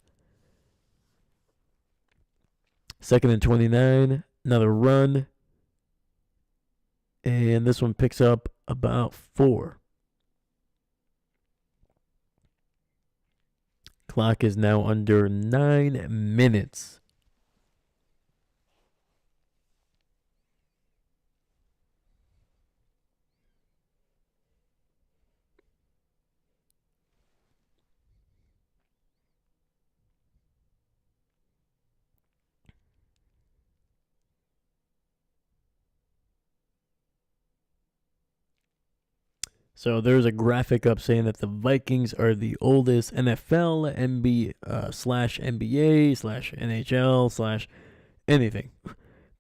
2nd and 29, another run, and this one picks up about 4. Clock is now under 9 minutes. So there's a graphic up saying that the Vikings are the oldest NFL, slash NBA slash NHL slash anything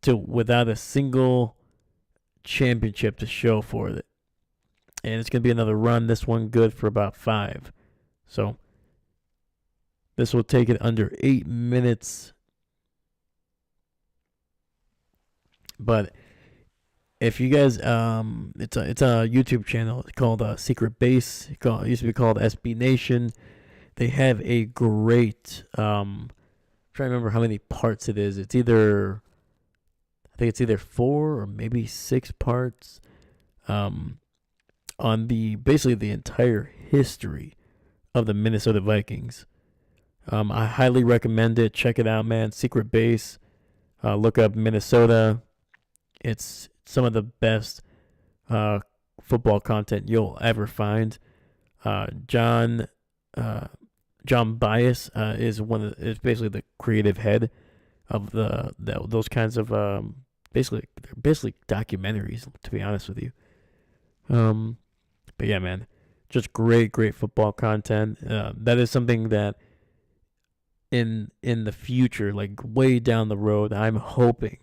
to without a single championship to show for it. And it's gonna be another run. This one good for about 5. So this will take it under 8 minutes. But if you guys, it's a YouTube channel called Secret Base. It used to be called SB Nation. They have a great, I'm trying to remember how many parts it is. I think it's either 4 or maybe 6 parts, on basically the entire history of the Minnesota Vikings. I highly recommend it. Check it out, man. Secret Base. Look up Minnesota. It's some of the best football content you'll ever find. John Bias is basically the creative head of those kinds of basically documentaries. To be honest with you, but yeah, man, just great football content. That is something that in the future, like way down the road, I'm hoping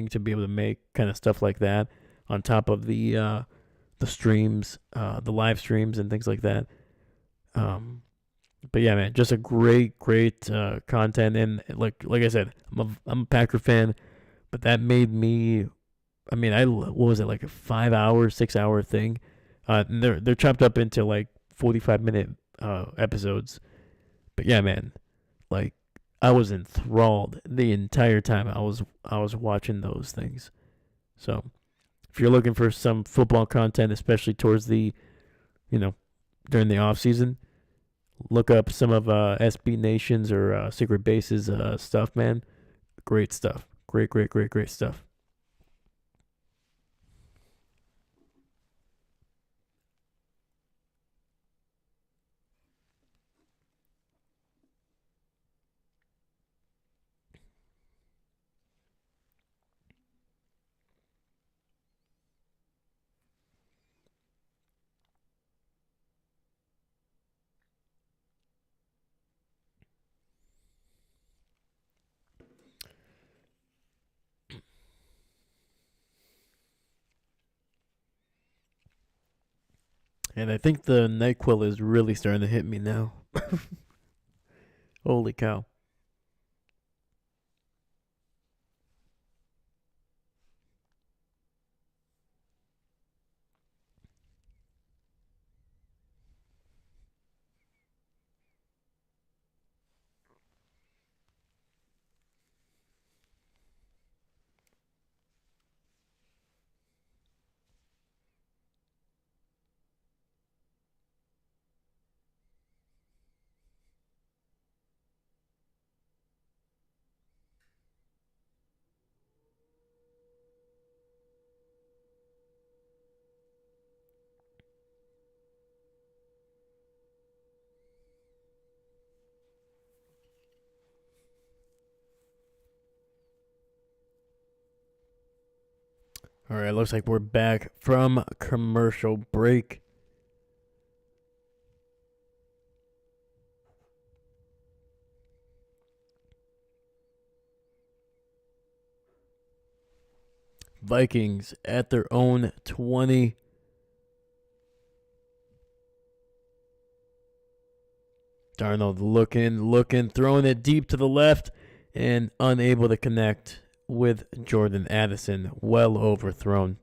to be able to make kind of stuff like that on top of the streams, the live streams and things like that. But yeah, man, just a great content. And like I said, I'm a Packer fan, but that made me. I mean, what was it, like a 5 hour, 6 hour thing? And they're chopped up into like 45-minute episodes. But yeah, man, like I was enthralled the entire time I was watching those things. So if you're looking for some football content, especially towards during the off season, look up some of SB Nation's or Secret Base's stuff, man. Great stuff. Great stuff. And I think the NyQuil is really starting to hit me now. Holy cow. All right, looks like we're back from commercial break. Vikings at their own 20. Darnold looking, throwing it deep to the left and unable to connect with Jordan Addison. Well overthrown.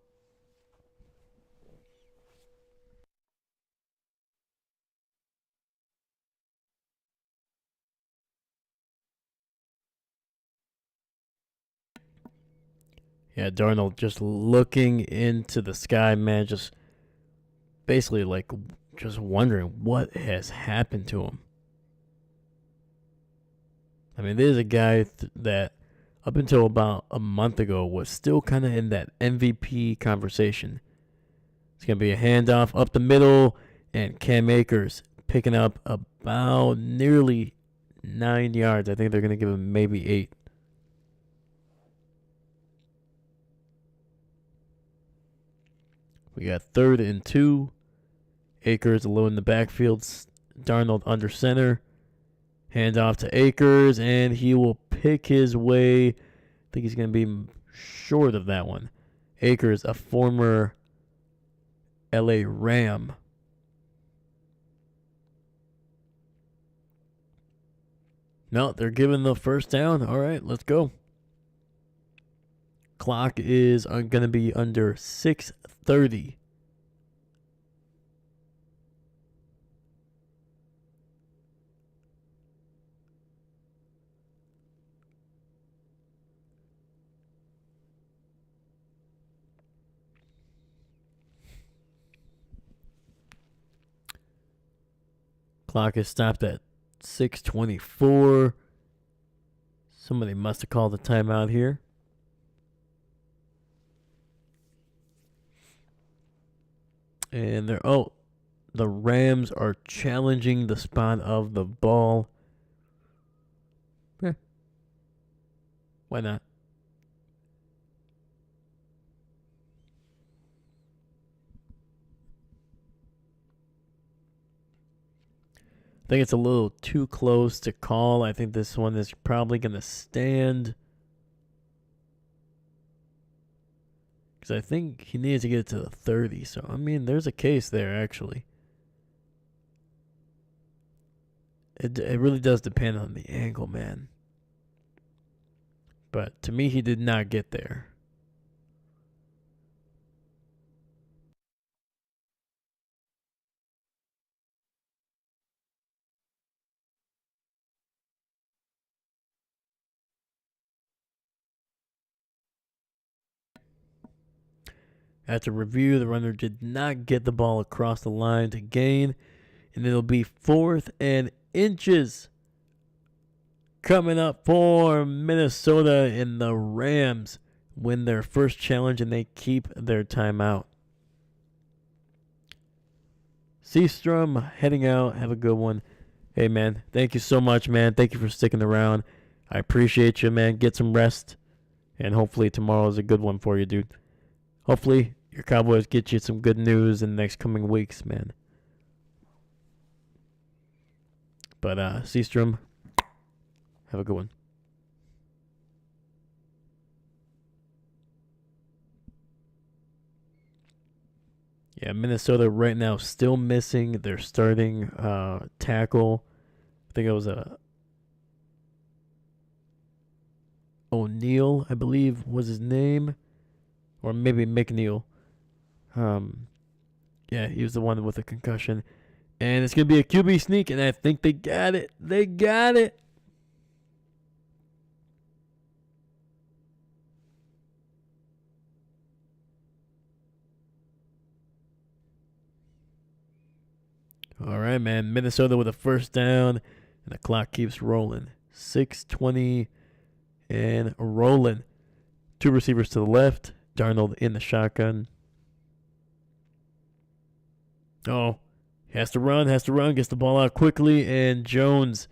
Yeah, Darnold just looking into the sky, man. Just basically just wondering what has happened to him. I mean, there's a guy that up until about a month ago was still kind of in that MVP conversation. It's going to be a handoff up the middle, and Cam Akers picking up about nearly 9 yards. I think they're going to give him maybe 8. We got 3rd and 2. Akers alone in the backfield. Darnold under center. Hand off to Akers, and he will pick his way. I think he's going to be short of that one. Akers, a former LA Ram. No, they're giving the first down. All right, let's go. Clock is going to be under 6:30. Clock is stopped at 6:24. Somebody must have called a timeout here. And the Rams are challenging the spot of the ball. Why not? I think it's a little too close to call. I think this one is probably going to stand. Because I think he needs to get it to the 30. So, I mean, there's a case there, actually. It really does depend on the angle, man. But to me, he did not get there. After review, the runner did not get the ball across the line to gain, and it'll be 4th and inches coming up for Minnesota, and the Rams win their first challenge and they keep their timeout. Seastrom heading out. Have a good one. Hey, man, thank you so much, man. Thank you for sticking around. I appreciate you, man. Get some rest, and hopefully tomorrow is a good one for you, dude. Hopefully your Cowboys get you some good news in the next coming weeks, man. But Seastrom, have a good one. Yeah, Minnesota right now still missing their starting tackle. I think it was O'Neal, I believe was his name. Or maybe McNeil. Yeah, he was the one with the concussion. And it's going to be a QB sneak, and I think they got it. They got it. All right, man. Minnesota with a first down, and the clock keeps rolling. 6:20 and rolling. 2 receivers to the left. Darnold in the shotgun. Oh, has to run, gets the ball out quickly, and Jones,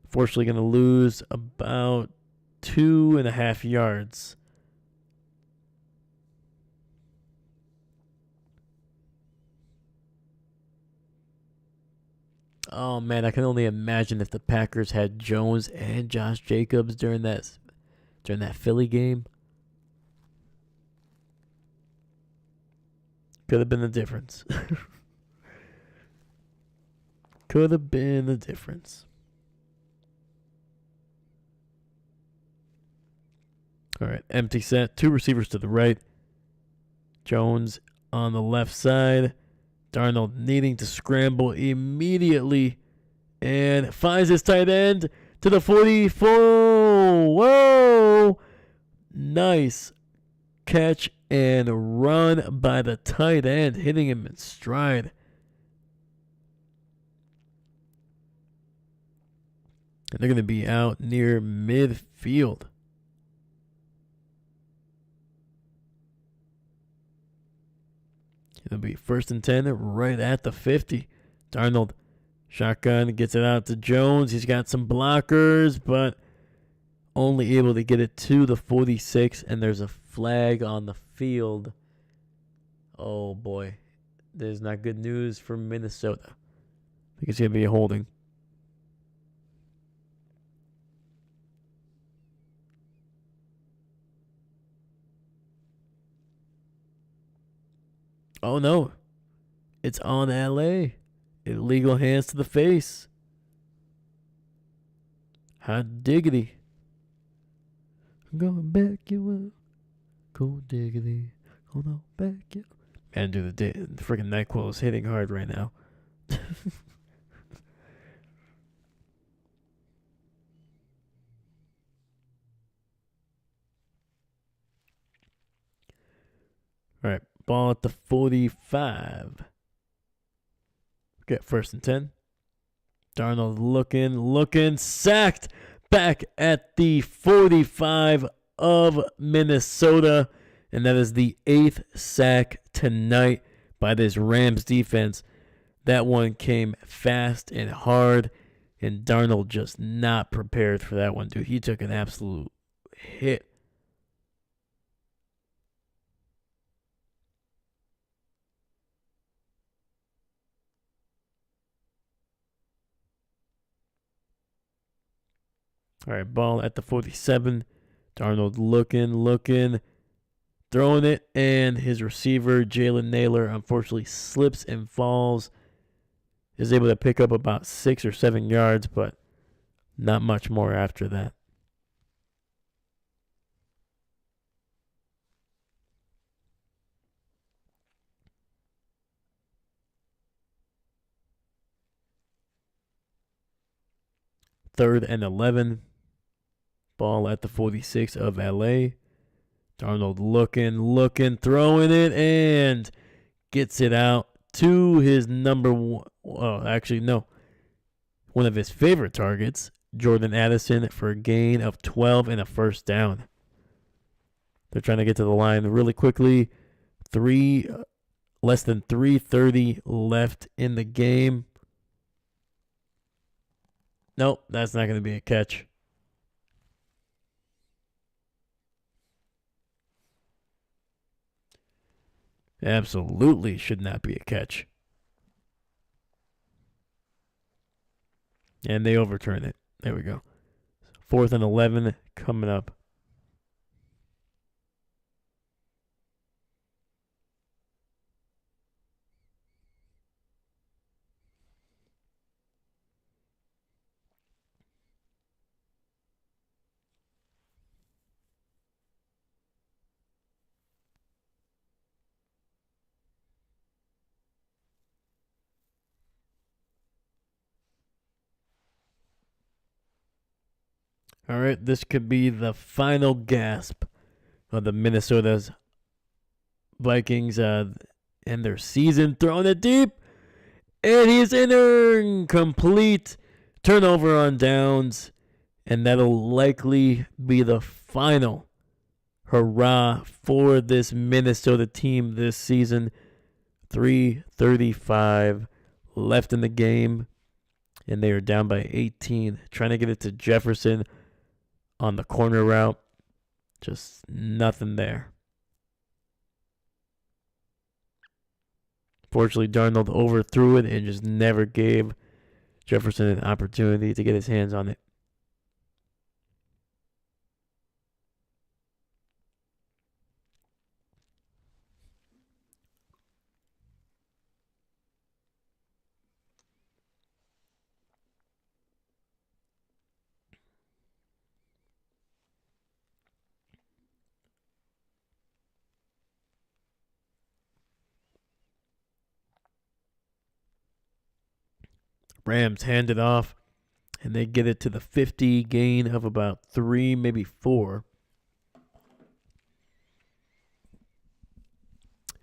fortunately, going to lose about 2.5 yards. Oh, man, I can only imagine if the Packers had Jones and Josh Jacobs during that Philly game. Could have been the difference. Could have been the difference. All right, empty set. Two receivers to the right. Jones on the left side. Darnold needing to scramble immediately and finds his tight end to the 44. Whoa! Nice catch and run by the tight end, hitting him in stride. And they're going to be out near midfield. It'll be 1st and 10 right at the 50. Darnold, shotgun, gets it out to Jones. He's got some blockers, but only able to get it to the 46, and there's a flag on the field. Oh, boy. There's not good news for Minnesota. I think it's going to be a holding. Oh, no. It's on LA. Illegal hands to the face. Hot diggity. I'm going back you up. Cold diggity. Hold on back you. Man, dude, the freaking NyQuil is hitting hard right now. All right, ball at the 45. Get 1st and 10. Darnold looking, sacked back at the 45 of Minnesota. And that is the 8th sack tonight by this Rams defense. That one came fast and hard, and Darnold just not prepared for that one, dude. He took an absolute hit. All right, ball at the 47. Darnold looking, throwing it, and his receiver, Jalen Naylor, unfortunately slips and falls. Is able to pick up about 6 or 7 yards, but not much more after that. Third and 11. Ball at the 46 of LA. Darnold looking, throwing it, and gets it out to his number one. Well, actually, no. One of his favorite targets, Jordan Addison, for a gain of 12 and a 1st down. They're trying to get to the line really quickly. Less than 3:30 left in the game. Nope, that's not going to be a catch. Absolutely should not be a catch. And they overturn it. There we go. 4th and 11 coming up. All right, this could be the final gasp of the Minnesota's Vikings and their season. Throwing it deep, and he's in complete turnover on downs, and that'll likely be the final hurrah for this Minnesota team this season. 3:35 left in the game, and they are down by 18. Trying to get it to Jefferson on the corner route. Just nothing there. Fortunately, Darnold overthrew it and just never gave Jefferson an opportunity to get his hands on it. Rams hand it off, and they get it to the 50, gain of about 3, maybe 4.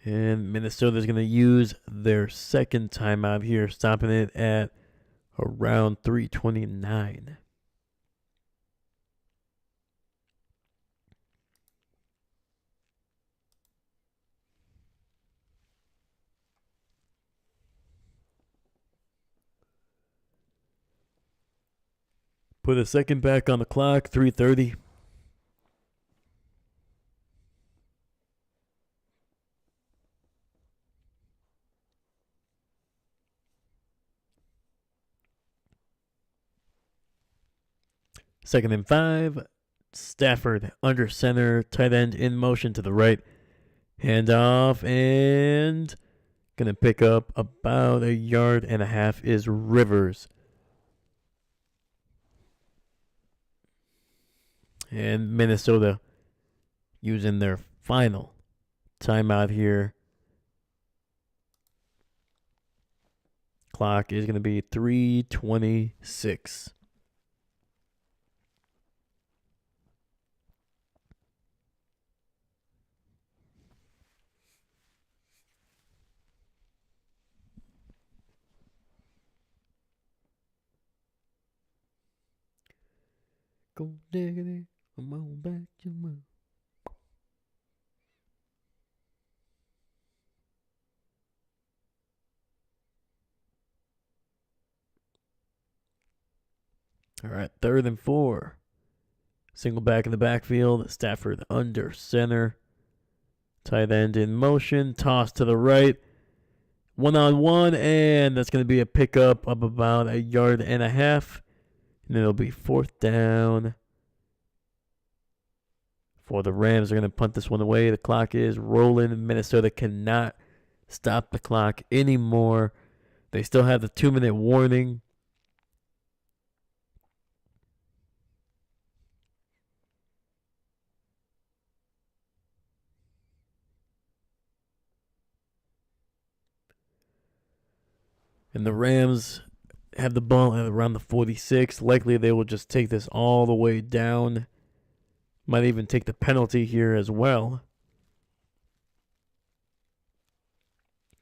And Minnesota's going to use their second timeout here, stopping it at around 3:29. Put a second back on the clock, 3:30. Second and 5. Stafford under center, tight end in motion to the right. Handoff, and going to pick up about 1.5 yards is Rivers. And Minnesota using their final timeout here. Clock is going to be 3:26. Go diggity, come on back to my. All right, 3rd and 4. Single back in the backfield. Stafford under center. Tight end in motion. Toss to the right. 1-on-1, and that's going to be a pickup of about 1.5 yards. And then it'll be 4th down for the Rams. They're going to punt this one away. The clock is rolling. Minnesota cannot stop the clock anymore. They still have the 2-minute warning. And the Rams have the ball at around the 46. Likely they will just take this all the way down. Might even take the penalty here as well.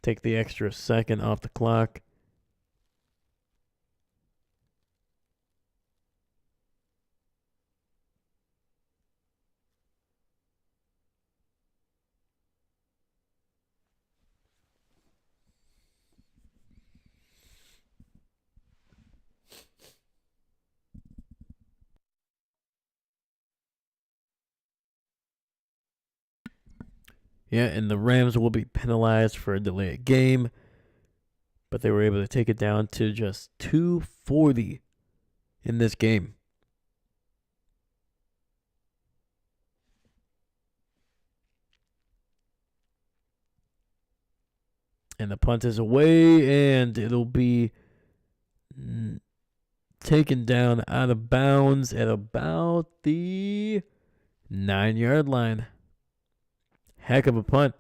Take the extra second off the clock. Yeah, and the Rams will be penalized for a delayed game. But they were able to take it down to just 2:40 in this game. And the punt is away, and it'll be taken down out of bounds at about the 9-yard line. Heck of a punt.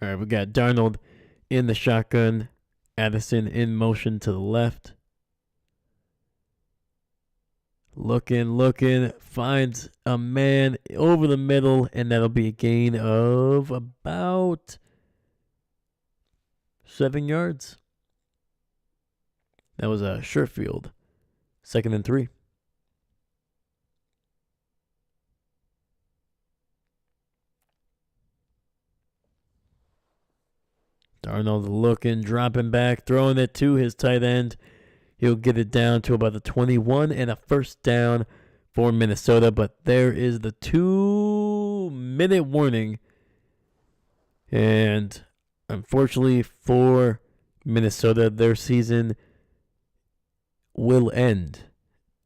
All right, we got Darnold in the shotgun. Addison in motion to the left. Looking, finds a man over the middle, and that'll be a gain of about 7 yards. That was a Sherfield. 2nd and 3. Darnold looking, dropping back, throwing it to his tight end. He'll get it down to about the 21 and a 1st down for Minnesota. But there is the 2-minute 1-minute warning. And unfortunately for Minnesota, their season will end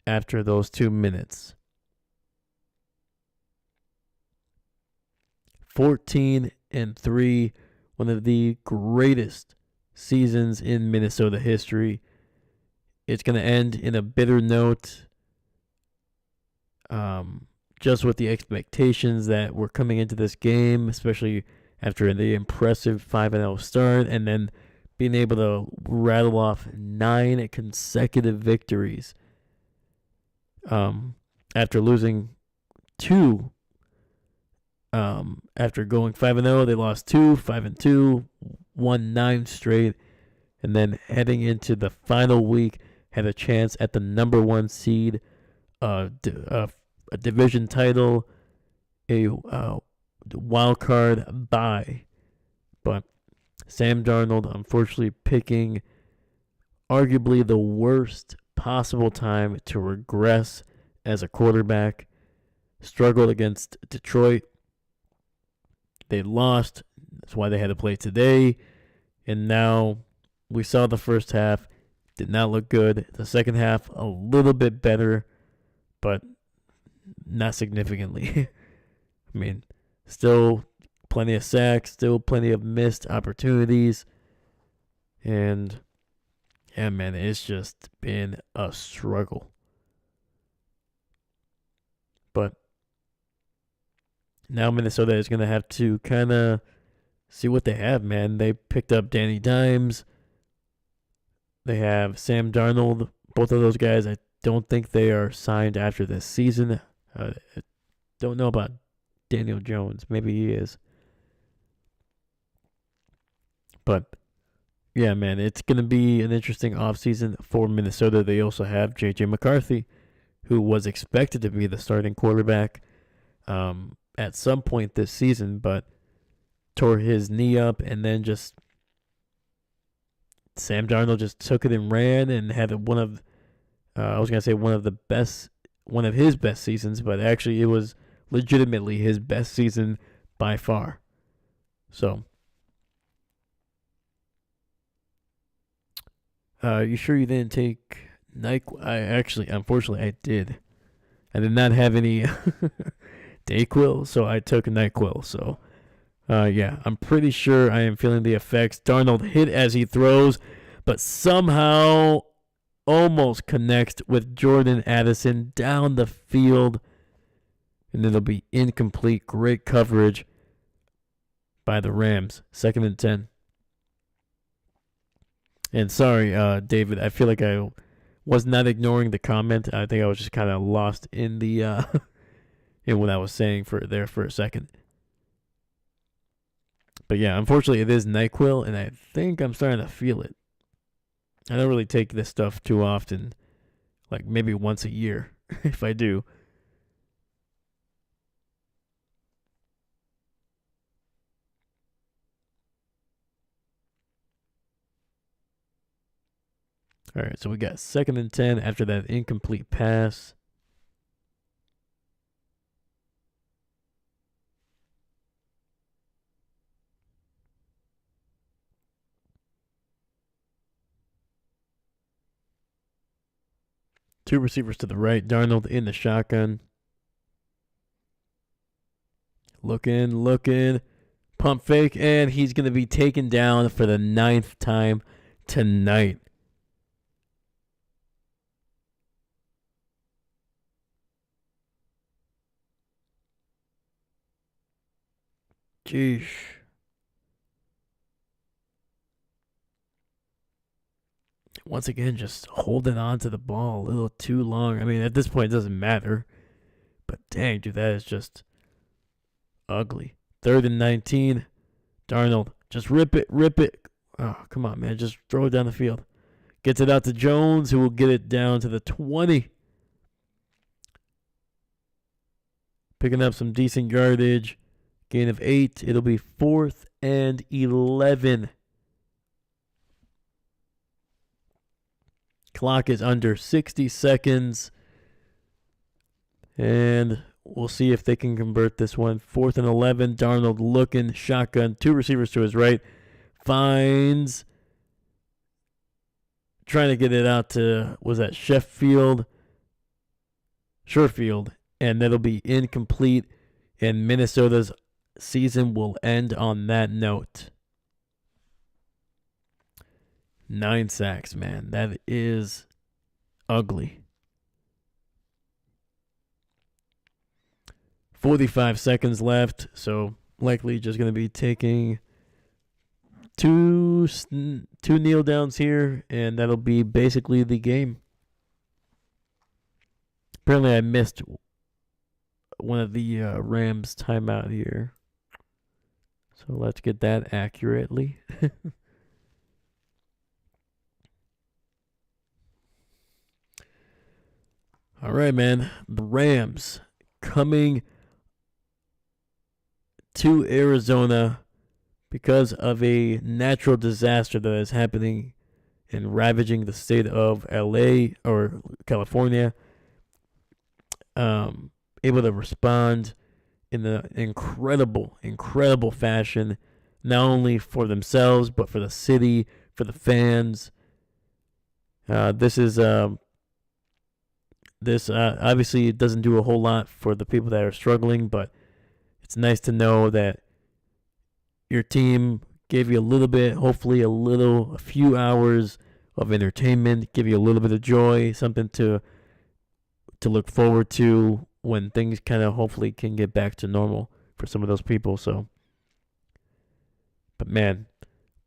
after those 2 minutes. 14-3, one of the greatest seasons in Minnesota history. It's going to end in a bitter note, just with the expectations that were coming into this game, especially after the impressive 5-0 start, and then being able to rattle off 9 consecutive victories. After losing 2, after going 5-0, they lost 2, 5-2, won 9 straight, and then heading into the final week, had a chance at the number 1 seed, a division title, a wild card bye. But Sam Darnold, unfortunately, picking arguably the worst possible time to regress as a quarterback, struggled against Detroit. They lost. That's why they had to play today. And now we saw the first half. Did not look good. The second half, a little bit better, but not significantly. I mean, still plenty of sacks, still plenty of missed opportunities. And, yeah, man, it's just been a struggle. But now Minnesota is going to have to kind of see what they have, man. They picked up Danny Dimes. They have Sam Darnold. Both of those guys, I don't think they are signed after this season. I don't know about Daniel Jones. Maybe he is. But, yeah, man, it's going to be an interesting offseason for Minnesota. They also have J.J. McCarthy, who was expected to be the starting quarterback at some point this season, but tore his knee up, and then just Sam Darnold just took it and ran and had one of his best seasons, but actually it was legitimately his best season by far. So, you sure you didn't take NyQuil? Unfortunately, I did. I did not have any Dayquil, so I took NyQuil. So, yeah, I'm pretty sure I am feeling the effects. Darnold hit as he throws, but somehow almost connects with Jordan Addison down the field, and it'll be incomplete. Great coverage by the Rams. 2nd and 10. And sorry, David, I feel like I was not ignoring the comment. I think I was just kind of lost in the in what I was saying for a second. But yeah, unfortunately, it is NyQuil, and I think I'm starting to feel it. I don't really take this stuff too often, like maybe once a year, if I do. All right, so we got 2nd and 10 after that incomplete pass. Two receivers to the right. Darnold in the shotgun. Looking. Pump fake, and he's going to be taken down for the 9th time tonight. Jeez. Once again, just holding on to the ball a little too long. I mean, at this point, it doesn't matter. But dang, dude, that is just ugly. 3rd and 19. Darnold, just rip it. Oh, come on, man. Just throw it down the field. Gets it out to Jones, who will get it down to the 20. Picking up some decent yardage. Gain of 8. It'll be 4th and 11. Clock is under 60 seconds. And we'll see if they can convert this one. 4th and 11. Darnold looking shotgun. 2 receivers to his right. Finds. Trying to get it out to, was that Sherfield? And that'll be incomplete. And Minnesota's season will end on that note. 9 sacks, man. That is ugly. 45 seconds left, so likely just going to be taking two kneel downs here, and that'll be basically the game. Apparently I missed one of the Rams timeout here. So let's get that accurately. All right, man. The Rams coming to Arizona because of a natural disaster that is happening and ravaging the state of LA or California. Able to respond in an incredible fashion, not only for themselves, but for the city, for the fans. This obviously doesn't do a whole lot for the people that are struggling, but it's nice to know that your team gave you a little bit, hopefully a few hours of entertainment, give you a little bit of joy, something to look forward to when things kind of hopefully can get back to normal for some of those people. So, but man,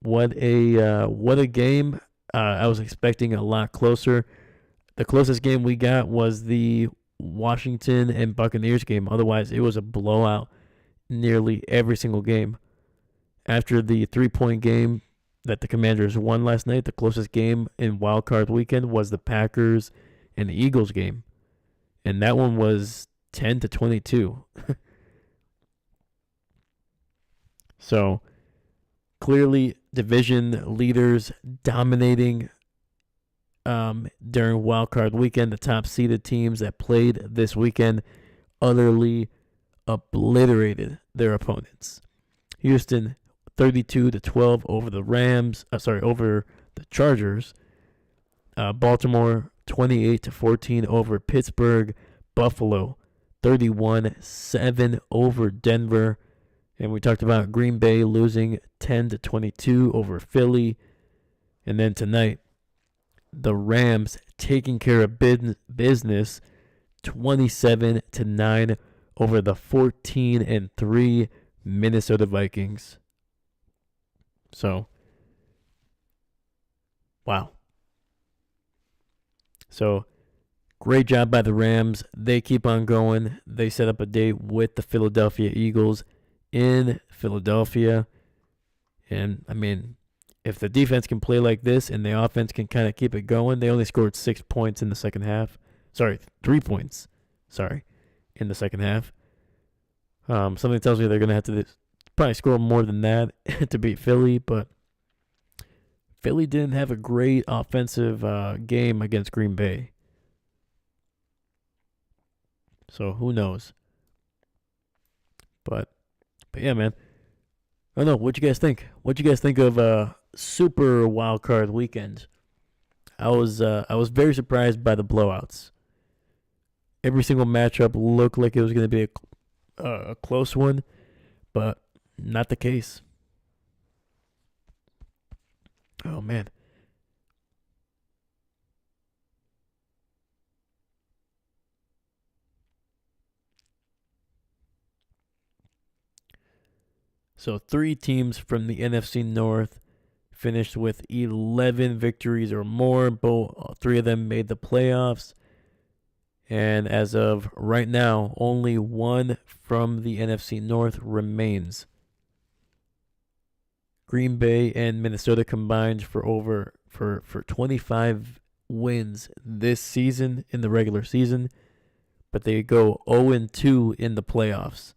what a game! I was expecting a lot closer. The closest game we got was the Washington and Buccaneers game. Otherwise, it was a blowout nearly every single game. After the 3-point game that the Commanders won last night, the closest game in Wild Card Weekend was the Packers and the Eagles game. And that one was 10-22. So, clearly, division leaders dominating during Wild Card Weekend. The top seeded teams that played this weekend utterly obliterated their opponents. Houston 32-12 over the over the Chargers. Baltimore 28-14 over Pittsburgh. Buffalo 31-7 over Denver. And we talked about Green Bay losing 10-22 over Philly. And then tonight, the Rams taking care of business 27-9 over the 14-3 Minnesota Vikings. So, wow. So, great job by the Rams. They keep on going. They set up a date with the Philadelphia Eagles in Philadelphia. And, I mean, if the defense can play like this and the offense can kind of keep it going, they only scored 6 points in the second half. 3 points. In the second half. Something tells me they're going to have to probably score more than that to beat Philly, but Philly didn't have a great offensive game against Green Bay. So who knows? But yeah, man. I don't know. What'd you guys think? What'd you guys think of Super Wild Card Weekend? I was very surprised by the blowouts. Every single matchup looked like it was going to be a close one, but not the case. Oh, man. So 3 teams from the NFC North finished with 11 victories or more. 3 of them made the playoffs. And as of right now, only 1 from the NFC North remains. Green Bay and Minnesota combined for 25 wins this season in the regular season, but they go 0-2 in the playoffs.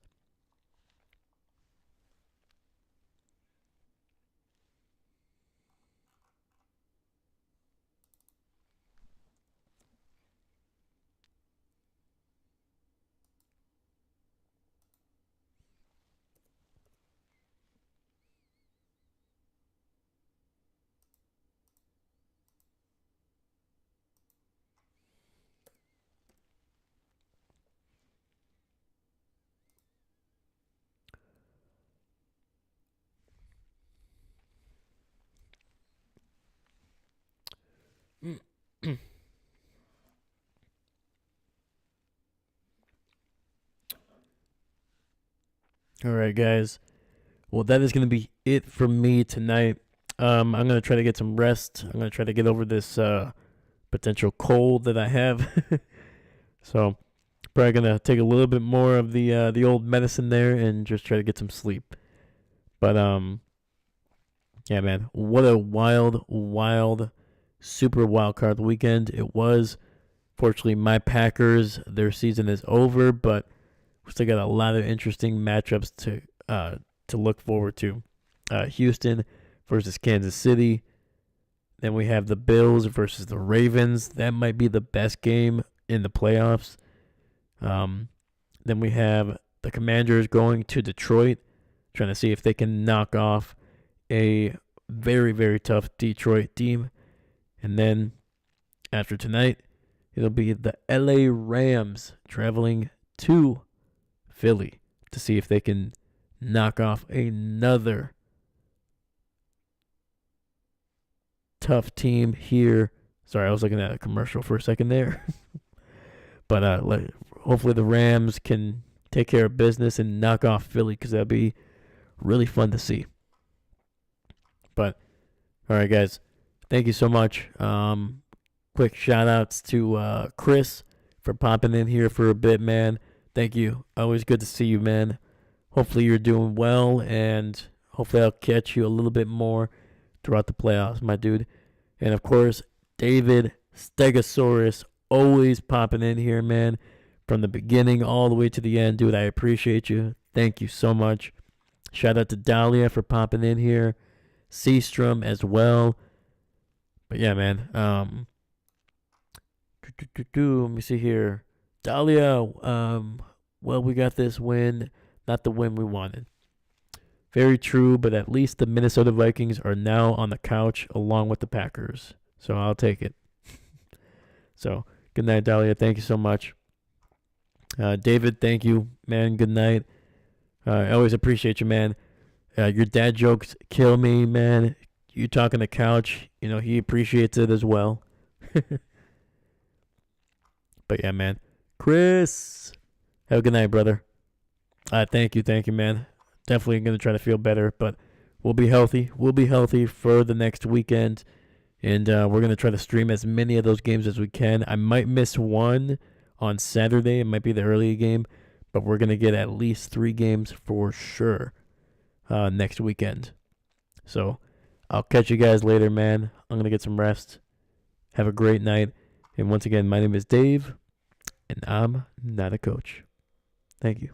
All right, guys. Well, that is going to be it for me tonight. I'm going to try to get some rest. I'm going to try to get over this potential cold that I have. So, probably going to take a little bit more of the old medicine there and just try to get some sleep. But yeah, man, what a wild, super wild card weekend it was. Fortunately, my Packers, their season is over, but we still got a lot of interesting matchups to look forward to. Houston versus Kansas City. Then we have the Bills versus the Ravens. That might be the best game in the playoffs. Then we have the Commanders going to Detroit, trying to see if they can knock off a very, very tough Detroit team. And then after tonight, it'll be the LA Rams traveling to Philly to see if they can knock off another tough team here. Sorry, I was looking at a commercial for a second there. But hopefully the Rams can take care of business and knock off Philly, because that'd be really fun to see. But all right, guys, thank you so much. Quick shout outs to Chris for popping in here for a bit, man. Thank you. Always good to see you, man. Hopefully you're doing well, and hopefully I'll catch you a little bit more throughout the playoffs, my dude. And of course, David Stegosaurus, always popping in here, man, from the beginning all the way to the end. Dude, I appreciate you. Thank you so much. Shout out to Dahlia for popping in here. Seastrom as well. But yeah, man. Let me see here. Dahlia, well, we got this win. Not the win we wanted. Very true, but at least the Minnesota Vikings are now on the couch along with the Packers. So I'll take it. So, good night, Dahlia. Thank you so much. David, thank you, man. Good night. I always appreciate you, man. Your dad jokes kill me, man. You talking the couch, he appreciates it as well. But yeah, man. Chris, have a good night, brother. Thank you, man. Definitely going to try to feel better, but we'll be healthy. We'll be healthy for the next weekend, and we're going to try to stream as many of those games as we can. I might miss one on Saturday. It might be the early game, but we're going to get at least 3 games for sure next weekend. So I'll catch you guys later, man. I'm going to get some rest. Have a great night. And once again, my name is Dave, and I'm not a coach. Thank you.